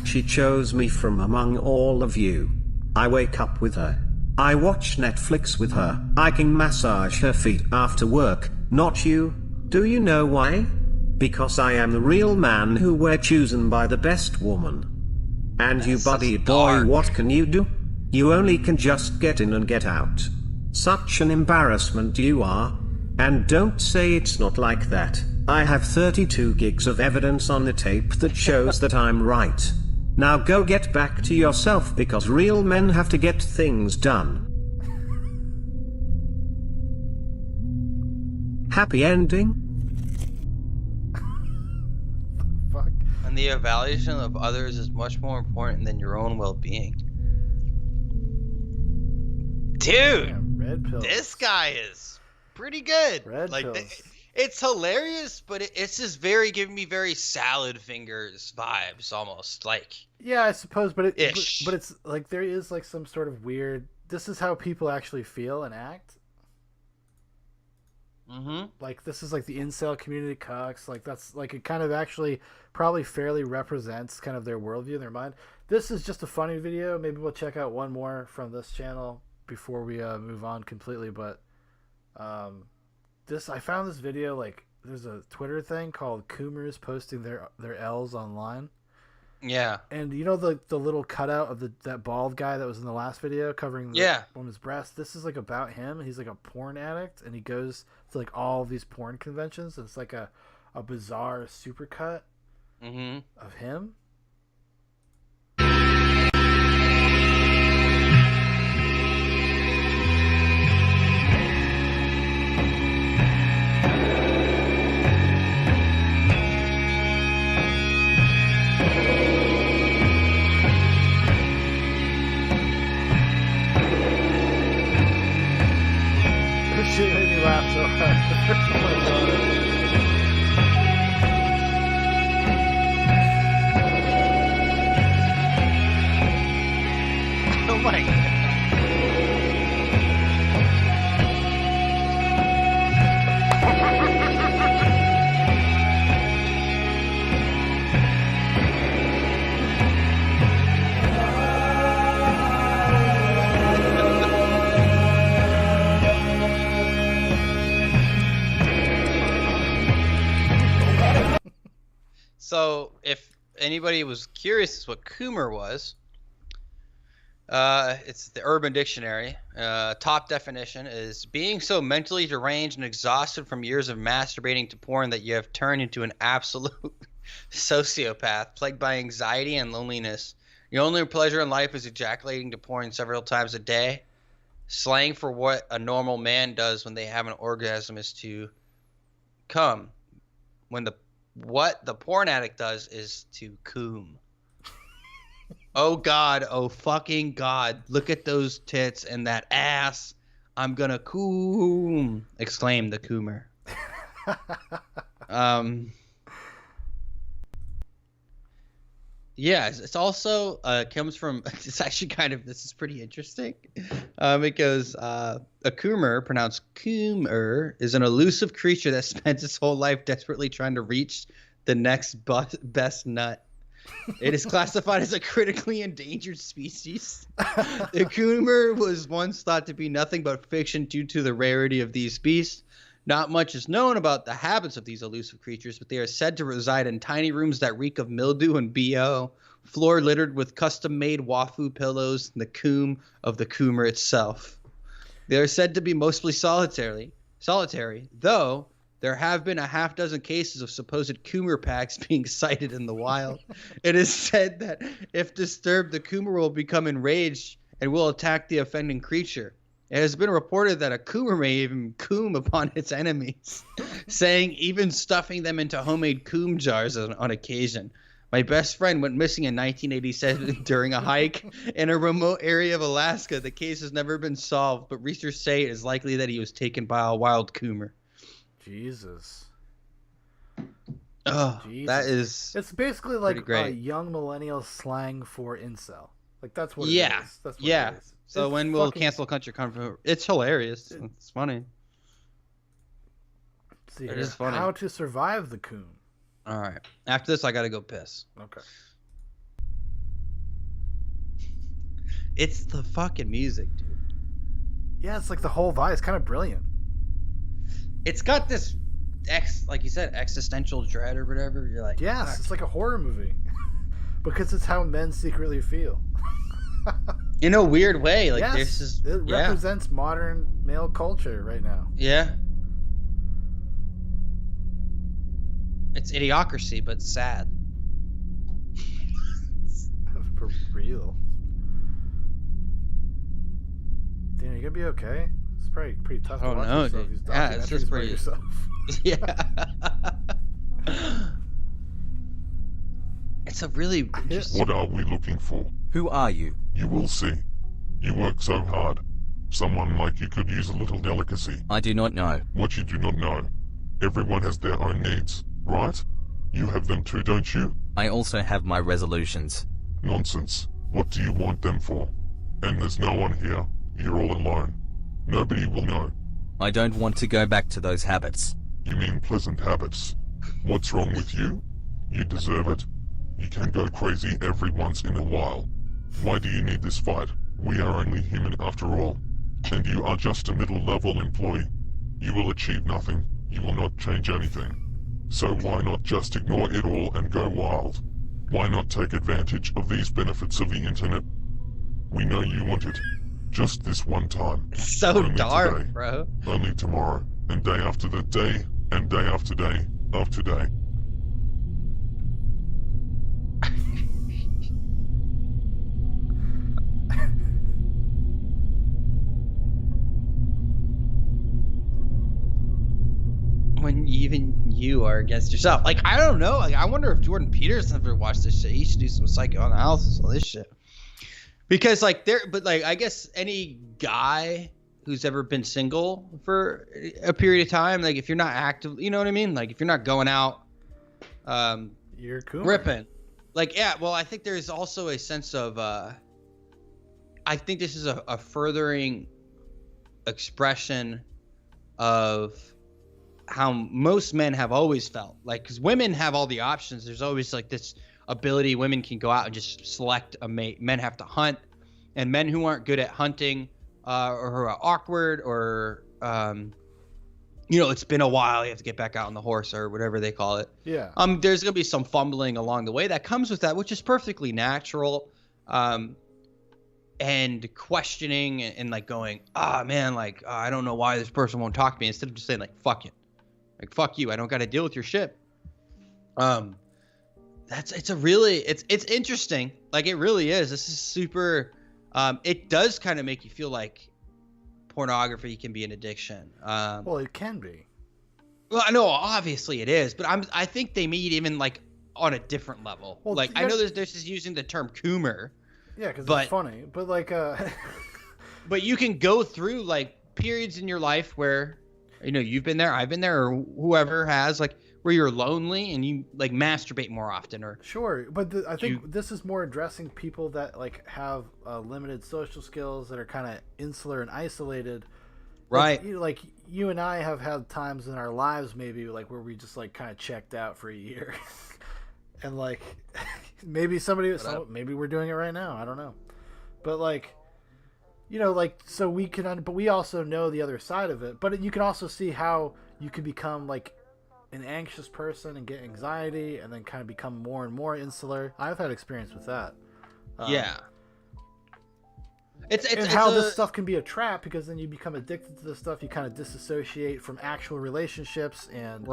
She chose me from among all of you. I wake up with her. I watch Netflix with her. I can massage her feet after work, not you. Do you know why? Because I am the real man who were chosen by the best woman. And you buddy boy, what can you do? You only can just get in and get out. Such an embarrassment you are. And don't say it's not like that. I have 32 gigs of evidence on the tape that shows that I'm right. Now go get back to yourself because real men have to get things done. Happy ending? and the evaluation of others is much more important than your own well-being. Dude, Damn, red pills. this guy is pretty good. Red like pills. it's hilarious, but it's just giving me very salad fingers vibes almost. Like, Yeah, I suppose, but Ish. but it's like there is like some sort of weird. This is how people actually feel and act. Like this is like the incel community cucks. Like that's like it kind of actually probably fairly represents kind of their worldview, their mind. This is just a funny video. Maybe we'll check out one more from this channel before we move on completely. But I found this video, like there's a Twitter thing called Coomers posting their L's online. yeah. And you know the little cutout of that bald guy that was in the last video covering the woman's breast? This is like about him. He's like a porn addict, and he goes to like all these porn conventions. And it's like a bizarre supercut of him. Shit made me laugh so hard. Oh my god. So, if anybody was curious as what Coomer was, it's the Urban Dictionary. Top definition is being so mentally deranged and exhausted from years of masturbating to porn that you have turned into an absolute sociopath, plagued by anxiety and loneliness. Your only pleasure in life is ejaculating to porn several times a day. Slang for what a normal man does when they have an orgasm is to come. What the porn addict does is to coom. Oh God, oh fucking God, look at those tits and that ass. I'm gonna coom, exclaimed the coomer. Yeah, it's also comes from, it's actually this is pretty interesting. It goes, a coomer, pronounced coomer, is an elusive creature that spends its whole life desperately trying to reach the next best nut. It is classified as a critically endangered species. The coomer was once thought to be nothing but fiction due to the rarity of these beasts. Not much is known about the habits of these elusive creatures, but they are said to reside in tiny rooms that reek of mildew and BO, floor littered with custom-made wafu pillows, and the coom of the coomer itself. They are said to be mostly solitary, though there have been a half dozen cases of supposed coomer packs being sighted in the wild. It is said that if disturbed, the coomer will become enraged and will attack the offending creature. It has been reported that a coomer may even coom upon its enemies, saying even stuffing them into homemade coom jars on occasion. My best friend went missing in 1987 during a hike in a remote area of Alaska. The case has never been solved, but researchers say it is likely that he was taken by a wild coomer. Jesus. Oh, Jesus. that is. It's basically like great. a young millennial slang for incel. Like that's what it Yeah. is. That's what Yeah. it is. So It's when will fucking- cancel culture come from? It's hilarious. It's funny. Let's see It here. is funny. How to survive the coon. All right. After this, I gotta go piss. Okay. It's the fucking music, dude. Yeah, it's like the whole vibe. It's kind of brilliant. It's got this like you said, existential dread or whatever. You're like, Yes, fuck. it's like a horror movie. Because it's how men secretly feel. In a weird way, like yes, this is it represents modern male culture right now. Yeah. It's idiocracy, but sad. For real. Dan, you gonna be okay? It's probably pretty tough to Oh, watch no, yourself. dude. These Yeah, it's just documentaries about pretty- yourself. Yeah. it's a really interesting. What are we looking for? Who are you? You will see. You work so hard. Someone like you could use a little delicacy. I do not know. What you do not know. Everyone has their own needs, right? You have them too, don't you? I also have my resolutions. Nonsense. What do you want them for? And there's no one here. You're all alone. Nobody will know. I don't want to go back to those habits. You mean pleasant habits? What's wrong with you? You deserve it. You can go crazy every once in a while. Why do you need this fight? We are only human after all. And you are just a middle-level employee. You will achieve nothing. You will not change anything. So why not just ignore it all and go wild? Why not take advantage of these benefits of the internet? We know you want it. Just this one time. It's so Only dark, today. bro. Only tomorrow. And day after the day. And day after day. After day. When even you are against yourself. Like, I don't know. Like, I wonder if Jordan Peterson ever watched this shit. He should do some psychoanalysis on this shit. Because, like, I guess any guy who's ever been single for a period of time, like, if you're not active, you know what I mean? Like, if you're not going out, You're cool. ripping. Like, yeah, well, I think there's also a sense of, I think this is a furthering expression of how most men have always felt. Like, because women have all the options. There's always like this ability. Women can go out and just select a mate. Men have to hunt, and men who aren't good at hunting, or who are awkward, or it's been a while, you have to get back out on the horse or whatever they call it. Yeah. There's gonna be some fumbling along the way that comes with that, which is perfectly natural. And questioning and like going, man, like, I don't know why this person won't talk to me, instead of just saying like, fuck it. Like, fuck you. I don't got to deal with your shit. It's interesting. Like, it really is. This is super, it does kind of make you feel like pornography can be an addiction. Well, it can be. Well, I know obviously it is, but I think they meet even like on a different level. Well, like, I know there's just using the term coomer. Yeah, because it's funny. But like, but you can go through like periods in your life where, you've been there, I've been there, or whoever has, like, where you're lonely and you like masturbate more often, or sure. But I think this is more addressing people that like have limited social skills, that are kind of insular and isolated. Right. Like you and I have had times in our lives maybe like where we just like kind of checked out for a year. And like maybe maybe we're doing it right now. I don't know. But like, like, so we can, but we also know the other side of it. But you can also see how you can become like an anxious person and get anxiety and then kind of become more and more insular. I've had experience with that. Yeah. It's how this stuff can be a trap, because then you become addicted to this stuff. You kind of disassociate from actual relationships and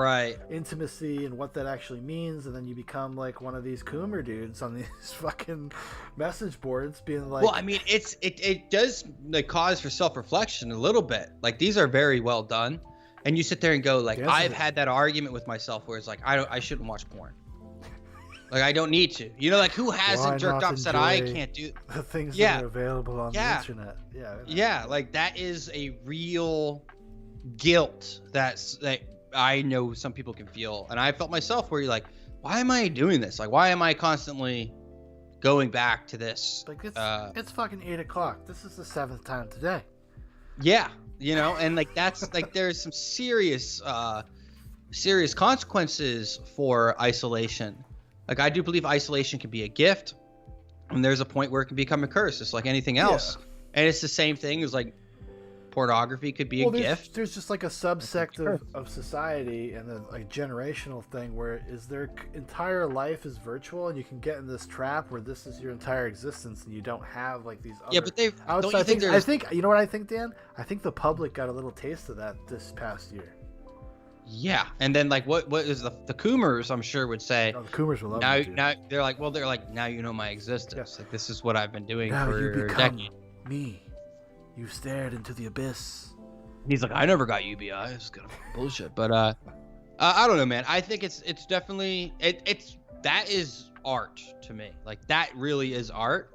intimacy and what that actually means, and then you become like one of these coomer dudes on these fucking message boards, being like, well, I mean, it does like cause for self-reflection a little bit. Like, these are very well done, and you sit there and go like, I've had that argument with myself where it's like, I shouldn't watch porn. Like, I don't need to. Like, who hasn't jerked off, said I can't do the things that are available on the internet? Yeah, like, that is a real guilt that I know some people can feel. And I felt myself where you're like, why am I doing this? Like, why am I constantly going back to this? Like, it's fucking 8:00. This is the 7th time today. Yeah, and like, that's like, there's some serious consequences for isolation. Like, I do believe isolation can be a gift, and there's a point where it can become a curse. It's like anything else. Yeah. And it's the same thing as like pornography could be a gift. There's just like a subsect of society and then like generational thing where their entire life is virtual, and you can get in this trap where this is your entire existence and you don't have like these other outside things. I think, you know what I think, Dan? I think the public got a little taste of that this past year. Yeah, and then like what is the coomers, I'm sure, would say. Oh, the coomers will love now they're like, now you know my existence. Yeah. Like, this is what I've been doing now for a decade. Me. You stared into the abyss. And he's like, I never got UBI. It's kind of bullshit. But I don't know, man. I think it's definitely it's that is art to me. Like that really is art.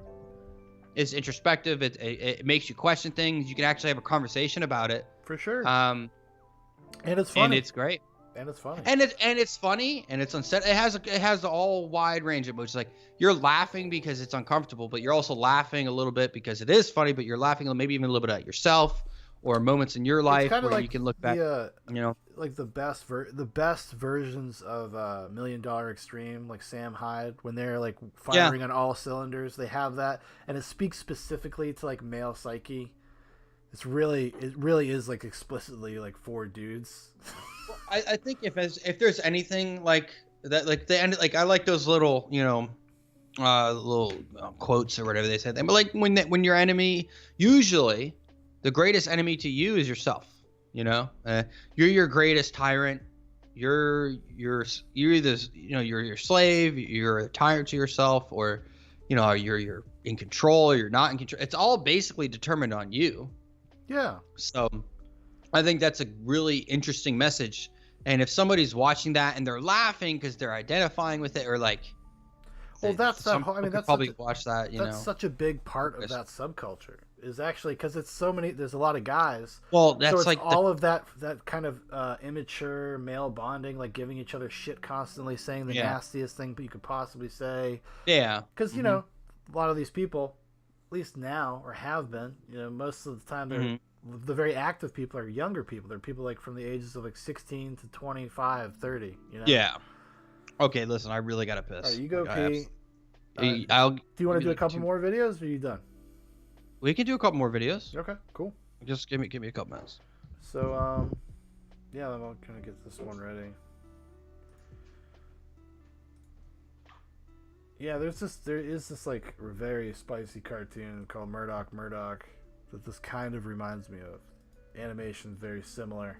It's introspective. It makes you question things. You can actually have a conversation about it. For sure. And it's funny. And it's great. And it's funny. And it's funny, and it's unset. It has the all wide range of emotions. Like you're laughing because it's uncomfortable, but you're also laughing a little bit because it is funny. But you're laughing maybe even a little bit at yourself or moments in your life where like you can look back. You know, like the best versions of $1 Million Extreme, like Sam Hyde, when they're like firing on all cylinders. They have that, and it speaks specifically to like male psyche. It really is like explicitly like for dudes. I think if there's anything like that, like the end, like I like those little, you know, little quotes or whatever they said. But like when your enemy, usually the greatest enemy to you is yourself. You know, you're your greatest tyrant. You're either, you know, you're your slave, you're a tyrant to yourself, or, you know, you're in control, or you're not in control. It's all basically determined on you. Yeah. So I think that's a really interesting message. And if somebody's watching that and they're laughing because they're identifying with it, or like, well, that's probably watch that. That's such a big part of that subculture. Is actually because it's so many. There's a lot of guys. Well, that's so it's like all of that kind of immature male bonding, like giving each other shit constantly, saying the nastiest thing you could possibly say. Yeah. Because you know, a lot of these people, at least now or have been, you know, most of the time they're the very active people are younger people. They're people like from the ages of like 16 to 25, 30. You know. Yeah. Okay, listen, I really gotta piss. All right, you go pee. Do you want to do a couple more videos, or are you done? We can do a couple more videos. Okay, cool. Just give me a couple minutes. So, yeah, I'm gonna get this one ready. Yeah, there is this like very spicy cartoon called Murdoch that this kind of reminds me of. Animation very similar,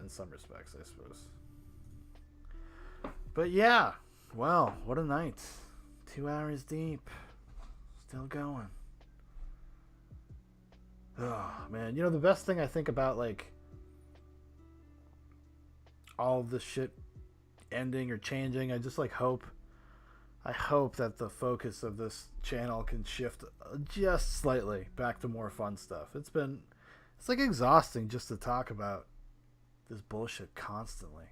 in some respects, I suppose. But yeah, well, what a night. 2 hours deep. Still going. Oh, man. You know, the best thing I think about, like, all of this shit ending or changing, I just, like, hope that the focus of this channel can shift just slightly back to more fun stuff. It's like, exhausting just to talk about this bullshit constantly.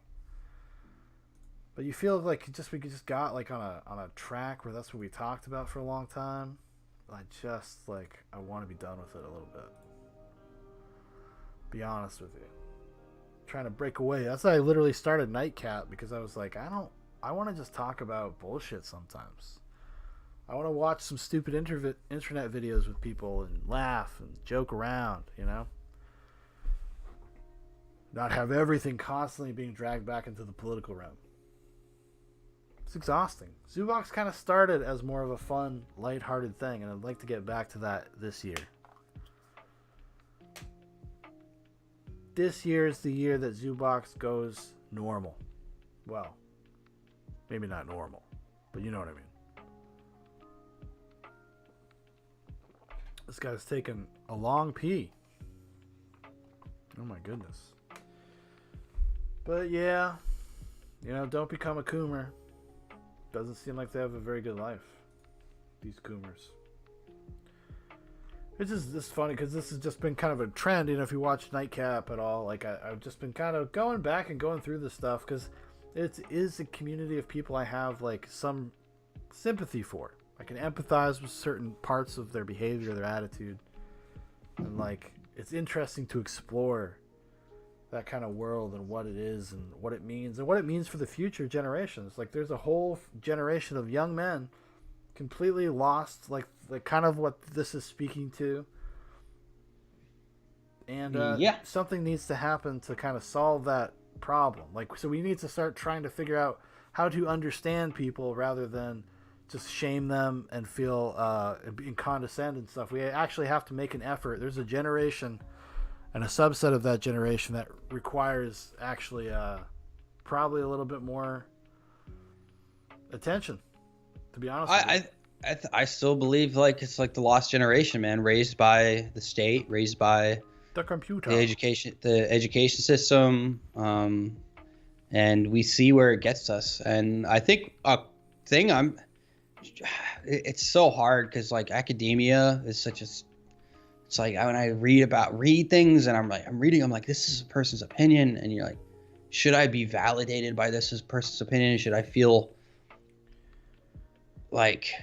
But you feel like we just got like on a track where that's what we talked about for a long time. I want to be done with it a little bit. Be honest with you. Trying to break away. That's why I literally started Nightcap, because I was like, I want to just talk about bullshit sometimes. I want to watch some stupid internet videos with people and laugh and joke around, you know? Not have everything constantly being dragged back into the political realm. It's exhausting. Zoobox kind of started as more of a fun, lighthearted thing, and I'd like to get back to that this year. This year is the year that Zoobox goes normal. Well, maybe not normal, but you know what I mean. This guy's taking a long pee. Oh my goodness. But yeah, you know, don't become a coomer. Doesn't seem like they have a very good life, these coomers. It's just funny because this has just been kind of a trend. You know, if you watch Nightcap at all, like I've just been kind of going back and going through this stuff because it is a community of people I have like some sympathy for. I can empathize with certain parts of their behavior, their attitude, and like it's interesting to explore that kind of world and what it is and what it means for the future generations. Like there's a whole generation of young men completely lost, like kind of what this is speaking to. And something needs to happen to kind of solve that problem. Like, so we need to start trying to figure out how to understand people rather than just shame them and feel and condescend and stuff. We actually have to make an effort. There's a generation and a subset of that generation that requires actually probably a little bit more attention, to be honest with you. I still believe like it's like the lost generation, man, raised by the state, raised by the computer, the education system, and we see where it gets us. And I think a thing it's so hard because like academia is such a, it's like when I read things and I'm like, this is a person's opinion, and you're like, should I be validated by this person's opinion? Should I feel like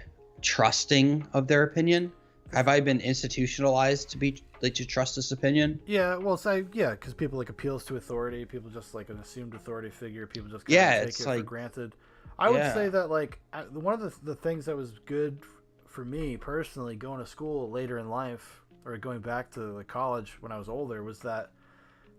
trusting of their opinion? Have I been institutionalized to trust this opinion? Yeah, well, because people like appeals to authority, people just like an assumed authority figure, people just kind of take it for granted. I would say that like one of the things that was good for me personally going to school later in life, or going back to like college when I was older, was that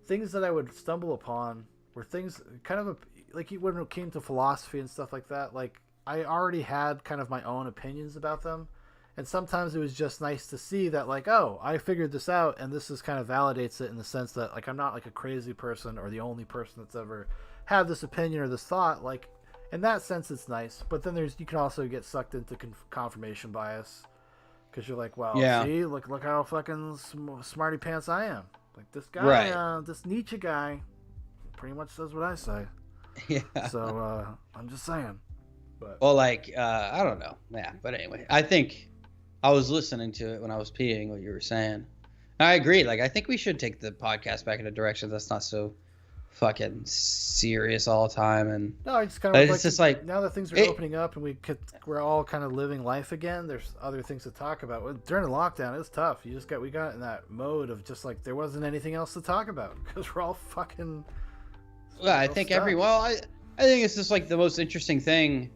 things that I would stumble upon were things kind of like when it came to philosophy and stuff like that, like I already had kind of my own opinions about them. And sometimes it was just nice to see that, like, oh, I figured this out, and this is kind of validates it in the sense that, like, I'm not like a crazy person or the only person that's ever had this opinion or this thought. Like, in that sense, it's nice. But then you can also get sucked into confirmation bias, because you're like, well, see, look how fucking smarty pants I am. Like this guy, this Nietzsche guy, pretty much says what I say. Yeah. So I'm just saying. But well, like I don't know. Yeah. But anyway, I think I was listening to it when I was peeing what you were saying. I agree. Like, I think we should take the podcast back in a direction that's not so fucking serious all the time. And no, it's kind of it's just like now that things are opening up and we're all kind of living life again. There's other things to talk about. During the lockdown, it was tough. We got in that mode of just like there wasn't anything else to talk about because we're all fucking. Well, I think I think it's just like the most interesting thing.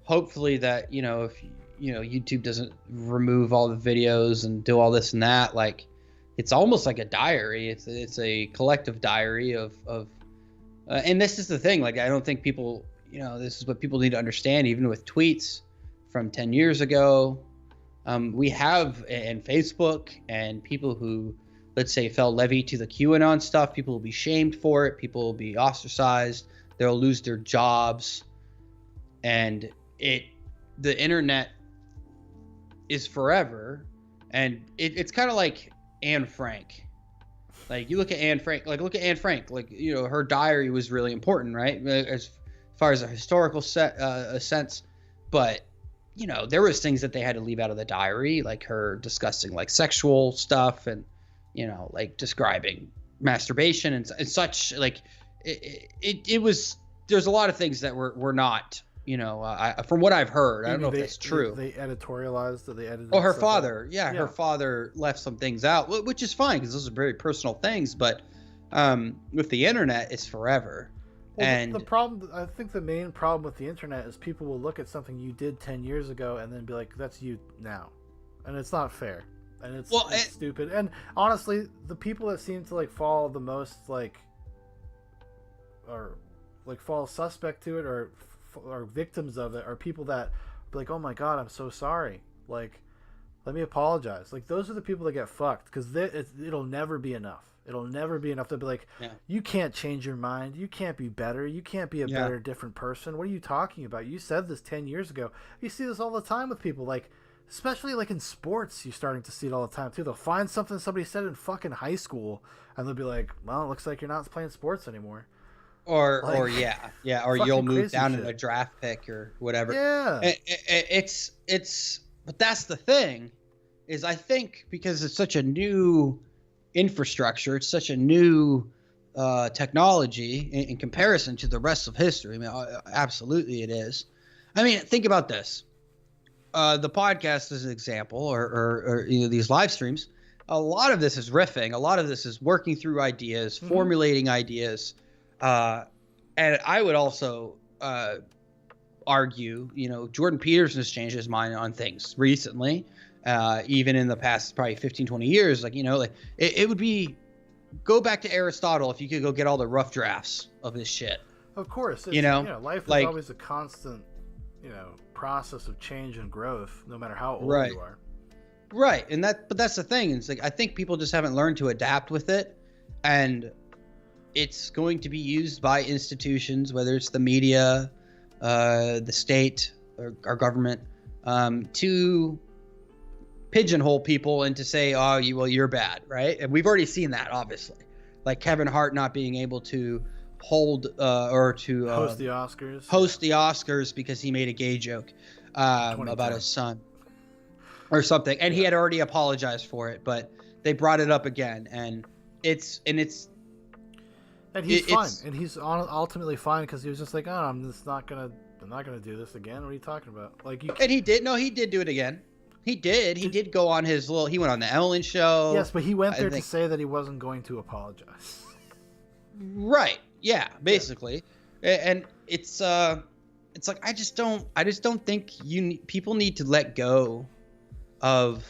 Hopefully that if YouTube doesn't remove all the videos and do all this and that, like it's almost like a diary. It's a collective diary of and this is the thing, like I don't think people, this is what people need to understand, even with tweets from 10 years ago. We have in Facebook and people who, let's say, fell levy to the QAnon stuff, people will be shamed for it, people will be ostracized, they'll lose their jobs, and the internet is forever. And it's kind of like Anne Frank. Like you look at Anne Frank, like her diary was really important, right, as far as a historical sense. But there was things that they had to leave out of the diary, like her discussing like sexual stuff and like describing masturbation and such. Like it was, there's a lot of things that were not, from what I've heard, I don't know if that's true. They editorialized, or they edited. Oh, her father. Yeah, her father left some things out, which is fine because those are very personal things. But with the internet, it's forever. Well, and the problem, I think the main problem with the internet is people will look at something you did 10 years ago and then be like, that's you now. And it's not fair. And it's stupid. And honestly, the people that seem to like fall the most fall suspect to it or victims of it are people that be like, oh my god, I'm so sorry, like let me apologize. Like those are the people that get fucked because it'll never be enough. It'll never be enough to be like, you can't change your mind, you can't be better, you can't be a better different person. What are you talking about? You said this 10 years ago. You see this all the time with people, like especially like in sports. You're starting to see it all the time too. They'll find something somebody said in fucking high school and they'll be like, well, it looks like you're not playing sports anymore. Or you'll move down in a draft pick or whatever. Yeah, it's but that's the thing, is I think because it's such a new infrastructure, it's such a new technology in comparison to the rest of history. I mean, absolutely it is. I mean, think about this: the podcast is an example, or these live streams. A lot of this is riffing. A lot of this is working through ideas, formulating ideas. And I would also argue, Jordan Peterson has changed his mind on things recently, even in the past probably 15, 20 years. Like, it would be, go back to Aristotle if you could go get all the rough drafts of this shit. Of course. Life is always a constant, process of change and growth, no matter how old you are. Right. But that's the thing. It's like, I think people just haven't learned to adapt with it. And it's going to be used by institutions, whether it's the media, the state, or our government, to pigeonhole people and to say, you're bad, right? And we've already seen that, obviously. Like Kevin Hart not being able to hold or to Host the Oscars. host the Oscars because he made a gay joke about his son or something, and he had already apologized for it, but they brought it up again, and he's fine, and he's ultimately fine because he was just like, oh, I'm not gonna do this again. What are you talking about? Like and he did do it again. He did go on his little. He went on the Ellen show. Yes, but he went there to say that he wasn't going to apologize. Right. Yeah. Basically, and it's like I just don't think people need to let go of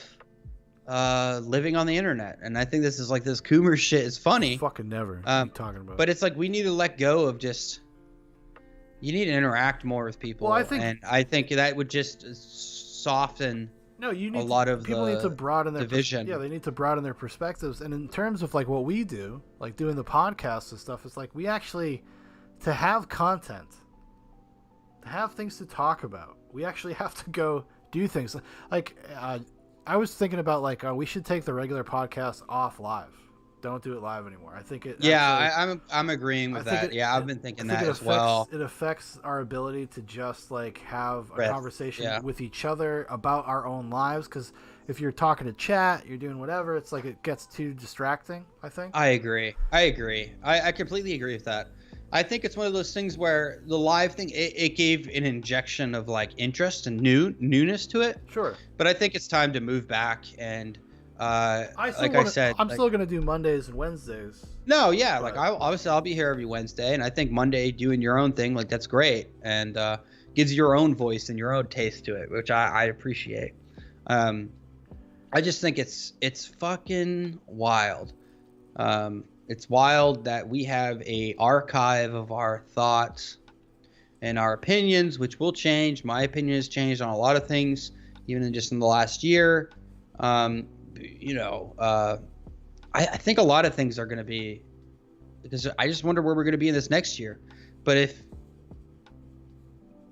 living on the internet, and I think this is like this Coomer shit is funny. Fucking never. What are you talking about? But it's like we need to let go of just. You need to interact more with people. Well, I think that would just soften. No, you need a lot of people need to broaden their division. Yeah, they need to broaden their perspectives. And in terms of like what we do, like doing the podcast and stuff, it's like we actually, to have content, to have things to talk about, we actually have to go do things. Like I was thinking about like we should take the regular podcast off live. Don't do it live anymore. I think it. Yeah, actually, I'm agreeing with that. I've been thinking that as well. It affects our ability to just like have a conversation with each other about our own lives. Because if you're talking to chat, you're doing whatever. It's like it gets too distracting. I think. I agree. I completely agree with that. I think it's one of those things where the live thing it gave an injection of like interest and newness to it. Sure. But I think it's time to move back and. I'm still gonna do Mondays and Wednesdays. No, yeah, but... like obviously I'll be here every Wednesday, and I think Monday doing your own thing, like that's great, and gives your own voice and your own taste to it, which I appreciate. I just think it's fucking wild. It's wild that we have a archive of our thoughts and our opinions, which will change. My opinion has changed on a lot of things, even in the last year. I think a lot of things are going to be, because I just wonder where we're going to be in this next year. But if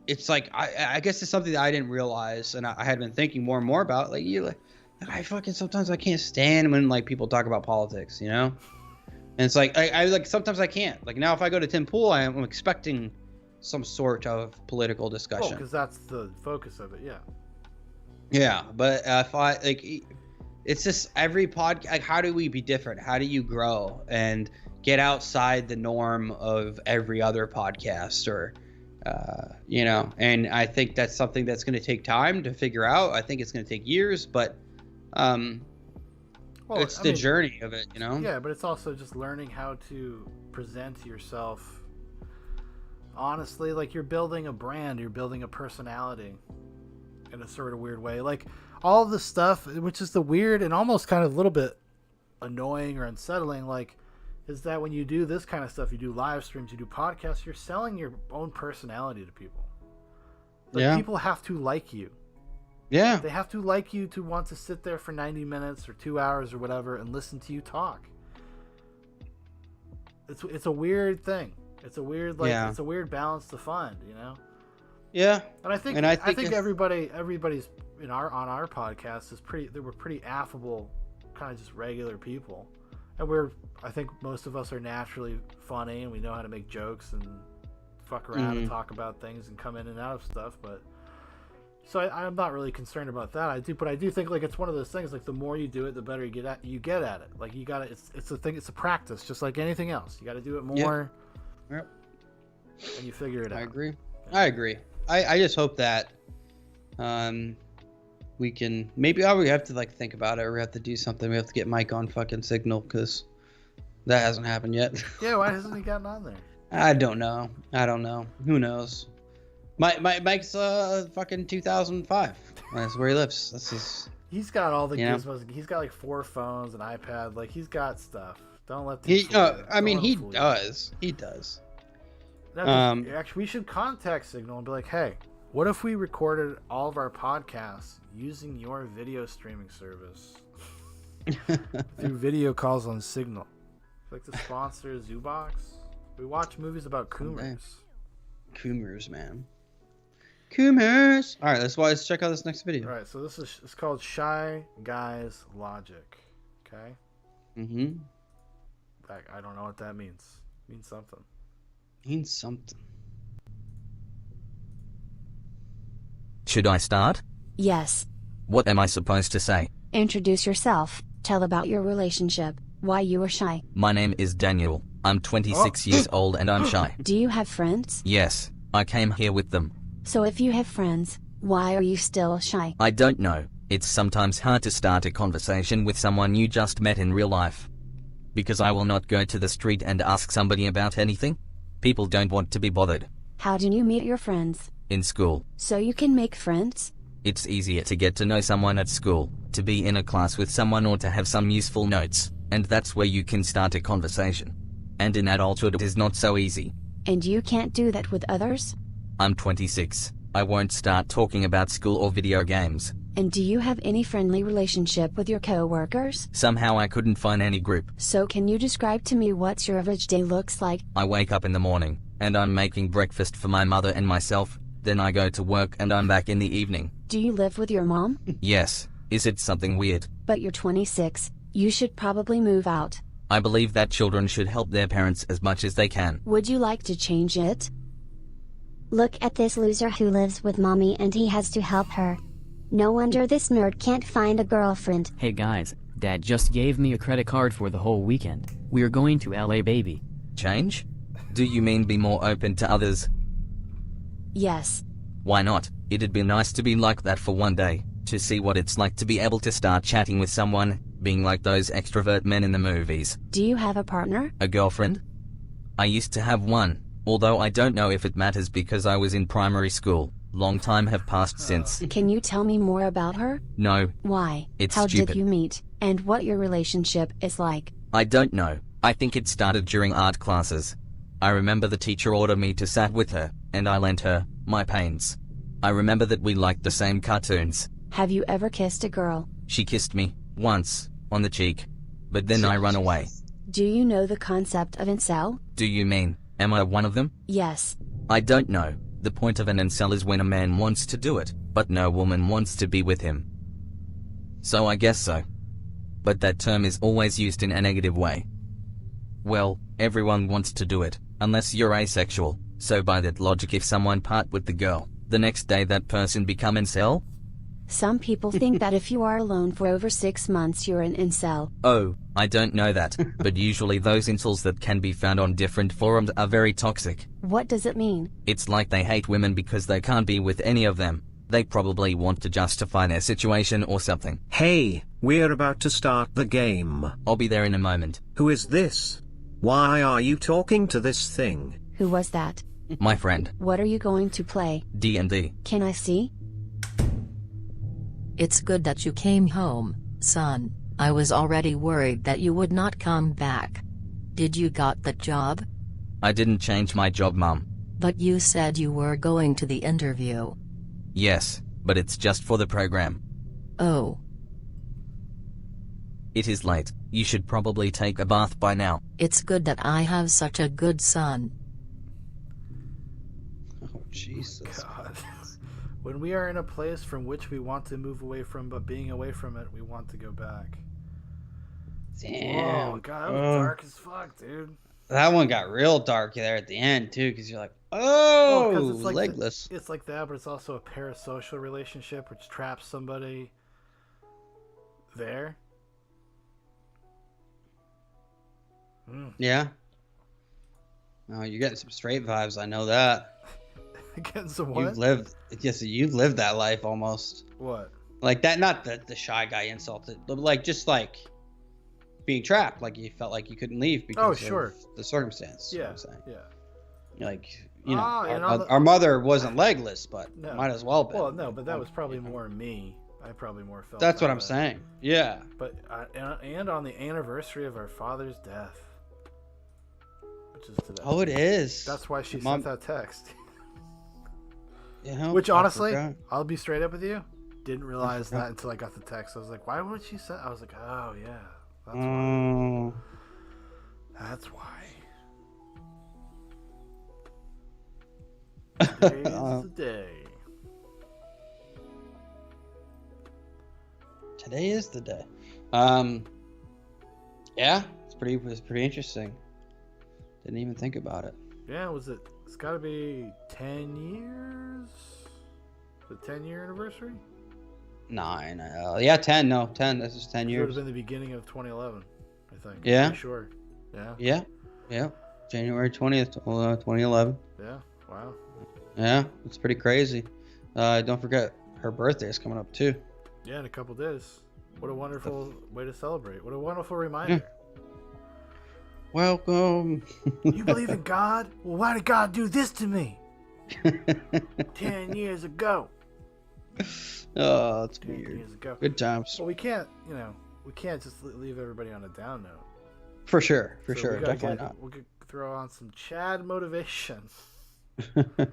it's like, I guess it's something that I didn't realize, and I had been thinking more and more about, sometimes I can't stand when like people talk about politics, you know? And it's like, I sometimes I can't. Like now if I go to Tim Pool, I'm expecting some sort of political discussion. Because that's the focus of it, yeah. Yeah, but if I, it's just every podcast. Like, how do we be different? How do you grow and get outside the norm of every other podcast, or, And I think that's something that's going to take time to figure out. I think it's going to take years, but it's the journey of it, you know. Yeah, but it's also just learning how to present yourself honestly. Like you're building a brand, you're building a personality in a sort of weird way. Like. All of the stuff, which is the weird and almost kind of a little bit annoying or unsettling, like, is that when you do this kind of stuff, you do live streams, you do podcasts, you're selling your own personality to people. Like, people have to like you. Yeah. They have to like you to want to sit there for 90 minutes or 2 hours or whatever and listen to you talk. It's a weird thing. It's a weird it's a weird balance to find, you know? Yeah. And I think everybody's on our podcast they were pretty affable, kind of just regular people, and I think most of us are naturally funny and we know how to make jokes and fuck around and talk about things and come in and out of stuff. But so I'm not really concerned about that. I do think like it's one of those things, like the more you do it, the better you get at it. Like you gotta, it's a thing, it's a practice, just like anything else. You got to do it more, and you figure it out. I agree. I just hope that we can we have to like think about it, or we have to do something. We have to get Mike on fucking Signal, because that hasn't happened yet. Yeah, why hasn't he gotten on there? I don't know. Who knows? Mike's fucking 2005. That's where he lives. That's his. He's got all the gizmos. He's got like 4 phones, an iPad. Like he's got stuff. Don't let he does. He does. Actually, we should contact Signal and be like, hey, what if we recorded all of our podcasts using your video streaming service through video calls on Signal? Like the sponsor Zoobox. We watch movies about Coomers. Coomers, man. Coomers. All right, let's check out this next video. All right, so it's called Shy Guys Logic. Okay. Mm-hmm. I don't know what that means. It means something. Means something. Should I start? Yes. What am I supposed to say? Introduce yourself. Tell about your relationship. Why you were shy. My name is Daniel. I'm 26 years old and I'm shy. Do you have friends? Yes, I came here with them. So if you have friends, why are you still shy? I don't know. It's sometimes hard to start a conversation with someone you just met in real life. Because I will not go to the street and ask somebody about anything. People don't want to be bothered. How do you meet your friends? In school. So you can make friends? It's easier to get to know someone at school, to be in a class with someone or to have some useful notes, and that's where you can start a conversation. And in adulthood it is not so easy. And you can't do that with others? I'm 26. I won't start talking about school or video games. And do you have any friendly relationship with your co-workers? Somehow I couldn't find any group. So can you describe to me what your average day looks like? I wake up in the morning, and I'm making breakfast for my mother and myself, then I go to work and I'm back in the evening. Do you live with your mom? Yes. Is it something weird? But you're 26. You should probably move out. I believe that children should help their parents as much as they can. Would you like to change it? Look at this loser who lives with mommy and he has to help her. No wonder this nerd can't find a girlfriend. Hey guys, Dad just gave me a credit card for the whole weekend. We're going to LA, baby. Change? Do you mean be more open to others? Yes. Why not? It'd be nice to be like that for one day, to see what it's like to be able to start chatting with someone, being like those extrovert men in the movies. Do you have a partner? A girlfriend? I used to have one, although I don't know if it matters because I was in primary school. Long time have passed since. Can you tell me more about her? No. Why? It's How stupid. did you meet? And what your relationship is like? I don't know. I think it started during art classes. I remember the teacher ordered me to sat with her, and I lent her my paints. I remember that we liked the same cartoons. Have you ever kissed a girl? She kissed me, once, on the cheek. But then I run away. Do you know the concept of incel? Do you mean, am I one of them? Yes. I don't know. The point of an incel is when a man wants to do it, but no woman wants to be with him. So I guess so. But that term is always used in a negative way. Well, everyone wants to do it, unless you're asexual. So by that logic, if someone part with the girl, the next day that person become incel? Some people think that if you are alone for over 6 months you're an incel. Oh, I don't know that, but usually those incels that can be found on different forums are very toxic. What does it mean? It's like they hate women because they can't be with any of them. They probably want to justify their situation or something. Hey, we're about to start the game. I'll be there in a moment. Who is this? Why are you talking to this thing? Who was that? My friend. What are you going to play? D&D. Can I see? It's good that you came home, son. I was already worried that you would not come back. Did you got the job? I didn't change my job, Mom. But you said you were going to the interview. Yes, but it's just for the program. Oh. It is late. You should probably take a bath by now. It's good that I have such a good son. Oh, Jesus. God. When we are in a place from which we want to move away from, but being away from it, we want to go back. Damn. Whoa, God, that was dark as fuck, dude. That one got real dark there at the end, too, because you're like, oh, well, it's like legless. It's like that, but it's also a parasocial relationship, which traps somebody there. Yeah. Oh, you're getting some straight vibes. I know that. Getting some what? You've lived that life almost. What? Like that, not the shy guy insulted, but like just like being trapped. Like you felt like you couldn't leave because of the circumstance. Yeah. You know what I'm saying? Yeah. Like, you know, and our mother wasn't legless, but No. might as well be. Well, no, but that was probably more me. I probably more felt. That's what that I'm way. saying. Yeah. But and on the anniversary of our father's death, which is today. Oh, it is. That's why she Mom- sent that text. Yeah. Which I honestly, forgot. I'll be straight up with you. Didn't realize that until I got the text. I was like, why would she send? I was like, oh yeah, that's why. That's why. Today's the day. Today is the day. Yeah, it's pretty interesting. Didn't even think about it. Yeah, was it? It's got to be 10 years. The 10-year anniversary? 9. Yeah, 10. No, 10. This is 10 It would years. have been the beginning of 2011, I think. Yeah. Pretty sure. Yeah. Yeah. Yeah. January 20th, 2011. Yeah. Wow. Yeah, it's pretty crazy. Don't forget her birthday is coming up too. Yeah, in a couple days. What a wonderful way to celebrate. What a wonderful reminder. Welcome. You believe in God? Well, why did God do this to me? 10 years ago. Oh, that's 10 weird. years ago. Good times. Well, we can't just leave everybody on a down note. For sure. For So sure. we gotta Definitely not. We'll throw on some Chad motivation.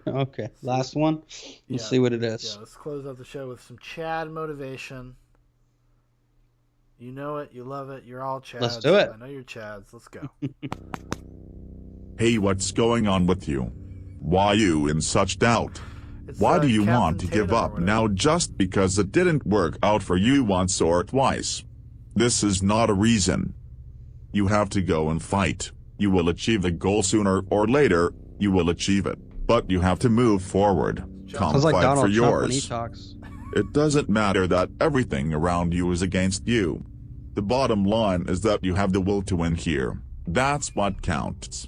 Okay. Last one. Let's see what it is. Yeah, let's close out the show with some Chad motivation. You know it, you love it, you're all Chads. Let's do it. I know you're Chads. Let's go. Hey, what's going on with you? Why you in such doubt? Why do you want to give up now just because it didn't work out for you once or twice? This is not a reason. You have to go and fight. You will achieve the goal sooner or later. You will achieve it, but you have to move forward. Come Sounds like fight Donald for Trump when he yours. talks. It doesn't matter that everything around you is against you. The bottom line is that you have the will to win here. That's what counts.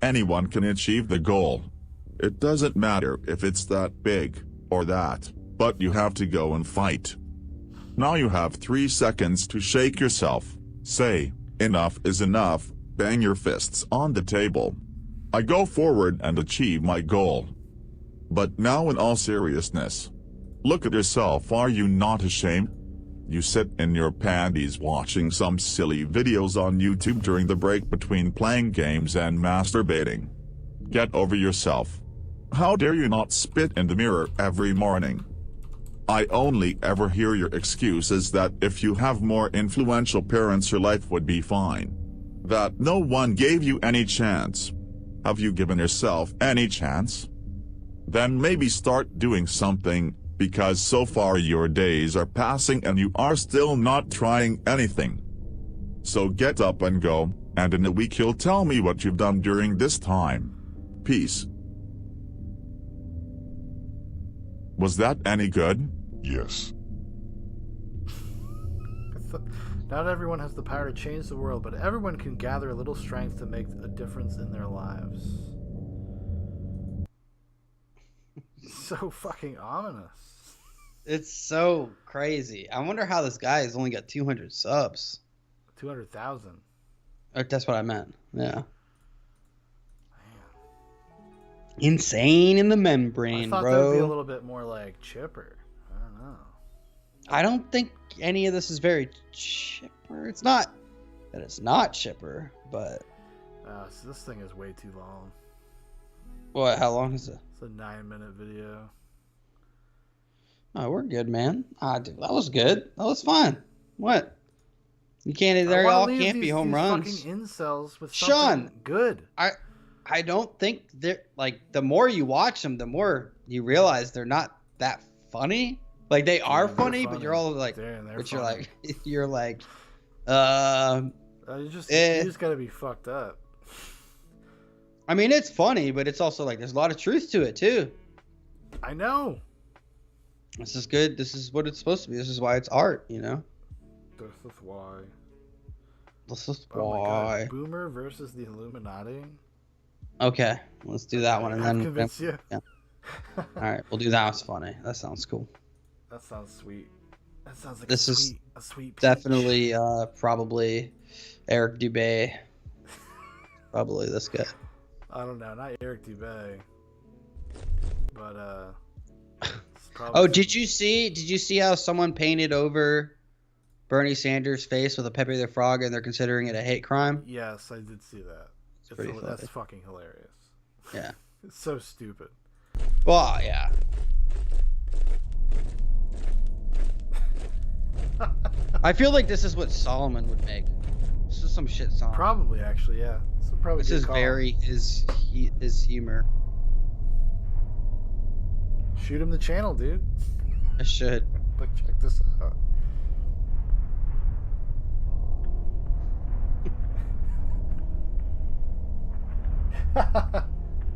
Anyone can achieve the goal. It doesn't matter if it's that big or that, but you have to go and fight. Now you have 3 seconds to shake yourself. Say, enough is enough, bang your fists on the table. I go forward and achieve my goal. But now in all seriousness, look at yourself. Are you not ashamed? You sit in your panties watching some silly videos on YouTube during the break between playing games and masturbating. Get over yourself. How dare you not spit in the mirror every morning? I only ever hear your excuses that if you have more influential parents your life would be fine. That no one gave you any chance. Have you given yourself any chance? Then maybe start doing something, because so far your days are passing and you are still not trying anything. So get up and go, and in a week you'll tell me what you've done during this time. Peace. Was that any good? Yes. Not everyone has the power to change the world, but everyone can gather a little strength to make a difference in their lives. So fucking ominous. It's so crazy. I wonder how this guy has only got 200 subs. 200,000. That's what I meant. Yeah. Insane in the membrane, I thought bro. that would be a little bit more like chipper. I don't know. I don't think any of this is very chipper. It's not that it's not chipper, but So this thing is way too long. what? How long is it? It's a 9-minute video. Oh, we're good, man. Dude, that was good. That was fine. What? You can't. I They wanna all leave can't be these home runs. Fucking incels with Sean, something good. I don't think they're like. The more you watch them, the more you realize they're not that funny. Like they are they're funny, but you're all like, They're but funny. you're like, You just gotta be fucked up. I mean, it's funny, but it's also like there's a lot of truth to it too. I know. This is good. This is what it's supposed to be. This is why it's art, you know. This is why. This is Oh my why. God. Boomer versus the Illuminati. Okay, let's do that one, and I've then convinced you. Yeah. All right, we'll do that. It's funny. That sounds cool. That sounds sweet. That sounds like This a is sweet peach. definitely probably Eric Dubé. Probably this guy. I don't know, not Eric Dubé, but Oh, did you see how someone painted over Bernie Sanders' face with a Pepe the Frog, and they're considering it a hate crime? Yes, I did see that. pretty funny. That's fucking hilarious. Yeah. It's so stupid. Well, yeah. I feel like this is what Solomon would make. This is some shit song. Probably, actually, yeah. This is very his humor. Shoot him the channel, dude. I should. Look, check this out.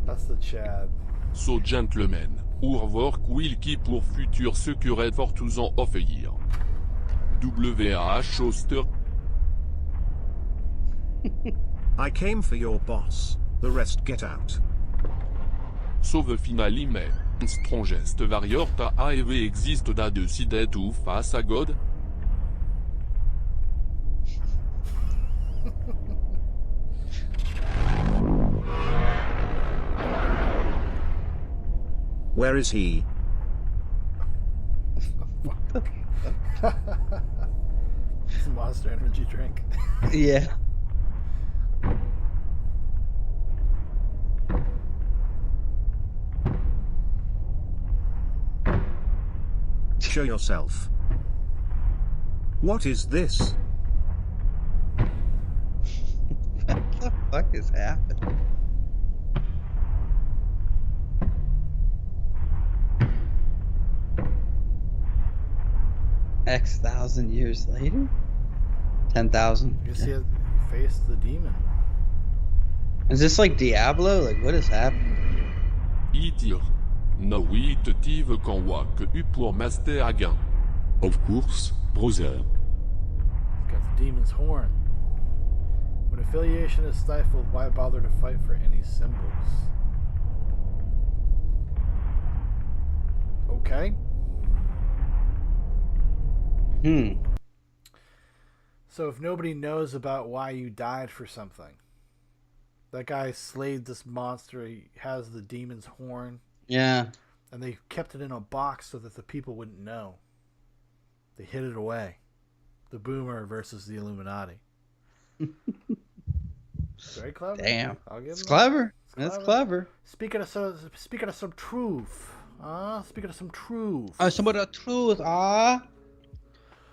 That's the Chad. So gentlemen, urwork wilki pour futur securet fortuzan offerir. WAH Oster. I came for your boss. The rest get out. Sauve finali mais, strongest variorta AEV existe da de sidet ou face à God? Where is he? It's a Monster Energy drink. Yeah. Show yourself. What is this? What the fuck is happening? X thousand years later? 10,000. You see, he faced the demon. Is this like Diablo? Like, what is happening? Itir. No oui te tive quand wa que u pour master again. Of course, brother. He's got the demon's horn. When affiliation is stifled, why bother to fight for any symbols? Okay. So if nobody knows about why you died for something, that guy slayed this monster, he has the demon's horn. Yeah. And they kept it in a box so that the people wouldn't know. They hid it away. The Boomer versus the Illuminati. Very clever. Damn. I'll give It's him clever. that. That's clever. Speaking of some truth. Speaking of some truth. Some of the truth,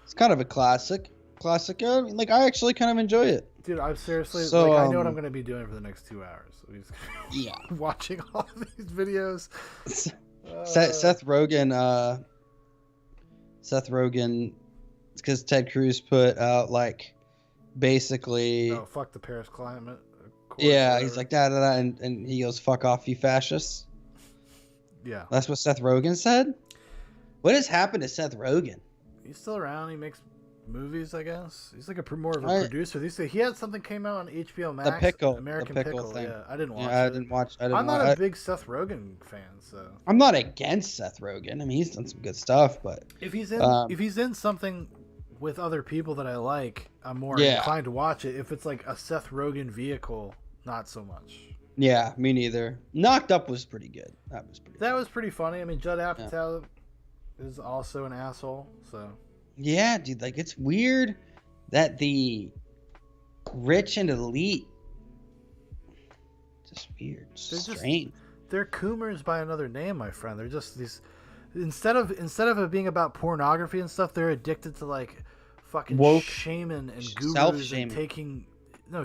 It's kind of a classic. Like, I actually kind of enjoy it. Dude, I'm seriously, So, I know what I'm going to be doing for the next 2 hours. Yeah. Watching all these videos. Seth Rogen, because Ted Cruz put out, like, basically... Oh, fuck the Paris Climate Accord, yeah, whatever. he's like, da-da-da, and he goes, fuck off, you fascists. Yeah. That's what Seth Rogen said? What has happened to Seth Rogen? He's still around. He makes movies, I guess. He's like more of a producer. He had something came out on HBO Max. American Pickle thing. Yeah, I didn't watch it. I'm not a big Seth Rogen fan, so I'm not against Seth Rogen. I mean, he's done some good stuff, but if he's in something with other people that I like, I'm more Yeah. inclined to watch it. If it's like a Seth Rogen vehicle, not so much. yeah, me neither. Knocked Up was pretty good. That was pretty funny. I mean, Judd Apatow is also an asshole, so. Yeah, dude, like, it's weird that the rich and elite, just weird, strange. They're coomers by another name, my friend. They're just these. Instead of it being about pornography and stuff, they're addicted to like fucking Woke shaman and gurus self-shaming. and taking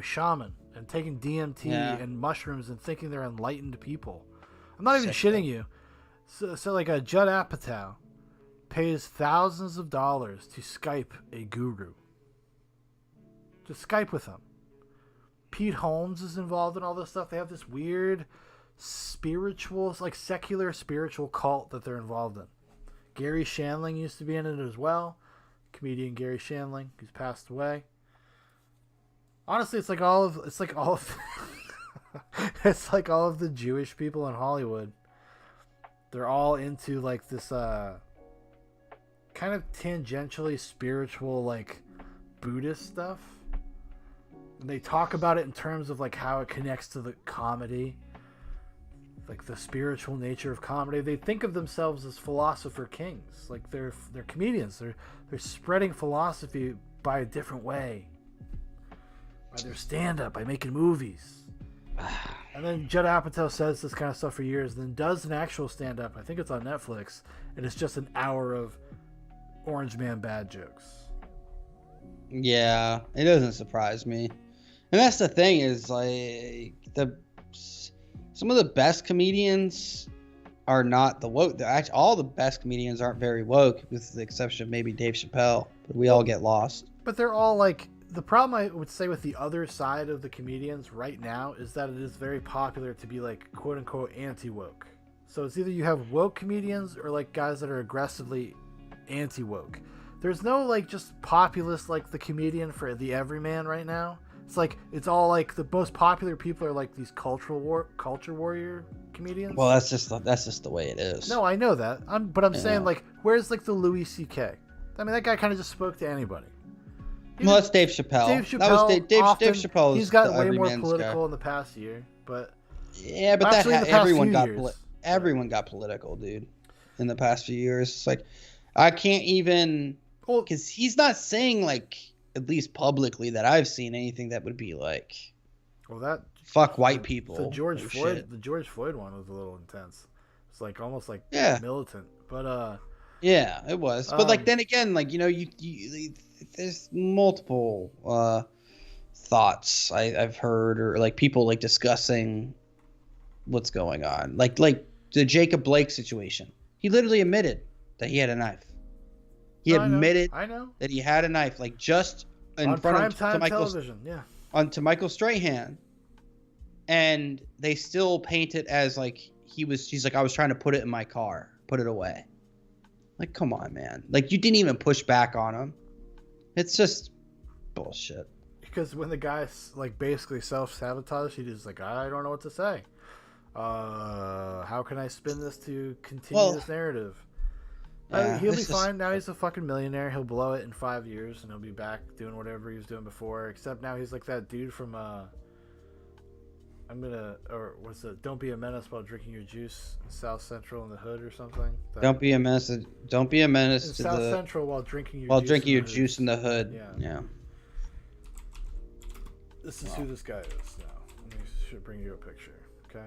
shaman and taking DMT and mushrooms and thinking they're enlightened people. I'm not even shitting you. So like a Judd Apatow pays thousands of dollars to Skype a guru. To Skype with him. Pete Holmes is involved in all this stuff. They have this weird spiritual, like secular spiritual cult that they're involved in. Gary Shandling used to be in it as well. Comedian Gary Shandling, who's passed away. Honestly, it's like all of it's like all of the Jewish people in Hollywood. They're all into like this kind of tangentially spiritual, like Buddhist stuff. And they talk about it in terms of like how it connects to the comedy, like the spiritual nature of comedy. They think of themselves as philosopher kings, like they're comedians. They're spreading philosophy by a different way, by their stand-up, by making movies. And then Judd Apatow says this kind of stuff for years, and then does an actual stand-up. I think it's on Netflix, and it's just an hour of Orange Man bad jokes. Yeah, it doesn't surprise me. And that's the thing is, like, some of the best comedians are not the woke. Actually, all the best comedians aren't very woke, with the exception of maybe Dave Chappelle. But we all get lost. But they're all like the problem I would say with the other side of the comedians right now is that it is very popular to be like quote unquote anti-woke. So it's either you have woke comedians or like guys that are aggressively anti-woke. There's no like just populist like the comedian for the everyman right now. It's like it's all like the most popular people are like these culture warrior comedians. Well, that's just the way it is. No, I know that. I'm saying like where's like the Louis C.K. I mean that guy kind of just spoke to anybody. Well, that's Dave Chappelle. Dave Chappelle. That was Dave Chappelle. He's gotten way more political in the past year, but yeah, but everyone got political, dude. In the past few years, it's like I can't even because he's not saying like at least publicly that I've seen anything that would be like, well, that fuck white people. The George Floyd one was a little intense. It's like almost like militant, but yeah, it was. But like then again, like you there's multiple thoughts I've heard or like people like discussing what's going on. Like the Jacob Blake situation. He literally admitted that he had a knife. He admitted that he had a knife, like just in front of television, onto Michael Strahan, and they still paint it as like he's like I was trying to put it in my car, put it away. Like, come on, man! Like you didn't even push back on him. It's just bullshit. Because when the guy like basically self-sabotaged, he just like I don't know what to say. How can I spin this to continue this narrative? He'll be fine. Now he's a fucking millionaire. He'll blow it in 5 years and he'll be back doing whatever he was doing before. Except now he's like that dude from Don't Be a Menace while drinking your juice in South Central in the hood or something. Don't be a menace. Don't be a menace to South Central while drinking your juice in the hood. Yeah. This is who this guy is now. Let me bring you a picture. Okay.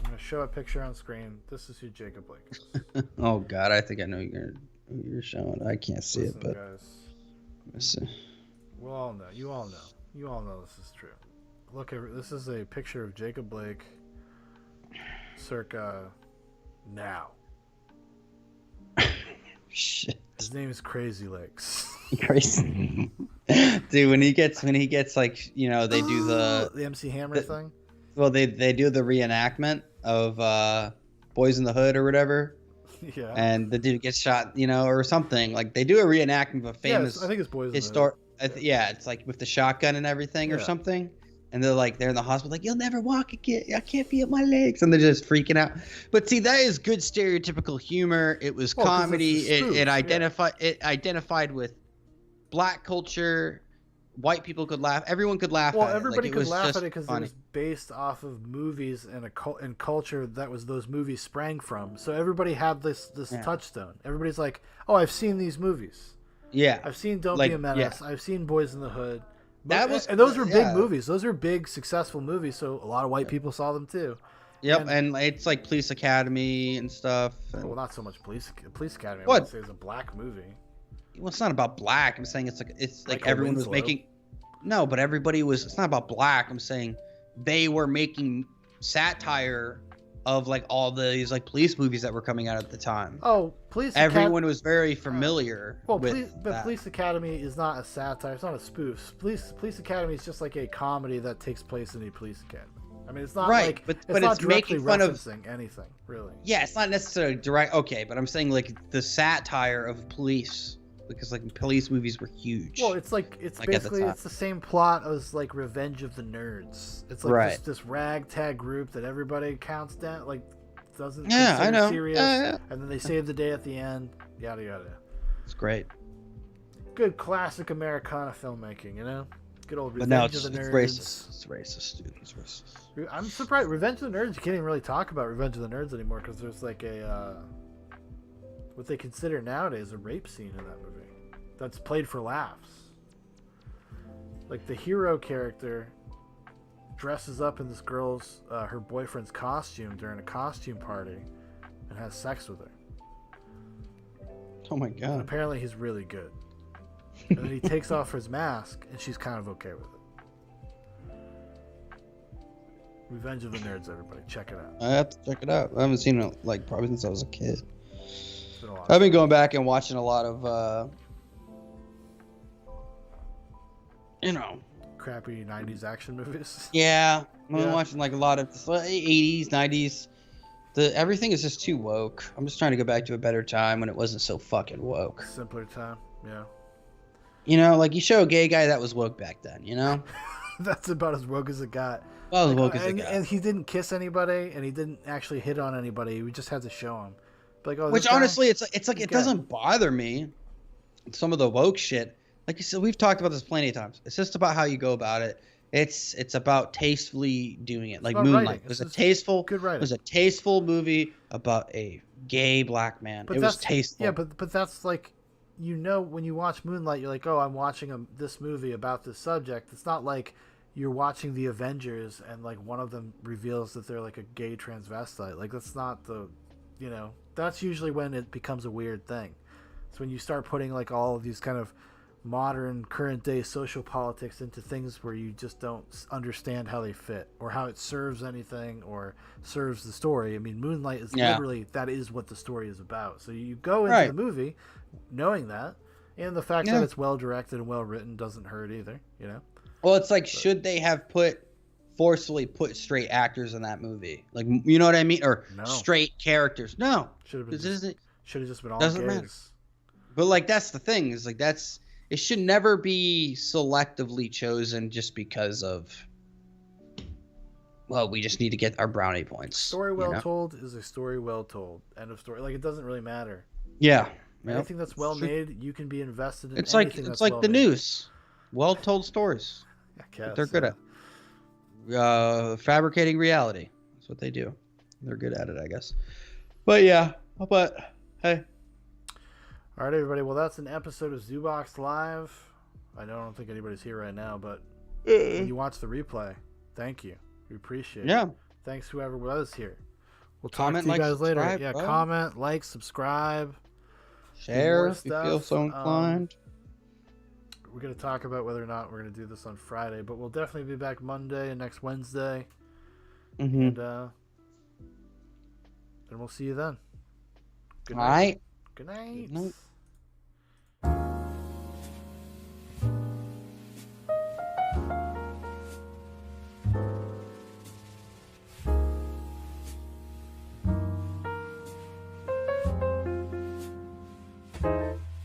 I'm going to show a picture on screen. This is who Jacob Blake is. Oh, God. I think I know you're showing. I can't see it, but... guys. Let's see. We'll all know. You all know. You all know this is true. Look, this is a picture of Jacob Blake circa now. Shit. His name is Crazy Legs. Crazy. Dude, when he gets like, they do the MC Hammer thing. Well, they do the reenactment of Boys in the Hood or whatever. Yeah. And the dude gets shot, or something. Like they do a reenactment of a famous I think it's Boys in the Hood. Yeah, it's like with the shotgun and everything or something. And they're in the hospital like, you'll never walk again. I can't feel my legs. And they're just freaking out. But see, that is good stereotypical humor. It was comedy. It identified with black culture. White people could laugh. Everyone could laugh at it. Well, everybody could laugh at it because it funny. was based off of movies and culture that was those movies sprang from. So everybody had this touchstone. Everybody's like, oh, I've seen these movies. Yeah. I've seen Don't Be a Menace. Yeah. I've seen Boys in the Hood. And those were big movies. Those are big, successful movies. So a lot of white people saw them too. Yep, and it's like Police Academy and stuff. And... Well, not so much Police Academy. I would say it's a black movie. Well, it's not about black. I'm saying it's like everyone was making. No, but everybody was. It's not about black. I'm saying they were making satire of like all these like police movies that were coming out at the time. Oh, Everyone was very familiar. Police Academy is not a satire. It's not a spoof. Police Academy is just like a comedy that takes place in a police academy. I mean, it's not like but it's not it's making fun of anything really. Yeah, it's not necessarily direct. Okay, but I'm saying like the satire of police. Because like police movies were huge. Well, it's basically it's the same plot as like Revenge of the Nerds. It's like this ragtag group that everybody counts down, like doesn't consider serious, and then they save the day at the end. Yada yada. It's great. Good classic Americana filmmaking, Good old Revenge of the Nerds. It's racist, dude. It's racist. I'm surprised Revenge of the Nerds. You can't even really talk about Revenge of the Nerds anymore because there's like a what they consider nowadays a rape scene in that movie that's played for laughs. Like the hero character dresses up in this girl's her boyfriend's costume during a costume party and has sex with her. Oh my god. And apparently he's really good. And then he takes off his mask and she's kind of okay with it. Revenge of the Nerds, everybody. Check it out. I have to check it out. I haven't seen it like probably since I was a kid. I've been going back and watching a lot of you know, crappy 90s action movies. yeah, I'm Yeah. watching like a lot of 80s, 90s. Everything is just too woke. I'm just trying to go back to a better time when it wasn't so fucking woke. Simpler time, yeah. You know, like you show a gay guy that was woke back then, you know? That's about as woke as it got. About as woke as it and, got. and he didn't kiss anybody, and he didn't actually hit on anybody. We just had to show him. Like, oh, Which this guy, honestly, it's like it okay. doesn't bother me. Some of the woke shit, like you said, we've talked about this plenty of times. It's just about how you go about it. It's about tastefully doing it. Like about Moonlight writing. was It's a tasteful, good writing. was a tasteful movie about a gay black man. But it was that's- tasteful. Yeah, but that's like, you know, when you watch Moonlight, you're like, oh, I'm watching this movie about this subject. It's not like you're watching the Avengers and like one of them reveals that they're like a gay transvestite. Like that's not the, you know, that's usually when it becomes a weird thing. It's when you start putting like all of these kind of modern current day social politics into things where you just don't understand how they fit or how it serves anything or serves the story. I mean, Moonlight is literally, that is what the story is about. So you go into the movie knowing that, and the fact that it's well directed and well written doesn't hurt either, you know? Well, it's like, should they have forcefully put straight actors in that movie? Like, you know what I mean? Or straight characters? No. Should have just been all doesn't gays. matter. But like, that's the thing, is like, it should never be selectively chosen just because of, well, we just need to get our brownie points. Story well told is a story well told. End of story. Like, it doesn't really matter. Yeah. Anything that's well made, you can be invested in. It's like well the made. news, well told stories. I guess, They're good at fabricating reality. That's what they do. They're good at it, I guess. But yeah, hey. All right, everybody. Well, that's an episode of Zoobox Live. I don't think anybody's here right now, but when you watch the replay, thank you. We appreciate it. Thanks whoever was here. We'll talk to you guys later. Yeah, comment, like, subscribe. Share if you feel so inclined. We're going to talk about whether or not we're going to do this on Friday, but we'll definitely be back Monday and next Wednesday. And we'll see you then. Good night. All right. Good night. Good night.